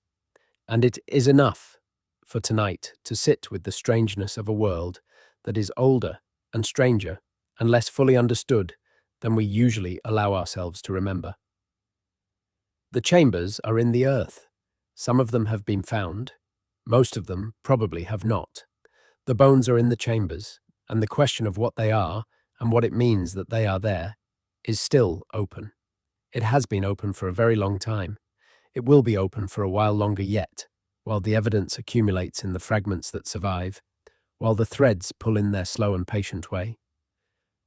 And it is enough for tonight to sit with the strangeness of a world that is older and stranger and less fully understood than we usually allow ourselves to remember. The chambers are in the earth. Some of them have been found. Most of them probably have not. The bones are in the chambers, and the question of what they are and what it means that they are there is still open. It has been open for a very long time. It will be open for a while longer yet, while the evidence accumulates in the fragments that survive, while the threads pull in their slow and patient way,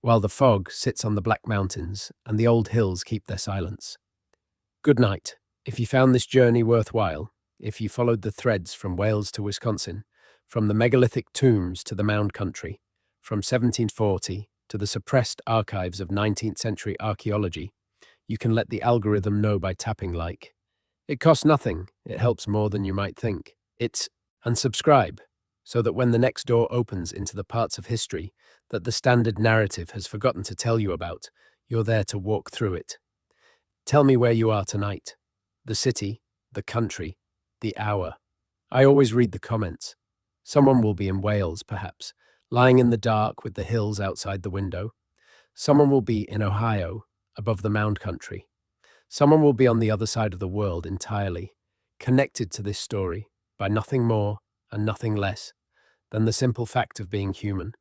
while the fog sits on the Black Mountains and the old hills keep their silence. Good night. If you found this journey worthwhile, if you followed the threads from Wales to Wisconsin, from the megalithic tombs to the mound country, from 1740 to the suppressed archives of 19th century archaeology, you can let the algorithm know by tapping like. It costs nothing. It helps more than you might think. And subscribe, so that when the next door opens into the parts of history that the standard narrative has forgotten to tell you about, you're there to walk through it. Tell me where you are tonight. The city, the country, the hour. I always read the comments. Someone will be in Wales, perhaps, lying in the dark with the hills outside the window. Someone will be in Ohio, above the mound country. Someone will be on the other side of the world entirely, connected to this story by nothing more and nothing less than the simple fact of being human,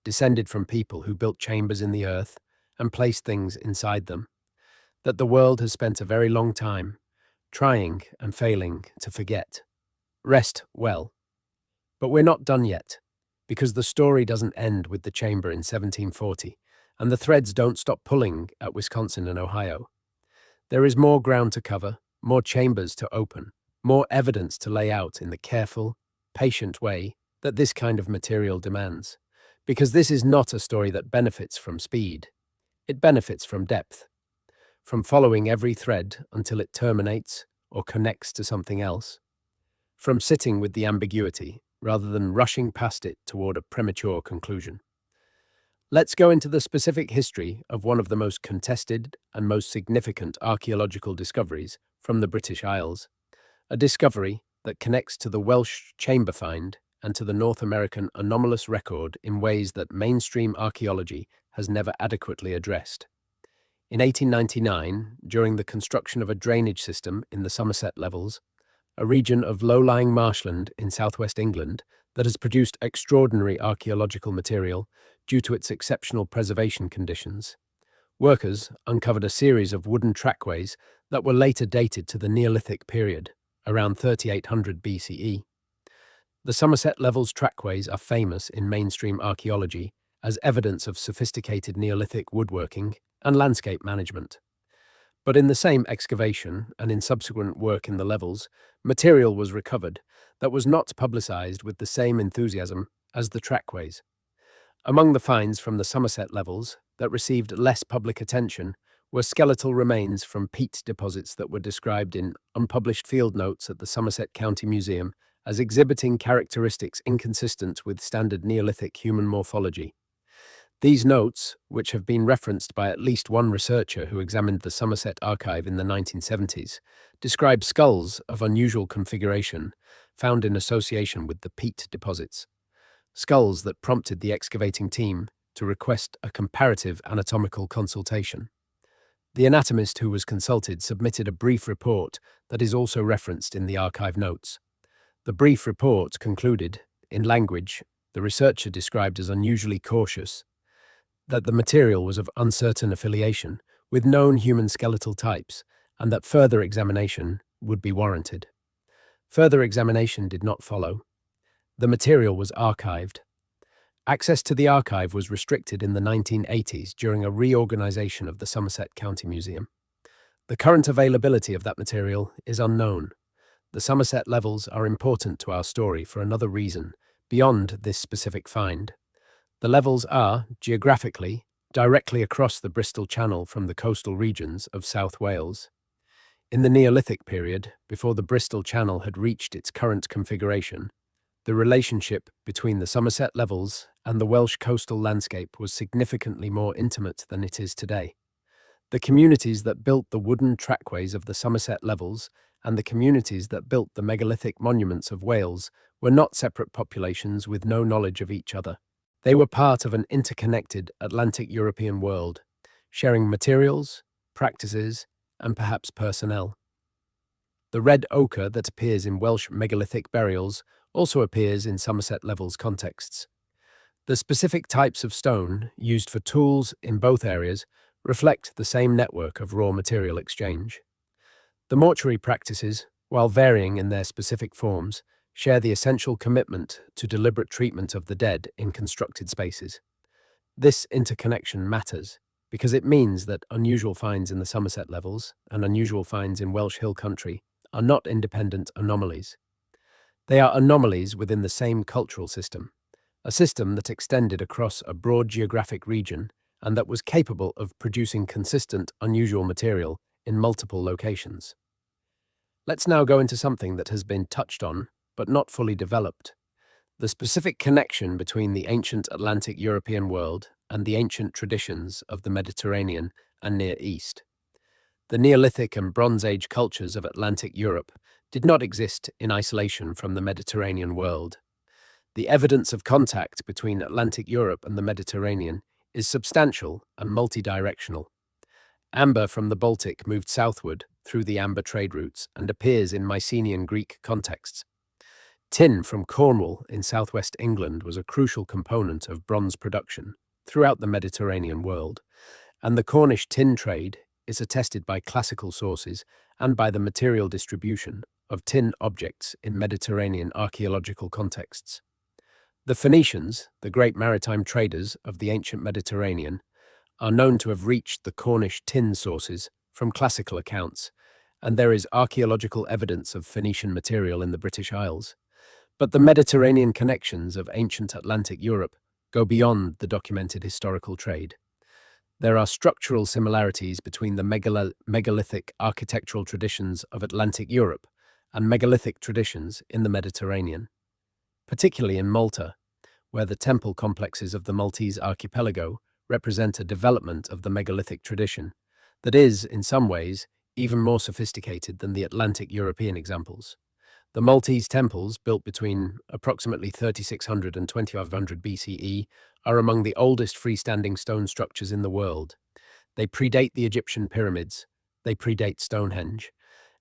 descended from people who built chambers in the earth and placed things inside them, that the world has spent a very long time trying and failing to forget. Rest well. But we're not done yet, because the story doesn't end with the chamber in 1740, and the threads don't stop pulling at Wisconsin and Ohio. There is more ground to cover, more chambers to open, more evidence to lay out in the careful, patient way that this kind of material demands. Because this is not a story that benefits from speed. It benefits from depth, from following every thread until it terminates or connects to something else, from sitting with the ambiguity rather than rushing past it toward a premature conclusion. Let's go into the specific history of one of the most contested and most significant archaeological discoveries from the British Isles, a discovery that connects to the Welsh chamber find and to the North American anomalous record in ways that mainstream archaeology has never adequately addressed. In 1899, during the construction of a drainage system in the Somerset Levels, a region of low-lying marshland in southwest England that has produced extraordinary archaeological material due to its exceptional preservation conditions, workers uncovered a series of wooden trackways that were later dated to the Neolithic period, around 3800 BCE. The Somerset Levels trackways are famous in mainstream archaeology as evidence of sophisticated Neolithic woodworking and landscape management. But in the same excavation and in subsequent work in the levels, material was recovered that was not publicized with the same enthusiasm as the trackways. Among the finds from the Somerset Levels that received less public attention were skeletal remains from peat deposits that were described in unpublished field notes at the Somerset County Museum as exhibiting characteristics inconsistent with standard Neolithic human morphology. These notes, which have been referenced by at least one researcher who examined the Somerset archive in the 1970s, describe skulls of unusual configuration found in association with the peat deposits. Skulls that prompted the excavating team to request a comparative anatomical consultation. The anatomist who was consulted submitted a brief report that is also referenced in the archive notes. The brief report concluded, in language the researcher described as unusually cautious, that the material was of uncertain affiliation with known human skeletal types and that further examination would be warranted. Further examination did not follow. The material was archived. Access to the archive was restricted in the 1980s during a reorganization of the Somerset County Museum. The current availability of that material is unknown. The Somerset Levels are important to our story for another reason, beyond this specific find. The levels are, geographically, directly across the Bristol Channel from the coastal regions of South Wales. In the Neolithic period, before the Bristol Channel had reached its current configuration, the relationship between the Somerset Levels and the Welsh coastal landscape was significantly more intimate than it is today. The communities that built the wooden trackways of the Somerset Levels and the communities that built the megalithic monuments of Wales were not separate populations with no knowledge of each other. They were part of an interconnected Atlantic European world, sharing materials, practices, and perhaps personnel. The red ochre that appears in Welsh megalithic burials also appears in Somerset Levels contexts. The specific types of stone used for tools in both areas reflect the same network of raw material exchange. The mortuary practices, while varying in their specific forms, share the essential commitment to deliberate treatment of the dead in constructed spaces. This interconnection matters because it means that unusual finds in the Somerset Levels and unusual finds in Welsh Hill Country are not independent anomalies. They are anomalies within the same cultural system, a system that extended across a broad geographic region and that was capable of producing consistent, unusual material in multiple locations. Let's now go into something that has been touched on, but not fully developed: the specific connection between the ancient Atlantic European world and the ancient traditions of the Mediterranean and Near East. The Neolithic and Bronze Age cultures of Atlantic Europe did not exist in isolation from the Mediterranean world. The evidence of contact between Atlantic Europe and the Mediterranean is substantial and multidirectional. Amber from the Baltic moved southward through the amber trade routes and appears in Mycenaean Greek contexts. Tin from Cornwall in southwest England was a crucial component of bronze production throughout the Mediterranean world, and the Cornish tin trade is attested by classical sources and by the material distribution of tin objects in Mediterranean archaeological contexts. The Phoenicians, the great maritime traders of the ancient Mediterranean, are known to have reached the Cornish tin sources from classical accounts, and there is archaeological evidence of Phoenician material in the British Isles. But the Mediterranean connections of ancient Atlantic Europe go beyond the documented historical trade. There are structural similarities between the megalithic architectural traditions of Atlantic Europe and megalithic traditions in the Mediterranean, particularly in Malta, where the temple complexes of the Maltese archipelago represent a development of the megalithic tradition that is, in some ways, even more sophisticated than the Atlantic European examples. The Maltese temples, built between approximately 3600 and 2500 BCE, are among the oldest freestanding stone structures in the world. They predate the Egyptian pyramids, they predate Stonehenge,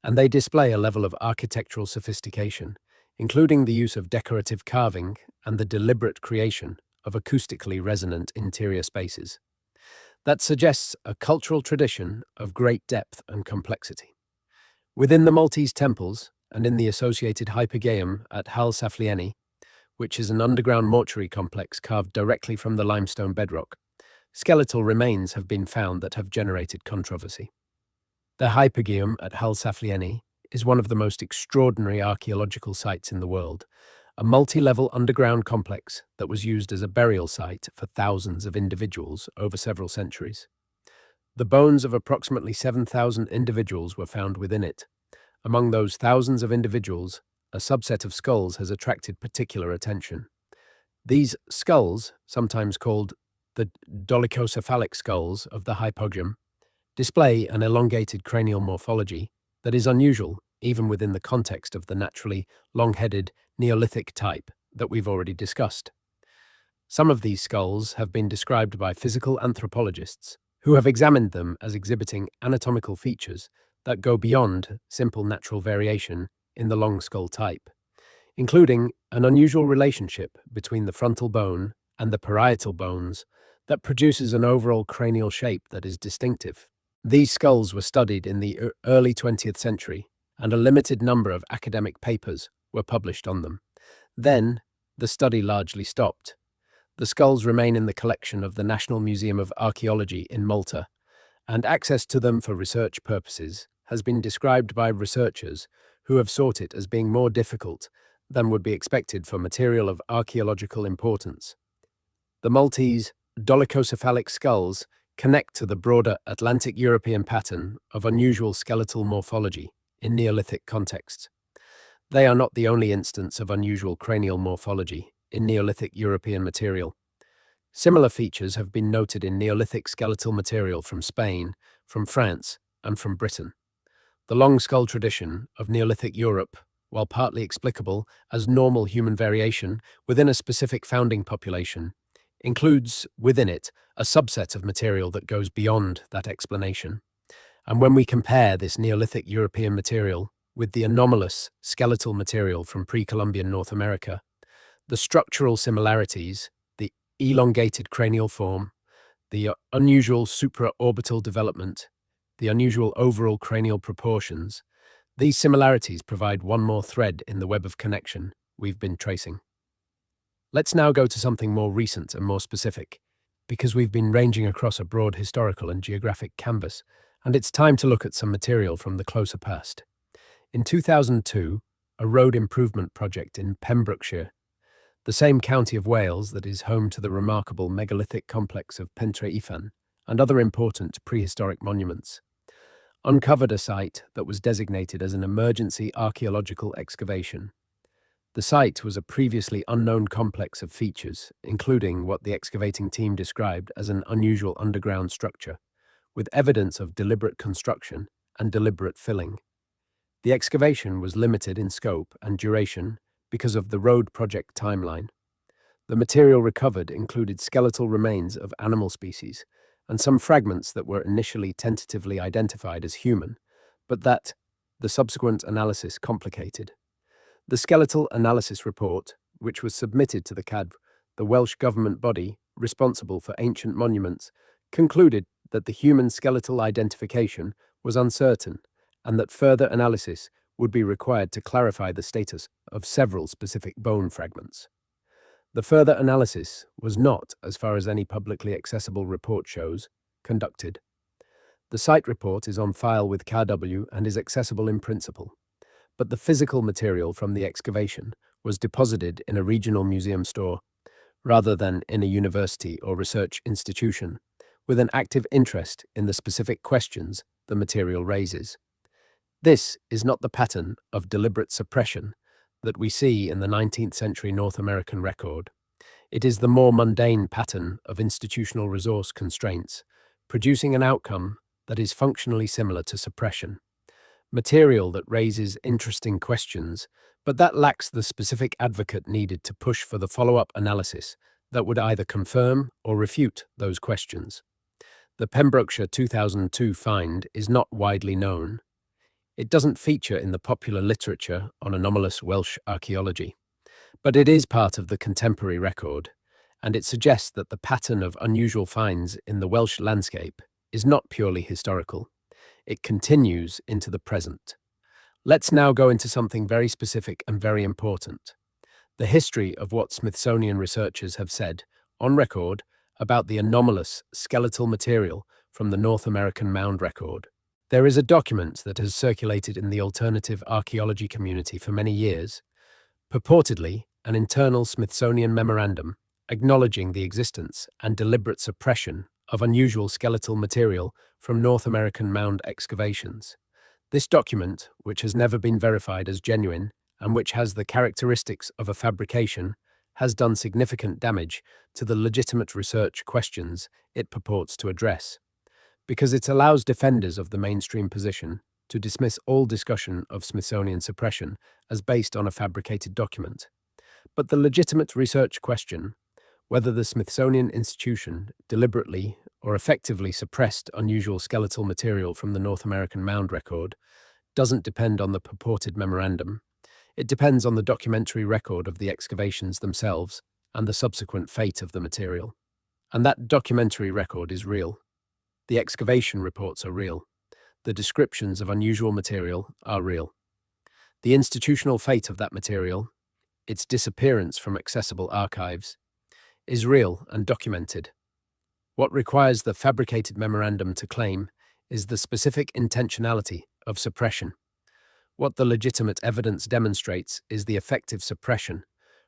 and they display a level of architectural sophistication, including the use of decorative carving and the deliberate creation of acoustically resonant interior spaces. That suggests a cultural tradition of great depth and complexity. Within the Maltese temples, and in the associated hypogeum at Hal Saflieni, which is an underground mortuary complex carved directly from the limestone bedrock, skeletal remains have been found that have generated controversy. The hypogeum at Hal Saflieni is one of the most extraordinary archaeological sites in the world, a multi-level underground complex that was used as a burial site for thousands of individuals over several centuries. The bones of approximately 7,000 individuals were found within it. Among those thousands of individuals, a subset of skulls has attracted particular attention. These skulls, sometimes called the dolichocephalic skulls of the hypogeum, display an elongated cranial morphology that is unusual even within the context of the naturally long-headed Neolithic type that we've already discussed. Some of these skulls have been described by physical anthropologists who have examined them as exhibiting anatomical features that go beyond simple natural variation in the long skull type, including an unusual relationship between the frontal bone and the parietal bones that produces an overall cranial shape that is distinctive. These skulls were studied in the early 20th century and a limited number of academic papers were published on them. Then, the study largely stopped. The skulls remain in the collection of the National Museum of Archaeology in Malta, and access to them for research purposes has been described by researchers who have sought it as being more difficult than would be expected for material of archaeological importance. The Maltese dolichocephalic skulls connect to the broader Atlantic European pattern of unusual skeletal morphology in Neolithic contexts. They are not the only instance of unusual cranial morphology in Neolithic European material. Similar features have been noted in Neolithic skeletal material from Spain, from France, and from Britain. The long skull tradition of Neolithic Europe, while partly explicable as normal human variation within a specific founding population, includes within it a subset of material that goes beyond that explanation. And when we compare this Neolithic European material with the anomalous skeletal material from pre-Columbian North America, the structural similarities, the elongated cranial form, the unusual supraorbital development, the unusual overall cranial proportions, these similarities provide one more thread in the web of connection we've been tracing. Let's now go to something more recent and more specific, because we've been ranging across a broad historical and geographic canvas, and it's time to look at some material from the closer past. In 2002, a road improvement project in Pembrokeshire, the same county of Wales that is home to the remarkable megalithic complex of Pentre Ifan and other important prehistoric monuments, uncovered a site that was designated as an emergency archaeological excavation. The site was a previously unknown complex of features, including what the excavating team described as an unusual underground structure, with evidence of deliberate construction and deliberate filling. The excavation was limited in scope and duration because of the road project timeline. The material recovered included skeletal remains of animal species and some fragments that were initially tentatively identified as human, but that the subsequent analysis complicated. The skeletal analysis report, which was submitted to the CAD, the Welsh government body responsible for ancient monuments, concluded that the human skeletal identification was uncertain and that further analysis would be required to clarify the status of several specific bone fragments. The further analysis was not, as far as any publicly accessible report shows, conducted. The site report is on file with KW and is accessible in principle, but the physical material from the excavation was deposited in a regional museum store rather than in a university or research institution, with an active interest in the specific questions the material raises. This is not the pattern of deliberate suppression that we see in the 19th century North American record. It is the more mundane pattern of institutional resource constraints, producing an outcome that is functionally similar to suppression. Material that raises interesting questions, but that lacks the specific advocate needed to push for the follow-up analysis that would either confirm or refute those questions. The Pembrokeshire 2002 find is not widely known. It doesn't feature in the popular literature on anomalous Welsh archaeology, but it is part of the contemporary record, and it suggests that the pattern of unusual finds in the Welsh landscape is not purely historical. It continues into the present. Let's now go into something very specific and very important: the history of what Smithsonian researchers have said, on record, about the anomalous skeletal material from the North American mound record. There is a document that has circulated in the alternative archaeology community for many years, purportedly an internal Smithsonian memorandum acknowledging the existence and deliberate suppression of unusual skeletal material from North American mound excavations. This document, which has never been verified as genuine and which has the characteristics of a fabrication, has done significant damage to the legitimate research questions it purports to address, because it allows defenders of the mainstream position to dismiss all discussion of Smithsonian suppression as based on a fabricated document. But the legitimate research question, whether the Smithsonian Institution deliberately or effectively suppressed unusual skeletal material from the North American mound record, doesn't depend on the purported memorandum. It depends on the documentary record of the excavations themselves and the subsequent fate of the material. And that documentary record is real. The excavation reports are real. The descriptions of unusual material are real. The institutional fate of that material, its disappearance from accessible archives, is real and documented. What requires the fabricated memorandum to claim is the specific intentionality of suppression. What the legitimate evidence demonstrates is the effective suppression,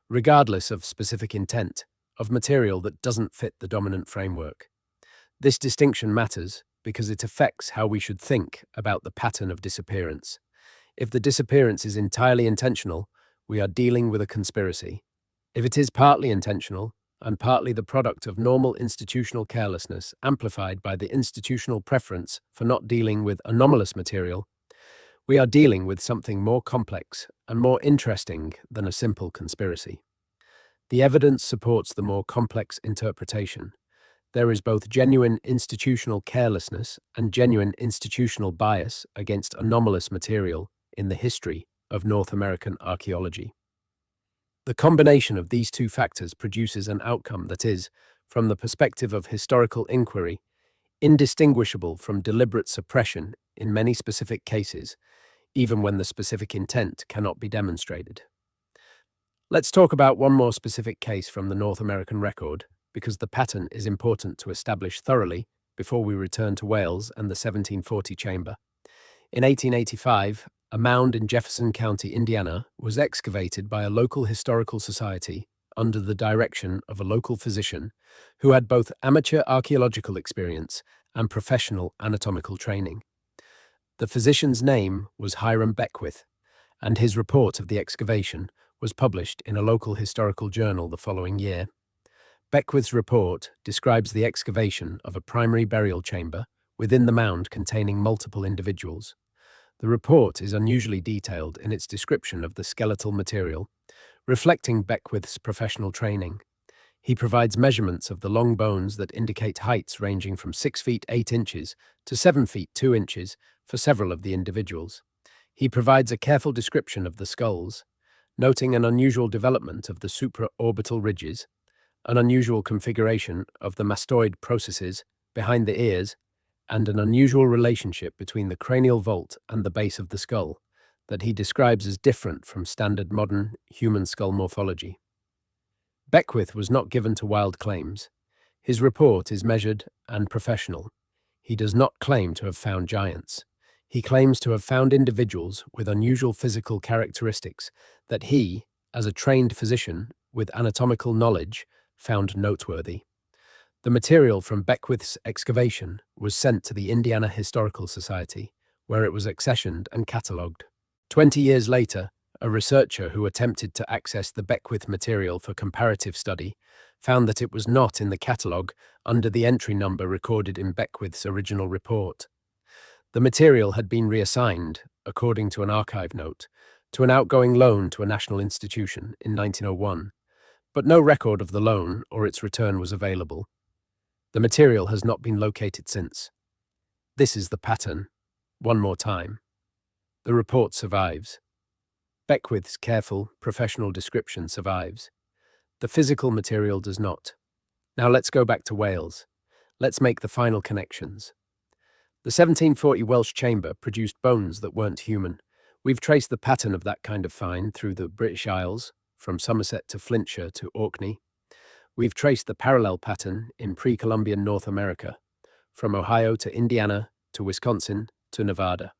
regardless of specific intent, of material that doesn't fit the dominant framework. This distinction matters because it affects how we should think about the pattern of disappearance. If the disappearance is entirely intentional, we are dealing with a conspiracy. If it is partly intentional and partly the product of normal institutional carelessness amplified by the institutional preference for not dealing with anomalous material, we are dealing with something more complex and more interesting than a simple conspiracy. The evidence supports the more complex interpretation. There is both genuine institutional carelessness and genuine institutional bias against anomalous material in the history of North American archaeology. The combination of these two factors produces an outcome that is, from the perspective of historical inquiry, indistinguishable from deliberate suppression in many specific cases, even when the specific intent cannot be demonstrated. Let's talk about one more specific case from the North American record, because the pattern is important to establish thoroughly before we return to Wales and the 1740 chamber. In 1885, a mound in Jefferson County, Indiana, was excavated by a local historical society under the direction of a local physician who had both amateur archaeological experience and professional anatomical training. The physician's name was Hiram Beckwith, and his report of the excavation was published in a local historical journal the following year. Beckwith's report describes the excavation of a primary burial chamber within the mound containing multiple individuals. The report is unusually detailed in its description of the skeletal material, reflecting Beckwith's professional training. He provides measurements of the long bones that indicate heights ranging from 6 feet 8 inches to 7 feet 2 inches for several of the individuals. He provides a careful description of the skulls, noting an unusual development of the supraorbital ridges, an unusual configuration of the mastoid processes behind the ears, and an unusual relationship between the cranial vault and the base of the skull that he describes as different from standard modern human skull morphology. Beckwith was not given to wild claims. His report is measured and professional. He does not claim to have found giants. He claims to have found individuals with unusual physical characteristics that he, as a trained physician with anatomical knowledge, found noteworthy. The material from Beckwith's excavation was sent to the Indiana Historical Society, where it was accessioned and catalogued. 20 years later, a researcher who attempted to access the Beckwith material for comparative study found that it was not in the catalogue under the entry number recorded in Beckwith's original report. The material had been reassigned, according to an archive note, to an outgoing loan to a national institution in 1901, but no record of the loan or its return was available. The material has not been located since. This is the pattern. One more time. The report survives. Beckwith's careful, professional description survives. The physical material does not. Now let's go back to Wales. Let's make the final connections. The 1740 Welsh chamber produced bones that weren't human. We've traced the pattern of that kind of find through the British Isles, from Somerset to Flintshire to Orkney. We've traced the parallel pattern in pre-Columbian North America, from Ohio to Indiana to Wisconsin to Nevada.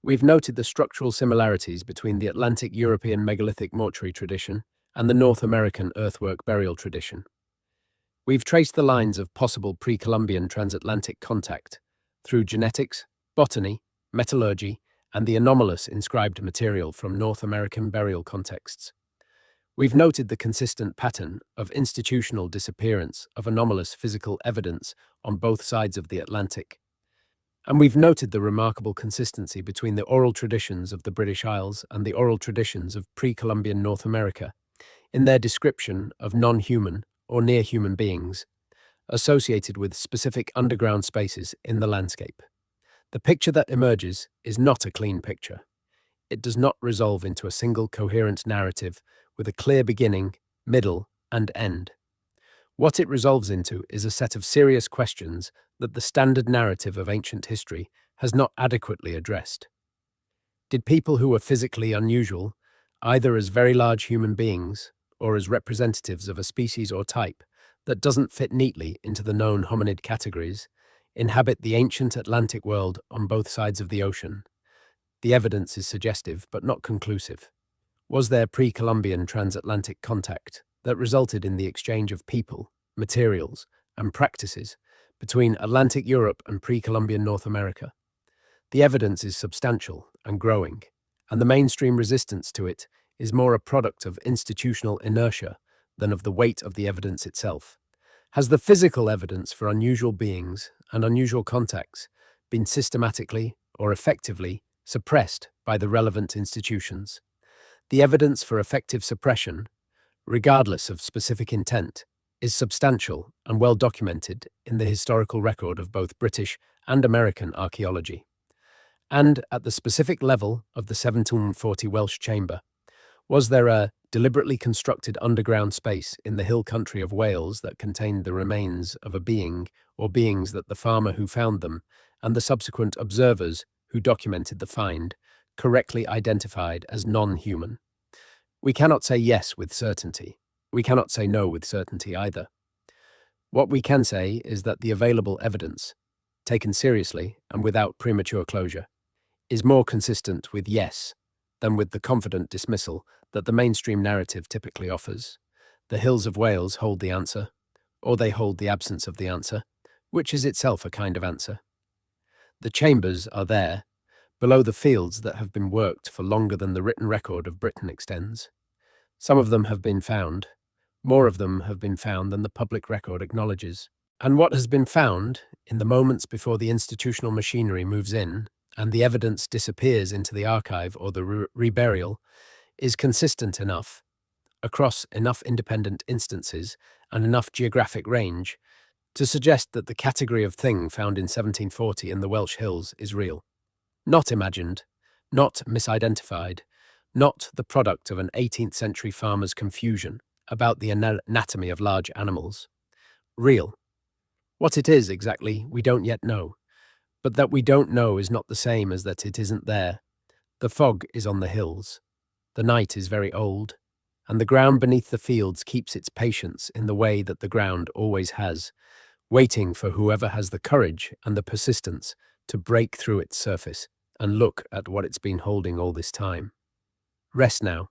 We've noted the structural similarities between the Atlantic European megalithic mortuary tradition and the North American earthwork burial tradition. We've traced the lines of possible pre-Columbian transatlantic contact through genetics, botany, metallurgy, and the anomalous inscribed material from North American burial contexts. We've noted the consistent pattern of institutional disappearance of anomalous physical evidence on both sides of the Atlantic. And we've noted the remarkable consistency between the oral traditions of the British Isles and the oral traditions of pre-Columbian North America in their description of non-human or near-human beings associated with specific underground spaces in the landscape. The picture that emerges is not a clean picture. It does not resolve into a single coherent narrative with a clear beginning, middle, and end. What it resolves into is a set of serious questions that the standard narrative of ancient history has not adequately addressed. Did people who were physically unusual, either as very large human beings or as representatives of a species or type that doesn't fit neatly into the known hominid categories, inhabit the ancient Atlantic world on both sides of the ocean? The evidence is suggestive but not conclusive. Was there pre-Columbian transatlantic contact that resulted in the exchange of people, materials, and practices between Atlantic Europe and pre-Columbian North America? The evidence is substantial and growing, and the mainstream resistance to it is more a product of institutional inertia than of the weight of the evidence itself. Has the physical evidence for unusual beings and unusual contacts been systematically or effectively suppressed by the relevant institutions? The evidence for effective suppression, regardless of specific intent, is substantial and well documented in the historical record of both British and American archaeology. And at the specific level of the 1740 Welsh chamber, was there a deliberately constructed underground space in the hill country of Wales that contained the remains of a being or beings that the farmer who found them and the subsequent observers who documented the find correctly identified as non-human? We cannot say yes with certainty. We cannot say no with certainty either. What we can say is that the available evidence, taken seriously and without premature closure, is more consistent with yes than with the confident dismissal that the mainstream narrative typically offers. The hills of Wales hold the answer, or they hold the absence of the answer, which is itself a kind of answer. The chambers are there, below the fields that have been worked for longer than the written record of Britain extends. Some of them have been found. More of them have been found than the public record acknowledges. And what has been found, in the moments before the institutional machinery moves in and the evidence disappears into the archive or the reburial, is consistent enough, across enough independent instances and enough geographic range, to suggest that the category of thing found in 1740 in the Welsh hills is real. Not imagined, not misidentified, not the product of an 18th century farmer's confusion about the anatomy of large animals. Real. What it is exactly, we don't yet know. But that we don't know is not the same as that it isn't there. The fog is on the hills. The night is very old, and the ground beneath the fields keeps its patience in the way that the ground always has, waiting for whoever has the courage and the persistence to break through its surface and look at what it's been holding all this time. Rest now.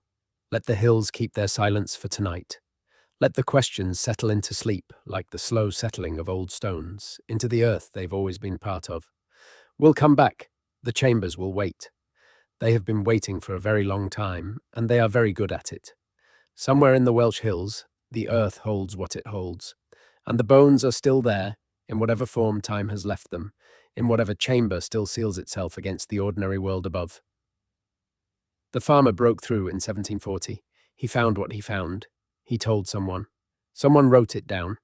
Let the hills keep their silence for tonight. Let the questions settle into sleep like the slow settling of old stones into the earth they've always been part of. We'll come back. The chambers will wait. They have been waiting for a very long time, and they are very good at it. Somewhere in the Welsh hills, the earth holds what it holds, and the bones are still there, in whatever form time has left them, in whatever chamber still seals itself against the ordinary world above. The farmer broke through in 1740. He found what he found. He told someone. Someone wrote it down.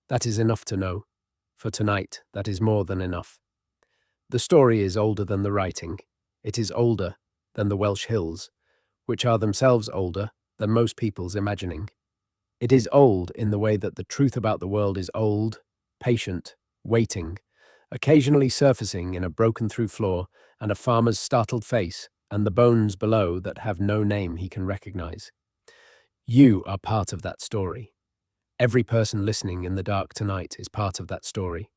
That is enough to know. For tonight, that is more than enough. The story is older than the writing. It is older than the Welsh hills, which are themselves older than most people's imagining. It is old in the way that the truth about the world is old, patient, waiting, occasionally surfacing in a broken-through floor and a farmer's startled face and the bones below that have no name he can recognize. You are part of that story. Every person listening in the dark tonight is part of that story,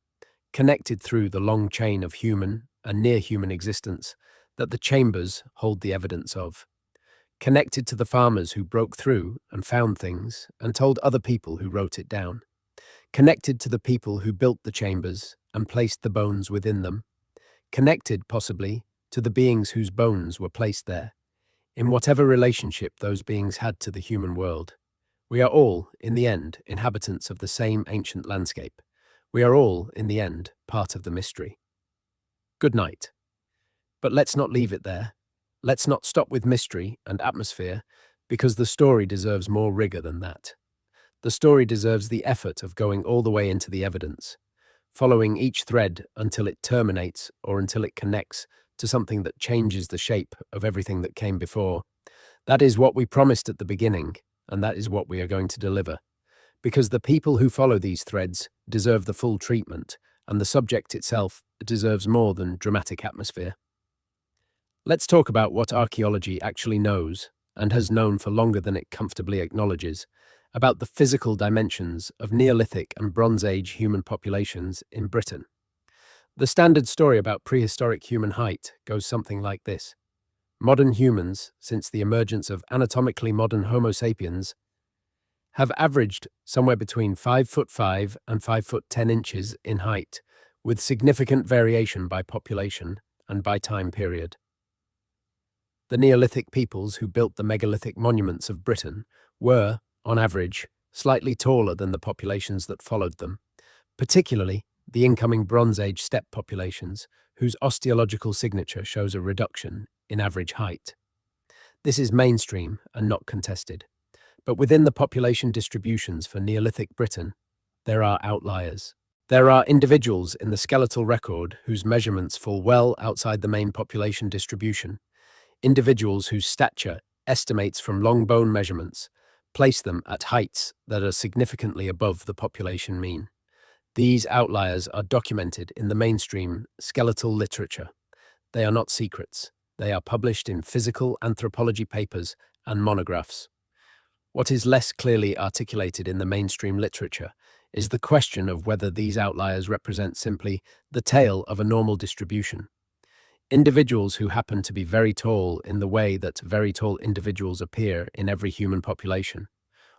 connected through the long chain of human and near-human existence that the chambers hold the evidence of, connected to the farmers who broke through and found things and told other people who wrote it down, connected to the people who built the chambers and placed the bones within them, connected, possibly, to the beings whose bones were placed there, in whatever relationship those beings had to the human world. We are all, in the end, inhabitants of the same ancient landscape. We are all, in the end, part of the mystery. Good night. But let's not leave it there. Let's not stop with mystery and atmosphere, because the story deserves more rigor than that. The story deserves the effort of going all the way into the evidence, following each thread until it terminates or until it connects to something that changes the shape of everything that came before. That is what we promised at the beginning, and that is what we are going to deliver. Because the people who follow these threads deserve the full treatment, and the subject itself deserves more than dramatic atmosphere. Let's talk about what archaeology actually knows, and has known for longer than it comfortably acknowledges, about the physical dimensions of Neolithic and Bronze Age human populations in Britain. The standard story about prehistoric human height goes something like this. Modern humans, since the emergence of anatomically modern Homo sapiens, have averaged somewhere between 5'5" and 5'10" in height, with significant variation by population and by time period. The Neolithic peoples who built the megalithic monuments of Britain were, on average, slightly taller than the populations that followed them, particularly the incoming Bronze Age steppe populations, whose osteological signature shows a reduction in average height. This is mainstream and not contested. But within the population distributions for Neolithic Britain, there are outliers. There are individuals in the skeletal record whose measurements fall well outside the main population distribution. Individuals whose stature estimates from long bone measurements place them at heights that are significantly above the population mean. These outliers are documented in the mainstream skeletal literature. They are not secrets. They are published in physical anthropology papers and monographs. What is less clearly articulated in the mainstream literature is the question of whether these outliers represent simply the tail of a normal distribution. Individuals who happen to be very tall in the way that very tall individuals appear in every human population,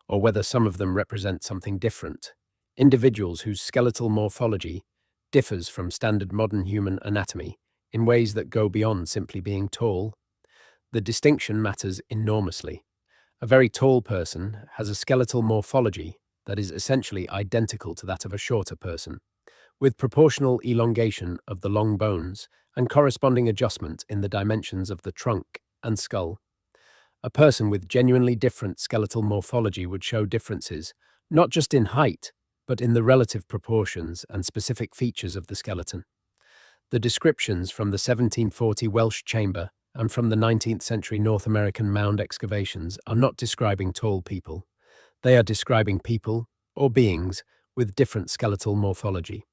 or whether some of them represent something different. Individuals whose skeletal morphology differs from standard modern human anatomy in ways that go beyond simply being tall. The distinction matters enormously. A very tall person has a skeletal morphology that is essentially identical to that of a shorter person, with proportional elongation of the long bones and corresponding adjustment in the dimensions of the trunk and skull. A person with genuinely different skeletal morphology would show differences, not just in height, but in the relative proportions and specific features of the skeleton. The descriptions from the 1740 Welsh chamber and from the 19th century North American mound excavations are not describing tall people. They are describing people, or beings, with different skeletal morphology.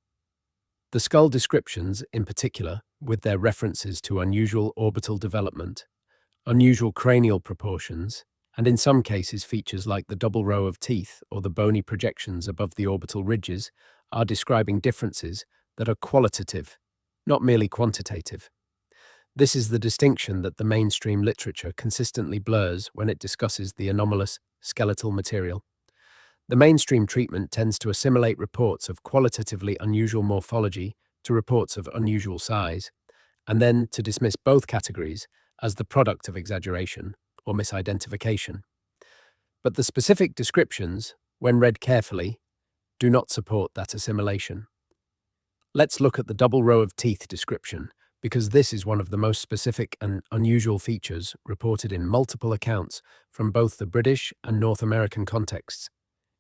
The skull descriptions, in particular, with their references to unusual orbital development, unusual cranial proportions, and in some cases features like the double row of teeth or the bony projections above the orbital ridges, are describing differences that are qualitative, not merely quantitative. This is the distinction that the mainstream literature consistently blurs when it discusses the anomalous skeletal material. The mainstream treatment tends to assimilate reports of qualitatively unusual morphology to reports of unusual size, and then to dismiss both categories as the product of exaggeration or misidentification. But the specific descriptions, when read carefully, do not support that assimilation. Let's look at the double row of teeth description, because this is one of the most specific and unusual features reported in multiple accounts from both the British and North American contexts,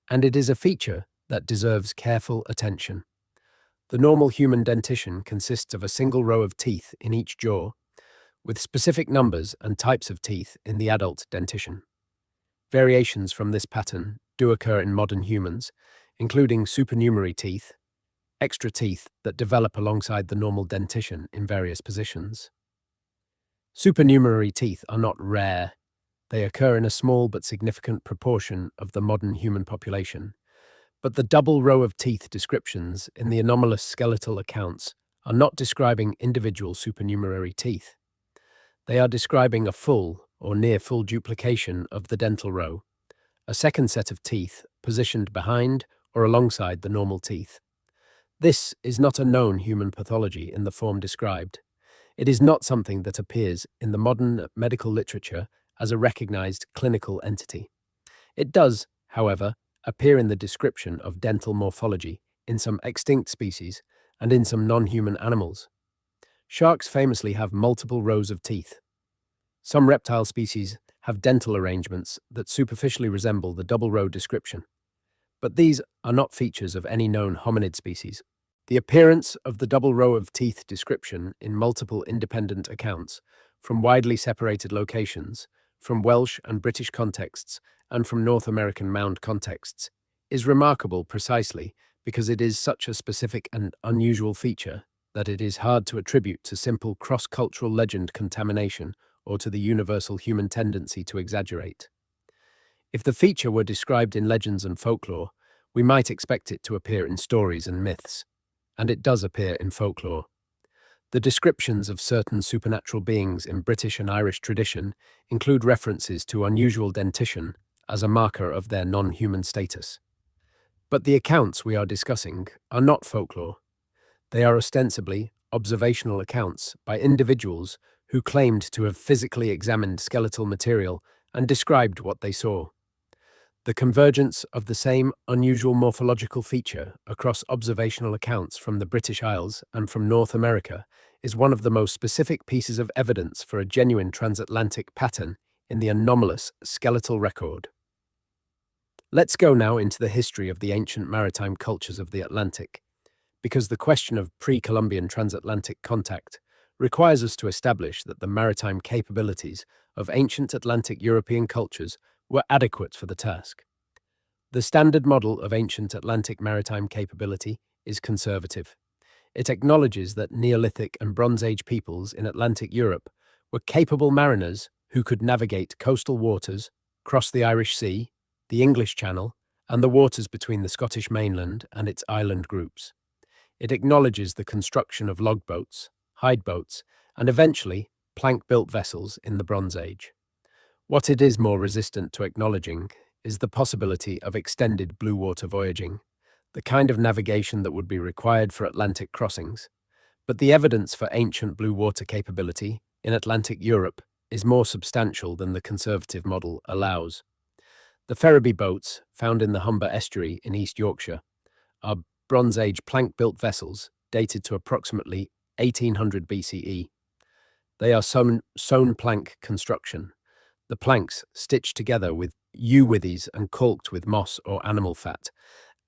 and it is a feature that deserves careful attention. The normal human dentition consists of a single row of teeth in each jaw, with specific numbers and types of teeth in the adult dentition. Variations from this pattern do occur in modern humans, including supernumerary teeth, extra teeth that develop alongside the normal dentition in various positions. Supernumerary teeth are not rare. They occur in a small but significant proportion of the modern human population. But the double row of teeth descriptions in the anomalous skeletal accounts are not describing individual supernumerary teeth. They are describing a full or near full duplication of the dental row, a second set of teeth positioned behind or alongside the normal teeth. This is not a known human pathology in the form described. It is not something that appears in the modern medical literature as a recognized clinical entity. It does, however, appear in the description of dental morphology in some extinct species and in some non-human animals. Sharks famously have multiple rows of teeth. Some reptile species have dental arrangements that superficially resemble the double row description, but these are not features of any known hominid species. The appearance of the double row of teeth description in multiple independent accounts, from widely separated locations, from Welsh and British contexts, and from North American mound contexts, is remarkable precisely because it is such a specific and unusual feature that it is hard to attribute to simple cross-cultural legend contamination or to the universal human tendency to exaggerate. If the feature were described in legends and folklore, we might expect it to appear in stories and myths, and it does appear in folklore. The descriptions of certain supernatural beings in British and Irish tradition include references to unusual dentition as a marker of their non-human status. But the accounts we are discussing are not folklore. They are ostensibly observational accounts by individuals who claimed to have physically examined skeletal material and described what they saw. The convergence of the same unusual morphological feature across observational accounts from the British Isles and from North America is one of the most specific pieces of evidence for a genuine transatlantic pattern in the anomalous skeletal record. Let's go now into the history of the ancient maritime cultures of the Atlantic, because the question of pre-Columbian transatlantic contact requires us to establish that the maritime capabilities of ancient Atlantic European cultures were adequate for the task. The standard model of ancient Atlantic maritime capability is conservative. It acknowledges that Neolithic and Bronze Age peoples in Atlantic Europe were capable mariners who could navigate coastal waters, cross the Irish Sea, the English Channel, and the waters between the Scottish mainland and its island groups. It acknowledges the construction of log boats, hide boats, and eventually plank-built vessels in the Bronze Age. What it is more resistant to acknowledging is the possibility of extended blue water voyaging, the kind of navigation that would be required for Atlantic crossings. But the evidence for ancient blue water capability in Atlantic Europe is more substantial than the conservative model allows. The Ferriby boats, found in the Humber estuary in East Yorkshire, are Bronze Age plank-built vessels dated to approximately 1800 BCE. They are sewn plank construction, the planks stitched together with yew withies and caulked with moss or animal fat,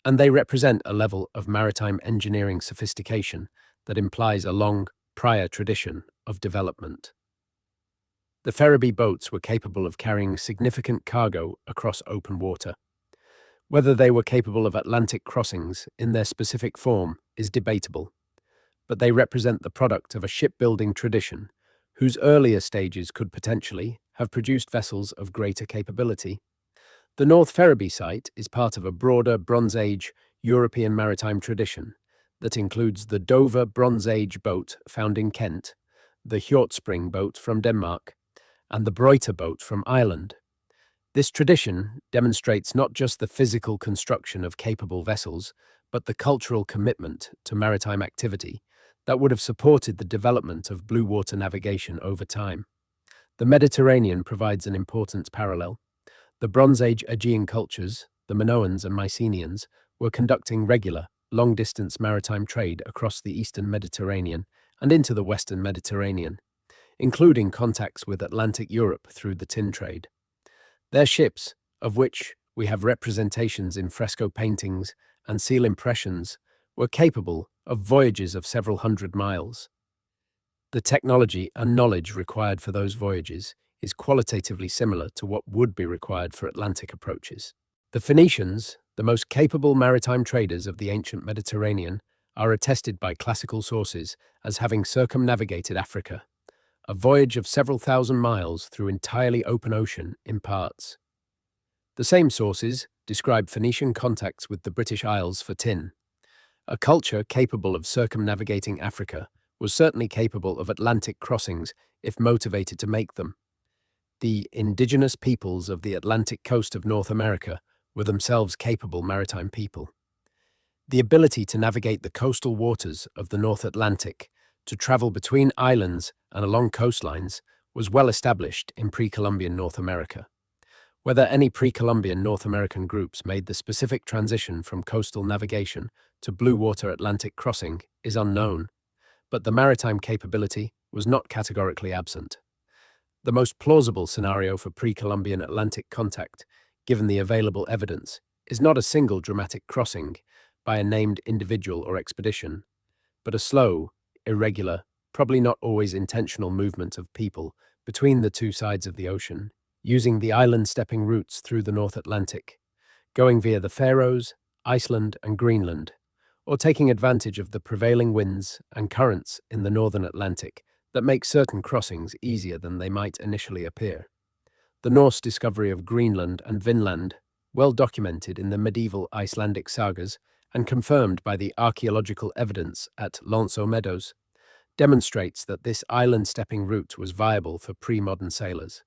and they represent a level of maritime engineering sophistication that implies a long, prior tradition of development. The Ferriby boats were capable of carrying significant cargo across open water. Whether they were capable of Atlantic crossings in their specific form is debatable, but they represent the product of a shipbuilding tradition whose earlier stages could potentially have produced vessels of greater capability. The North Ferriby site is part of a broader Bronze Age European maritime tradition that includes the Dover Bronze Age boat found in Kent, the Hjortspring boat from Denmark, and the Broiter boat from Ireland. This tradition demonstrates not just the physical construction of capable vessels, but the cultural commitment to maritime activity that would have supported the development of blue water navigation over time. The Mediterranean provides an important parallel. The Bronze Age Aegean cultures, the Minoans and Mycenaeans, were conducting regular, long-distance maritime trade across the eastern Mediterranean and into the western Mediterranean, including contacts with Atlantic Europe through the tin trade. Their ships, of which we have representations in fresco paintings and seal impressions, were capable of voyages of several hundred miles. The technology and knowledge required for those voyages is qualitatively similar to what would be required for Atlantic approaches. The Phoenicians, the most capable maritime traders of the ancient Mediterranean, are attested by classical sources as having circumnavigated Africa, a voyage of several thousand miles through entirely open ocean in parts. The same sources describe Phoenician contacts with the British Isles for tin. A culture capable of circumnavigating Africa was certainly capable of Atlantic crossings if motivated to make them. The indigenous peoples of the Atlantic coast of North America were themselves capable maritime people. The ability to navigate the coastal waters of the North Atlantic, to travel between islands and along coastlines, was well established in pre-Columbian North America. Whether any pre-Columbian North American groups made the specific transition from coastal navigation to blue water Atlantic crossing is unknown, but the maritime capability was not categorically absent. The most plausible scenario for pre-Columbian Atlantic contact, given the available evidence, is not a single dramatic crossing by a named individual or expedition, but a slow, irregular, probably not always intentional movement of people between the two sides of the ocean, using the island-stepping routes through the North Atlantic, going via the Faroes, Iceland, and Greenland, or taking advantage of the prevailing winds and currents in the northern Atlantic that make certain crossings easier than they might initially appear. The Norse discovery of Greenland and Vinland, well documented in the medieval Icelandic sagas and confirmed by the archaeological evidence at Lanceau Meadows, demonstrates that this island-stepping route was viable for pre-modern sailors.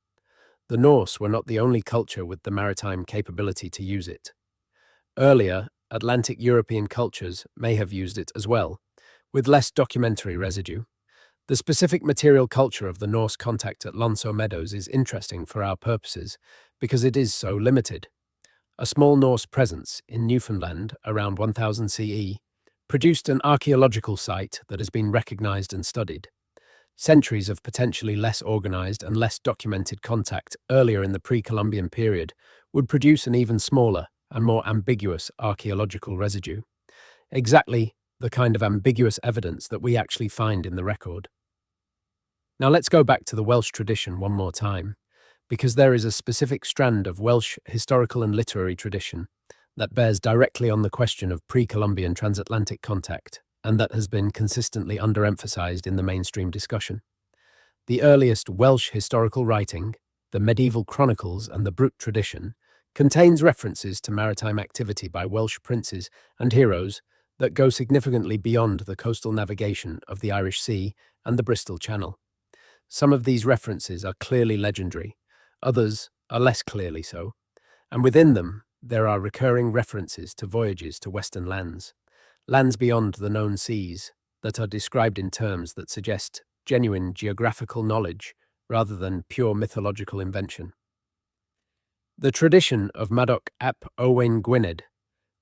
The Norse were not the only culture with the maritime capability to use it. Earlier, Atlantic European cultures may have used it as well, with less documentary residue. The specific material culture of the Norse contact at Lanceau Meadows is interesting for our purposes because it is so limited. A small Norse presence in Newfoundland around 1000 CE produced an archaeological site that has been recognized and studied. Centuries of potentially less organized and less documented contact earlier in the pre-Columbian period would produce an even smaller and more ambiguous archaeological residue. Exactly the kind of ambiguous evidence that we actually find in the record. Now let's go back to the Welsh tradition one more time, because there is a specific strand of Welsh historical and literary tradition that bears directly on the question of pre-Columbian transatlantic contact, and that has been consistently underemphasized in the mainstream discussion. The earliest Welsh historical writing, the medieval chronicles and the Brut tradition, contains references to maritime activity by Welsh princes and heroes that go significantly beyond the coastal navigation of the Irish Sea and the Bristol Channel. Some of these references are clearly legendary, others are less clearly so, and within them there are recurring references to voyages to western lands, lands beyond the known seas that are described in terms that suggest genuine geographical knowledge rather than pure mythological invention. The tradition of Madoc ap Owain Gwynedd,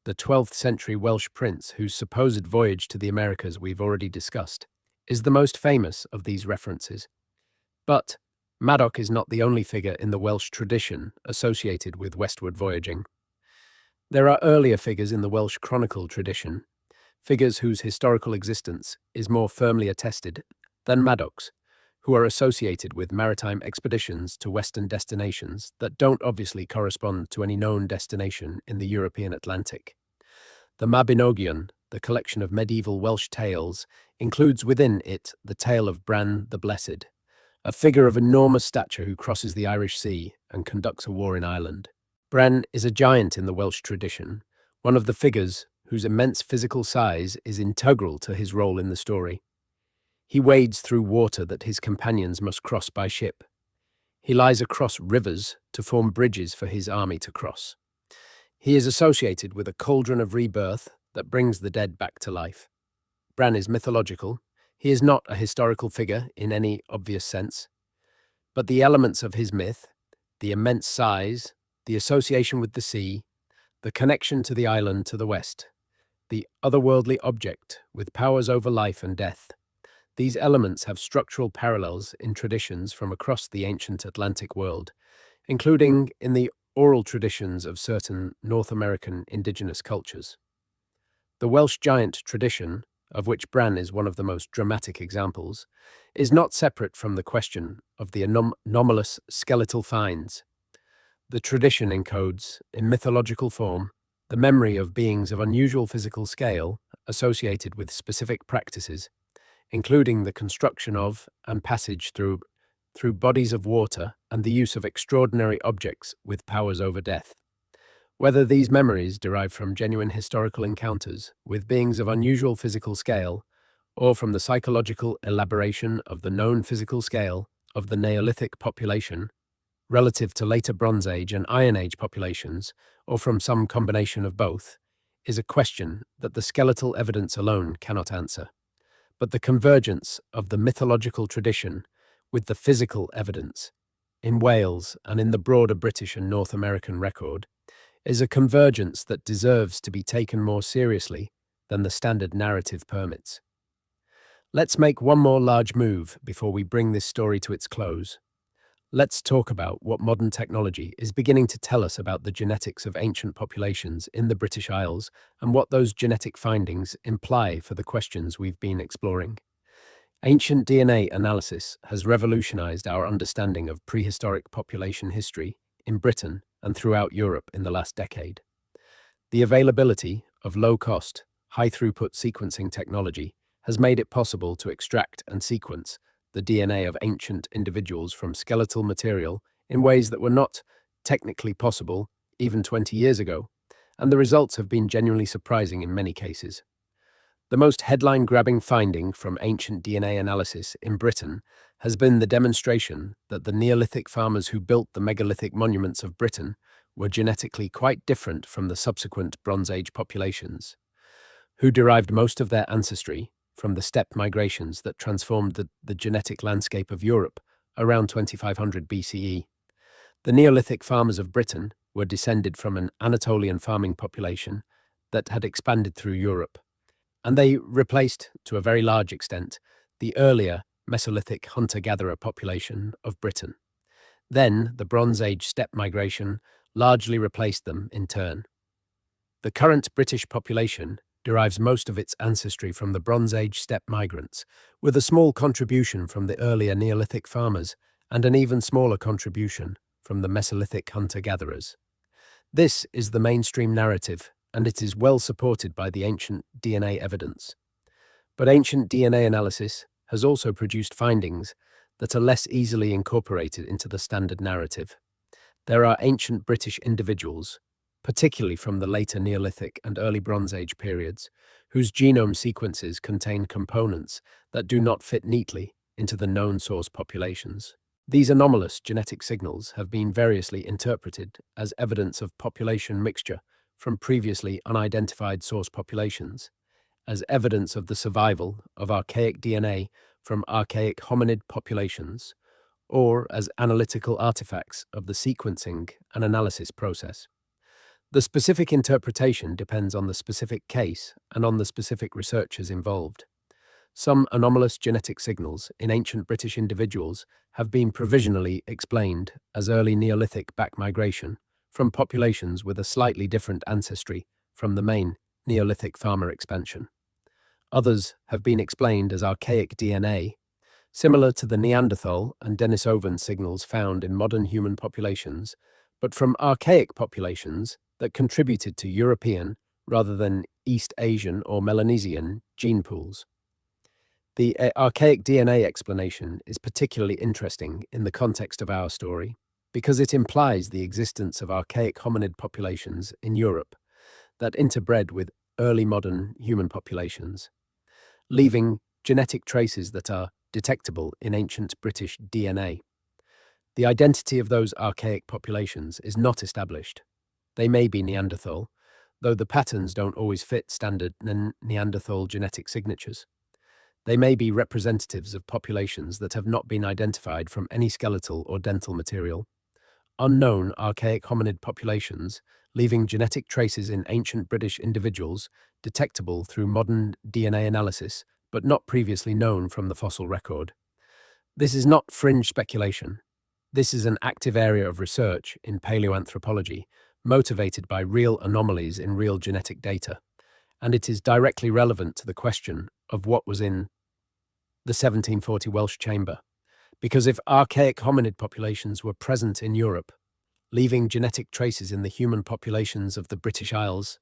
the 12th century Welsh prince whose supposed voyage to the Americas we've already discussed, is the most famous of these references. But Madoc is not the only figure in the Welsh tradition associated with westward voyaging. There are earlier figures in the Welsh chronicle tradition, figures whose historical existence is more firmly attested than Madoc's, who are associated with maritime expeditions to western destinations that don't obviously correspond to any known destination in the European Atlantic. The Mabinogion, the collection of medieval Welsh tales, includes within it the tale of Bran the Blessed, a figure of enormous stature who crosses the Irish Sea and conducts a war in Ireland. Bran is a giant in the Welsh tradition, one of the figures whose immense physical size is integral to his role in the story. He wades through water that his companions must cross by ship. He lies across rivers to form bridges for his army to cross. He is associated with a cauldron of rebirth that brings the dead back to life. Bran is mythological. He is not a historical figure in any obvious sense. But the elements of his myth, the immense size, the association with the sea, the connection to the island to the west, the otherworldly object with powers over life and death, these elements have structural parallels in traditions from across the ancient Atlantic world, including in the oral traditions of certain North American indigenous cultures. The Welsh giant tradition, of which Bran is one of the most dramatic examples, is not separate from the question of the anomalous skeletal finds. The tradition encodes, in mythological form, the memory of beings of unusual physical scale associated with specific practices, including the construction of and passage through bodies of water and the use of extraordinary objects with powers over death. Whether these memories derive from genuine historical encounters with beings of unusual physical scale, or from the psychological elaboration of the known physical scale of the Neolithic population relative to later Bronze Age and Iron Age populations, or from some combination of both, is a question that the skeletal evidence alone cannot answer. But the convergence of the mythological tradition with the physical evidence in Wales and in the broader British and North American record is a convergence that deserves to be taken more seriously than the standard narrative permits. Let's make one more large move before we bring this story to its close. Let's talk about what modern technology is beginning to tell us about the genetics of ancient populations in the British Isles and what those genetic findings imply for the questions we've been exploring. Ancient DNA analysis has revolutionized our understanding of prehistoric population history in Britain and throughout Europe in the last decade. The availability of low-cost, high-throughput sequencing technology has made it possible to extract and sequence the DNA of ancient individuals from skeletal material in ways that were not technically possible even 20 years ago, and the results have been genuinely surprising in many cases. The most headline-grabbing finding from ancient DNA analysis in Britain has been the demonstration that the Neolithic farmers who built the megalithic monuments of Britain were genetically quite different from the subsequent Bronze Age populations, who derived most of their ancestry from the steppe migrations that transformed the genetic landscape of Europe around 2500 BCE. The Neolithic farmers of Britain were descended from an Anatolian farming population that had expanded through Europe, and they replaced, to a very large extent, the earlier Mesolithic hunter-gatherer population of Britain. Then, the Bronze Age steppe migration largely replaced them in turn. The current British population derives most of its ancestry from the Bronze Age steppe migrants, with a small contribution from the earlier Neolithic farmers and an even smaller contribution from the Mesolithic hunter-gatherers. This is the mainstream narrative, and it is well supported by the ancient DNA evidence. But ancient DNA analysis has also produced findings that are less easily incorporated into the standard narrative. There are ancient British individuals, particularly from the later Neolithic and early Bronze Age periods, whose genome sequences contain components that do not fit neatly into the known source populations. These anomalous genetic signals have been variously interpreted as evidence of population mixture from previously unidentified source populations, as evidence of the survival of archaic DNA from archaic hominid populations, or as analytical artifacts of the sequencing and analysis process. The specific interpretation depends on the specific case and on the specific researchers involved. Some anomalous genetic signals in ancient British individuals have been provisionally explained as early Neolithic back migration from populations with a slightly different ancestry from the main Neolithic farmer expansion. Others have been explained as archaic DNA, similar to the Neanderthal and Denisovan signals found in modern human populations, but from archaic populations that contributed to European rather than East Asian or Melanesian gene pools. The archaic DNA explanation is particularly interesting in the context of our story because it implies the existence of archaic hominid populations in Europe that interbred with early modern human populations, leaving genetic traces that are detectable in ancient British DNA. The identity of those archaic populations is not established. They may be Neanderthal, though the patterns don't always fit standard Neanderthal genetic signatures. They may be representatives of populations that have not been identified from any skeletal or dental material. Unknown archaic hominid populations, leaving genetic traces in ancient British individuals detectable through modern DNA analysis, but not previously known from the fossil record. This is not fringe speculation. This is an active area of research in paleoanthropology, motivated by real anomalies in real genetic data, and it is directly relevant to the question of what was in the 1740 Welsh chamber. Because if archaic hominid populations were present in Europe, leaving genetic traces in the human populations of the British Isles,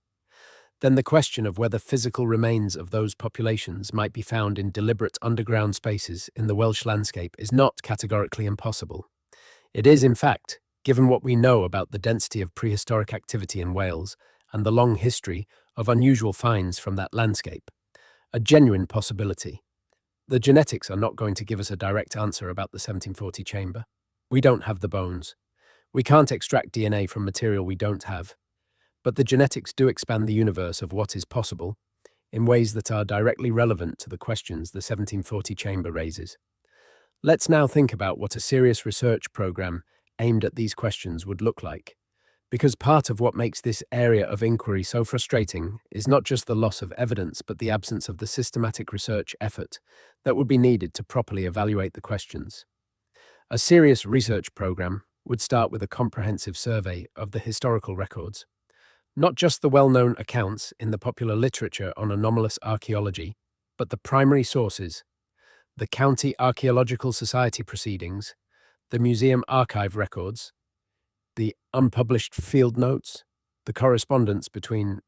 then the question of whether physical remains of those populations might be found in deliberate underground spaces in the Welsh landscape is not categorically impossible. It is, in fact, given what we know about the density of prehistoric activity in Wales and the long history of unusual finds from that landscape, a genuine possibility. The genetics are not going to give us a direct answer about the 1740 chamber. We don't have the bones. We can't extract DNA from material we don't have. But the genetics do expand the universe of what is possible in ways that are directly relevant to the questions the 1740 chamber raises. Let's now think about what a serious research program aimed at these questions would look like. Because part of what makes this area of inquiry so frustrating is not just the loss of evidence, but the absence of the systematic research effort that would be needed to properly evaluate the questions. A serious research program would start with a comprehensive survey of the historical records, not just the well-known accounts in the popular literature on anomalous archaeology, but the primary sources, the County Archaeological Society proceedings, the museum archive records, the unpublished field notes, the correspondence between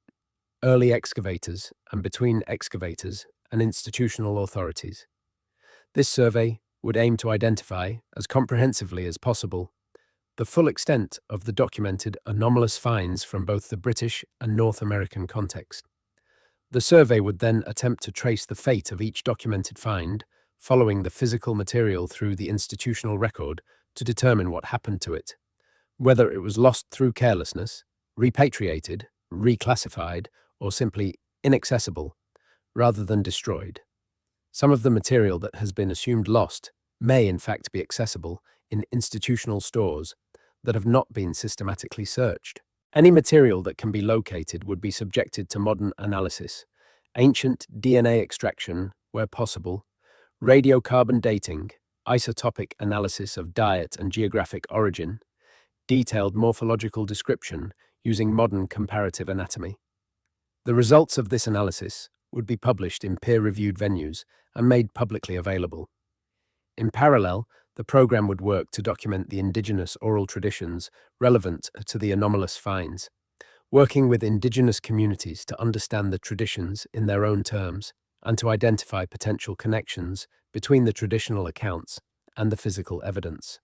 early excavators and between excavators and institutional authorities. This survey would aim to identify, as comprehensively as possible, the full extent of the documented anomalous finds from both the British and North American context. The survey would then attempt to trace the fate of each documented find, following the physical material through the institutional record to determine what happened to it, whether it was lost through carelessness, repatriated, reclassified, or simply inaccessible, rather than destroyed. Some of the material that has been assumed lost may in fact be accessible in institutional stores that have not been systematically searched. Any material that can be located would be subjected to modern analysis, ancient DNA extraction where possible, radiocarbon dating, isotopic analysis of diet and geographic origin, detailed morphological description using modern comparative anatomy. The results of this analysis would be published in peer-reviewed venues and made publicly available. In parallel, the program would work to document the indigenous oral traditions relevant to the anomalous finds, working with indigenous communities to understand the traditions in their own terms and to identify potential connections between the traditional accounts and the physical evidence.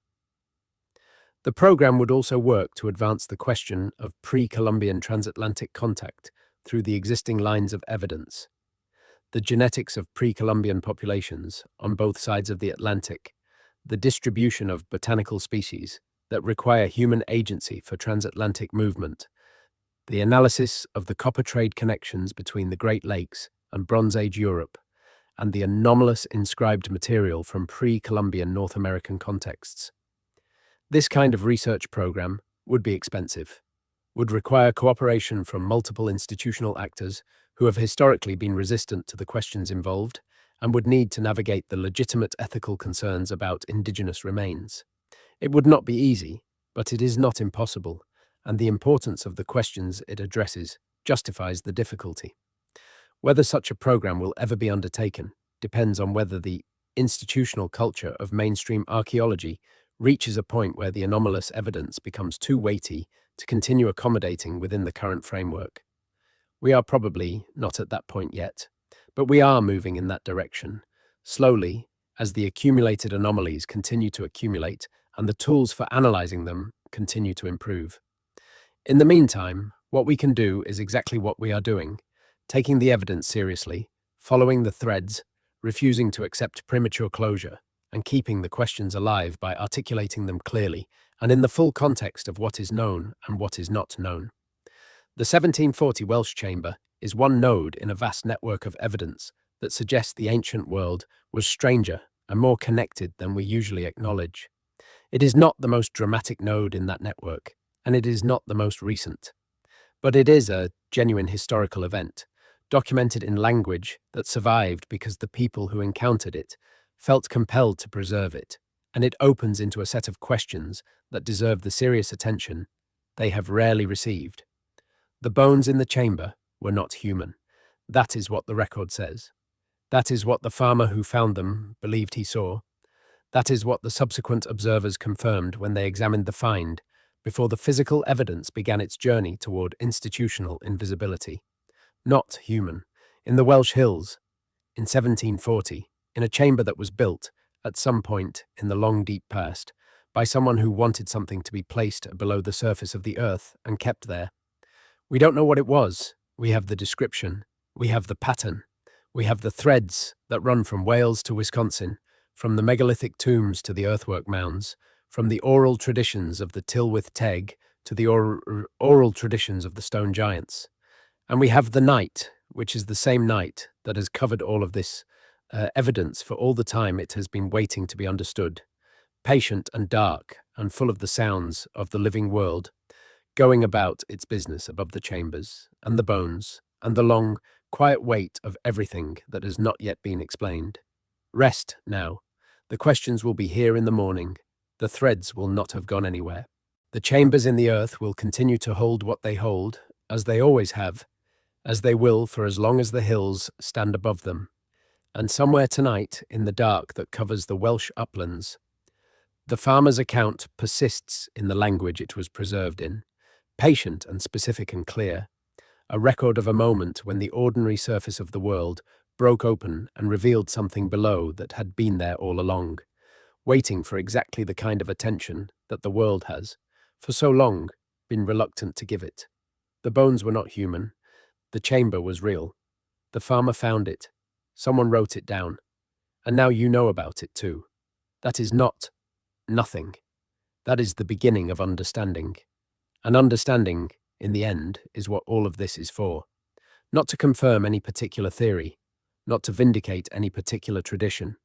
The program would also work to advance the question of pre-Columbian transatlantic contact through the existing lines of evidence, the genetics of pre-Columbian populations on both sides of the Atlantic, the distribution of botanical species that require human agency for transatlantic movement, the analysis of the copper trade connections between the Great Lakes and Bronze Age Europe, and the anomalous inscribed material from pre-Columbian North American contexts. This kind of research program would be expensive, would require cooperation from multiple institutional actors who have historically been resistant to the questions involved, and would need to navigate the legitimate ethical concerns about indigenous remains. It would not be easy, but it is not impossible, and the importance of the questions it addresses justifies the difficulty. Whether such a program will ever be undertaken depends on whether the institutional culture of mainstream archaeology reaches a point where the anomalous evidence becomes too weighty to continue accommodating within the current framework. We are probably not at that point yet, but we are moving in that direction, slowly, as the accumulated anomalies continue to accumulate and the tools for analyzing them continue to improve. In the meantime, what we can do is exactly what we are doing, taking the evidence seriously, following the threads, refusing to accept premature closure, and keeping the questions alive by articulating them clearly and in the full context of what is known and what is not known. The 1740 Welsh chamber is one node in a vast network of evidence that suggests the ancient world was stranger and more connected than we usually acknowledge. It is not the most dramatic node in that network, and it is not the most recent. But it is a genuine historical event, documented in language that survived because the people who encountered it felt compelled to preserve it, and it opens into a set of questions that deserve the serious attention they have rarely received. The bones in the chamber were not human. That is what the record says. That is what the farmer who found them believed he saw. That is what the subsequent observers confirmed when they examined the find, before the physical evidence began its journey toward institutional invisibility. Not human. In the Welsh hills, in 1740, in a chamber that was built, at some point in the long deep past, by someone who wanted something to be placed below the surface of the earth and kept there. We don't know what it was. We have the description. We have the pattern. We have the threads that run from Wales to Wisconsin, from the megalithic tombs to the earthwork mounds, from the oral traditions of the Tylwyth Teg to the oral traditions of the stone giants. And we have the night, which is the same night that has covered all of this evidence for all the time it has been waiting to be understood, patient and dark and full of the sounds of the living world, going about its business above the chambers and the bones and the long, quiet weight of everything that has not yet been explained. Rest now. The questions will be here in the morning. The threads will not have gone anywhere. The chambers in the earth will continue to hold what they hold, as they always have, as they will for as long as the hills stand above them. And somewhere tonight, in the dark that covers the Welsh uplands, the farmer's account persists in the language it was preserved in, patient and specific and clear, a record of a moment when the ordinary surface of the world broke open and revealed something below that had been there all along, waiting for exactly the kind of attention that the world has, for so long, been reluctant to give it. The bones were not human. The chamber was real. The farmer found it. Someone wrote it down. And now you know about it too. That is not nothing. That is the beginning of understanding. And understanding, in the end, is what all of this is for. Not to confirm any particular theory, not to vindicate any particular tradition,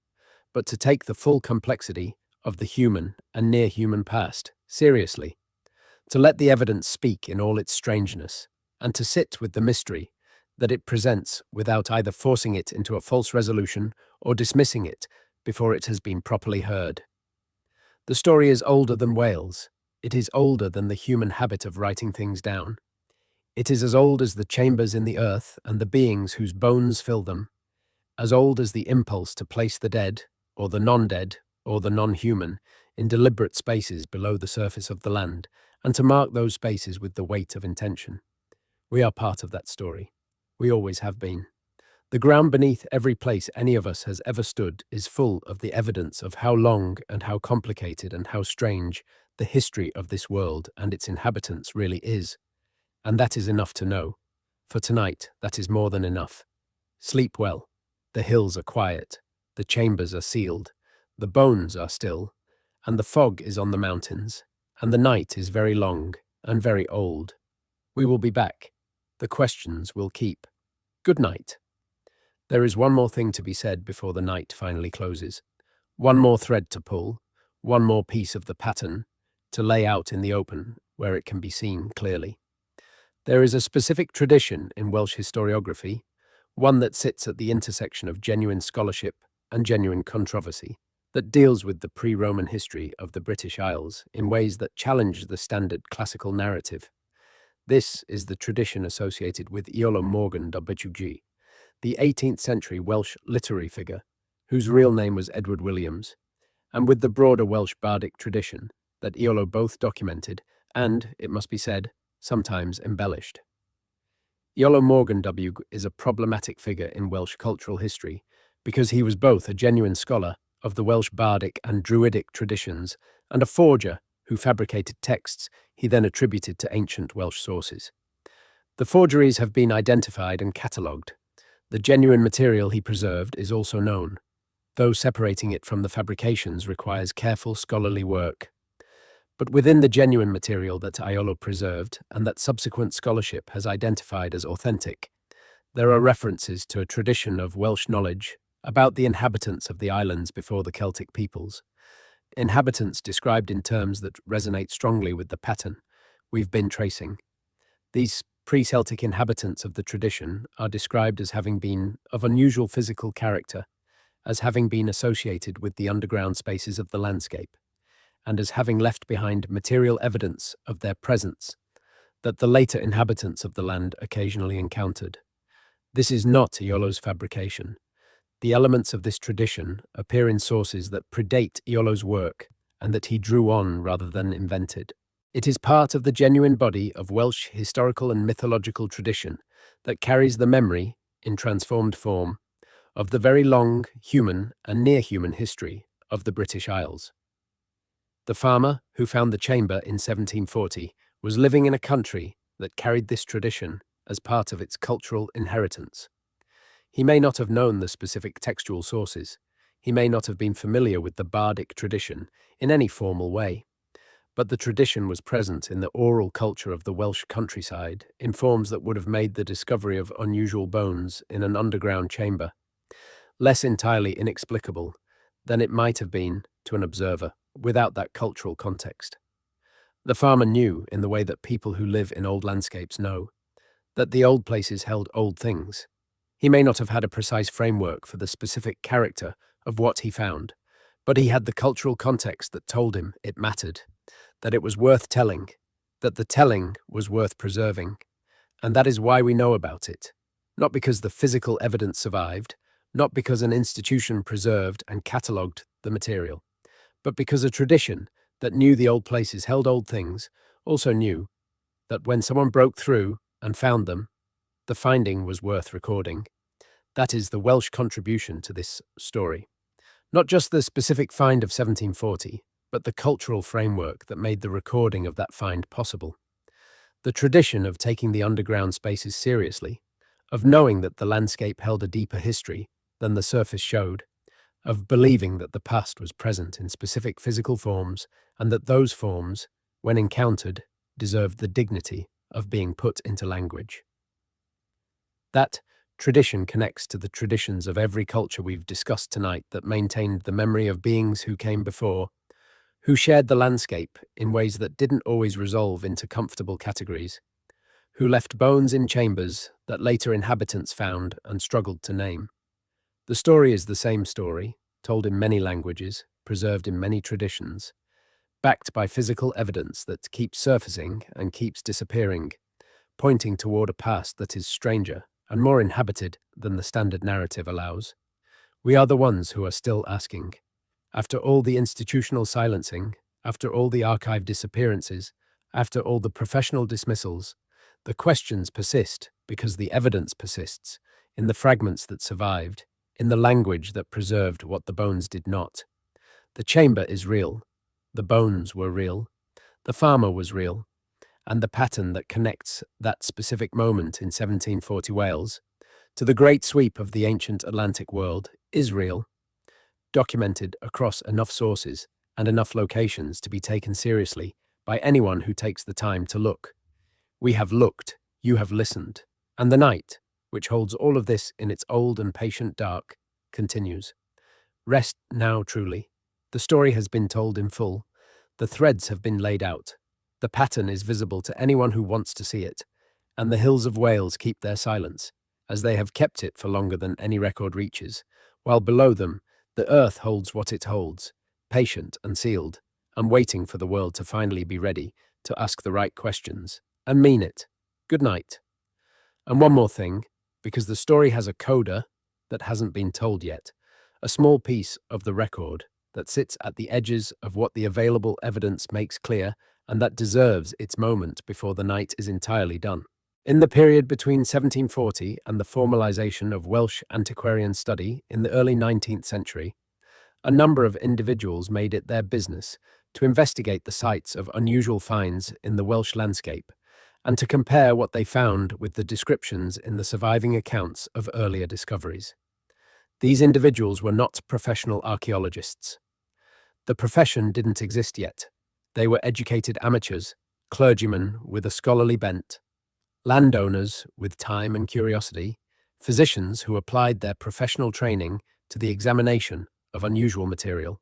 but to take the full complexity of the human and near-human past seriously, to let the evidence speak in all its strangeness, and to sit with the mystery that it presents without either forcing it into a false resolution or dismissing it before it has been properly heard. The story is older than Wales. It is older than the human habit of writing things down. It is as old as the chambers in the earth and the beings whose bones fill them, as old as the impulse to place the dead, or the non-dead, or the non-human, in deliberate spaces below the surface of the land, and to mark those spaces with the weight of intention. We are part of that story. We always have been. The ground beneath every place any of us has ever stood is full of the evidence of how long and how complicated and how strange the history of this world and its inhabitants really is. And that is enough to know. For tonight, that is more than enough. Sleep well. The hills are quiet. The chambers are sealed. The bones are still. And the fog is on the mountains. And the night is very long and very old. We will be back. The questions will keep. Good night. There is one more thing to be said before the night finally closes. One more thread to pull. One more piece of the pattern to lay out in the open where it can be seen clearly. There is a specific tradition in Welsh historiography, one that sits at the intersection of genuine scholarship and genuine controversy, that deals with the pre-Roman history of the British Isles in ways that challenge the standard classical narrative. This is the tradition associated with Yolo Morgan Wug, the 18th century Welsh literary figure, whose real name was Edward Williams, and with the broader Welsh bardic tradition that Iolo both documented and, it must be said, sometimes embellished. Yolo Morgan Wug is a problematic figure in Welsh cultural history because he was both a genuine scholar of the Welsh bardic and druidic traditions and a forger who fabricated texts he then attributed to ancient Welsh sources. The forgeries have been identified and catalogued. The genuine material he preserved is also known, though separating it from the fabrications requires careful scholarly work. But within the genuine material that Iolo preserved and that subsequent scholarship has identified as authentic, there are references to a tradition of Welsh knowledge about the inhabitants of the islands before the Celtic peoples, inhabitants described in terms that resonate strongly with the pattern we've been tracing. These pre-Celtic inhabitants of the tradition are described as having been of unusual physical character, as having been associated with the underground spaces of the landscape, and as having left behind material evidence of their presence that the later inhabitants of the land occasionally encountered. This is not Iolo's fabrication. The elements of this tradition appear in sources that predate Iolo's work and that he drew on rather than invented. It is part of the genuine body of Welsh historical and mythological tradition that carries the memory, in transformed form, of the very long human and near-human history of the British Isles. The farmer who found the chamber in 1740 was living in a country that carried this tradition as part of its cultural inheritance. He may not have known the specific textual sources. He may not have been familiar with the bardic tradition in any formal way. But the tradition was present in the oral culture of the Welsh countryside in forms that would have made the discovery of unusual bones in an underground chamber less entirely inexplicable than it might have been to an observer without that cultural context. The farmer knew, in the way that people who live in old landscapes know, that the old places held old things. He may not have had a precise framework for the specific character of what he found, but he had the cultural context that told him it mattered, that it was worth telling, that the telling was worth preserving, and that is why we know about it, not because the physical evidence survived, not because an institution preserved and catalogued the material, but because a tradition that knew the old places held old things also knew that when someone broke through and found them, the finding was worth recording. That is the Welsh contribution to this story. Not just the specific find of 1740, but the cultural framework that made the recording of that find possible. The tradition of taking the underground spaces seriously, of knowing that the landscape held a deeper history than the surface showed, of believing that the past was present in specific physical forms and that those forms, when encountered, deserved the dignity of being put into language. That tradition connects to the traditions of every culture we've discussed tonight that maintained the memory of beings who came before, who shared the landscape in ways that didn't always resolve into comfortable categories, who left bones in chambers that later inhabitants found and struggled to name. The story is the same story, told in many languages, preserved in many traditions, backed by physical evidence that keeps surfacing and keeps disappearing, pointing toward a past that is stranger and more inhabited than the standard narrative allows. We are the ones who are still asking. After all the institutional silencing, after all the archive disappearances, after all the professional dismissals, the questions persist because the evidence persists, in the fragments that survived, in the language that preserved what the bones did not. The chamber is real. The bones were real. The farmer was real. And the pattern that connects that specific moment in 1740 Wales to the great sweep of the ancient Atlantic world is real, documented across enough sources and enough locations to be taken seriously by anyone who takes the time to look. We have looked, you have listened, and the night, which holds all of this in its old and patient dark, continues. Rest now truly. The story has been told in full. The threads have been laid out. The pattern is visible to anyone who wants to see it, and the hills of Wales keep their silence, as they have kept it for longer than any record reaches, while below them, the earth holds what it holds, patient and sealed, and waiting for the world to finally be ready to ask the right questions, and mean it. Good night. And one more thing, because the story has a coda that hasn't been told yet, a small piece of the record that sits at the edges of what the available evidence makes clear and that deserves its moment before the night is entirely done. In the period between 1740 and the formalization of Welsh antiquarian study in the early 19th century, a number of individuals made it their business to investigate the sites of unusual finds in the Welsh landscape and to compare what they found with the descriptions in the surviving accounts of earlier discoveries. These individuals were not professional archaeologists. The profession didn't exist yet. They were educated amateurs, clergymen with a scholarly bent, landowners with time and curiosity, physicians who applied their professional training to the examination of unusual material.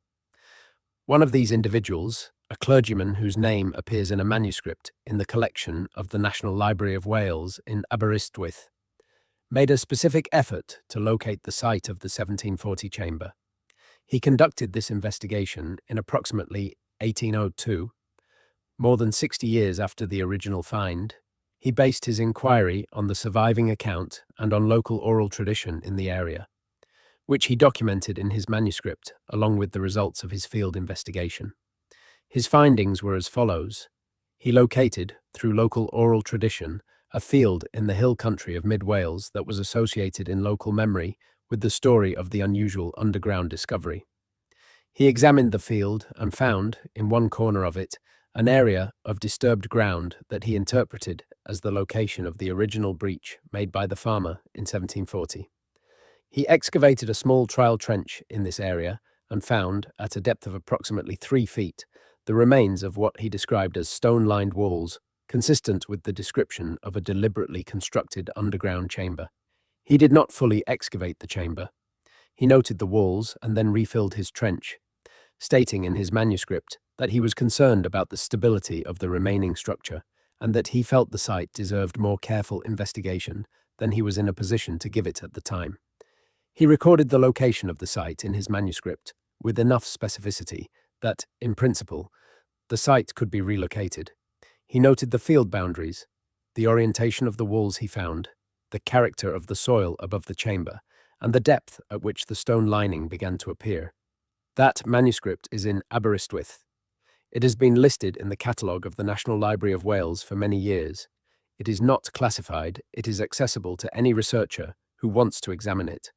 One of these individuals, a clergyman whose name appears in a manuscript in the collection of the National Library of Wales in Aberystwyth, made a specific effort to locate the site of the 1740 chamber. He conducted this investigation in approximately 1802, more than 60 years after the original find. He based his inquiry on the surviving account and on local oral tradition in the area, which he documented in his manuscript along with the results of his field investigation. His findings were as follows. He located, through local oral tradition, a field in the hill country of mid-Wales that was associated in local memory with the story of the unusual underground discovery. He examined the field and found, in one corner of it, an area of disturbed ground that he interpreted as the location of the original breach made by the farmer in 1740. He excavated a small trial trench in this area and found, at a depth of approximately 3 feet, the remains of what he described as stone-lined walls, consistent with the description of a deliberately constructed underground chamber. He did not fully excavate the chamber. He noted the walls and then refilled his trench, stating in his manuscript that he was concerned about the stability of the remaining structure and that he felt the site deserved more careful investigation than he was in a position to give it at the time. He recorded the location of the site in his manuscript with enough specificity that, in principle, the site could be relocated. He noted the field boundaries, the orientation of the walls he found, the character of the soil above the chamber, and the depth at which the stone lining began to appear. That manuscript is in Aberystwyth. It has been listed in the catalogue of the National Library of Wales for many years. It is not classified, it is accessible to any researcher who wants to examine it.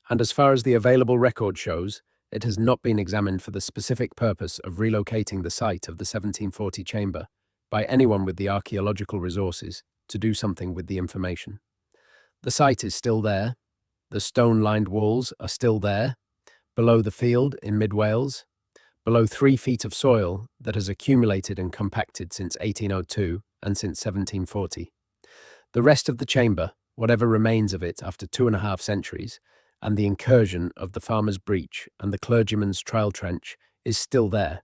And as far as the available record shows, it has not been examined for the specific purpose of relocating the site of the 1740 chamber by anyone with the archaeological resources to do something with the information. The site is still there, the stone-lined walls are still there, below the field in mid-Wales, below 3 feet of soil that has accumulated and compacted since 1802 and since 1740. The rest of the chamber, whatever remains of it after 2.5 centuries, and the incursion of the farmer's breach and the clergyman's trial trench is still there.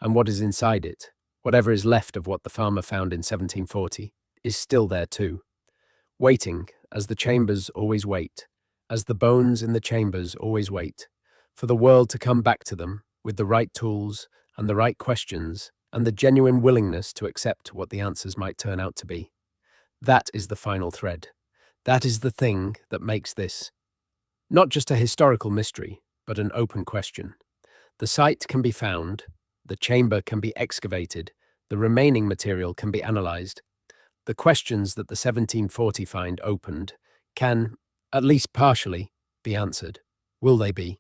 And what is inside it, whatever is left of what the farmer found in 1740, is still there too. Waiting, as the chambers always wait, as the bones in the chambers always wait, for the world to come back to them with the right tools and the right questions and the genuine willingness to accept what the answers might turn out to be. That is the final thread. That is the thing that makes this not just a historical mystery, but an open question. The site can be found, the chamber can be excavated, the remaining material can be analysed. The questions that the 1740 find opened can, at least partially, be answered. Will they be?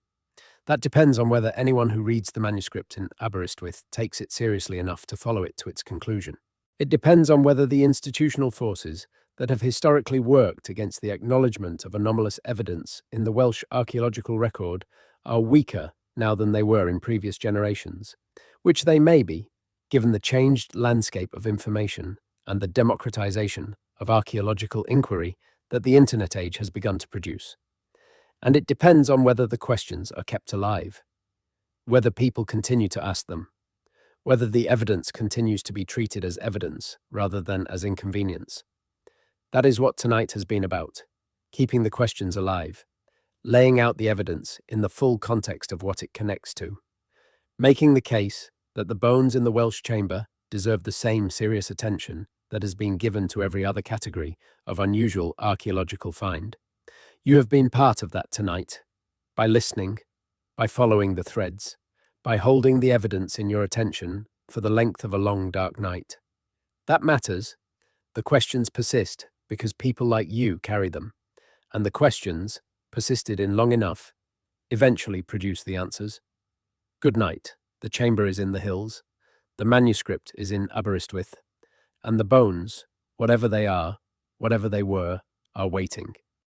That depends on whether anyone who reads the manuscript in Aberystwyth takes it seriously enough to follow it to its conclusion. It depends on whether the institutional forces that have historically worked against the acknowledgement of anomalous evidence in the Welsh archaeological record are weaker now than they were in previous generations, which they may be, given the changed landscape of information and the democratization of archaeological inquiry that the internet age has begun to produce. And it depends on whether the questions are kept alive, whether people continue to ask them, whether the evidence continues to be treated as evidence rather than as inconvenience. That is what tonight has been about, keeping the questions alive, laying out the evidence in the full context of what it connects to, making the case that the bones in the Welsh chamber deserve the same serious attention that has been given to every other category of unusual archaeological find. You have been part of that tonight, by listening, by following the threads, by holding the evidence in your attention for the length of a long dark night. That matters. The questions persist because people like you carry them, and the questions, persisted in long enough, eventually produce the answers. Good night. The chamber is in the hills, the manuscript is in Aberystwyth, and the bones, whatever they are, whatever they were, are waiting.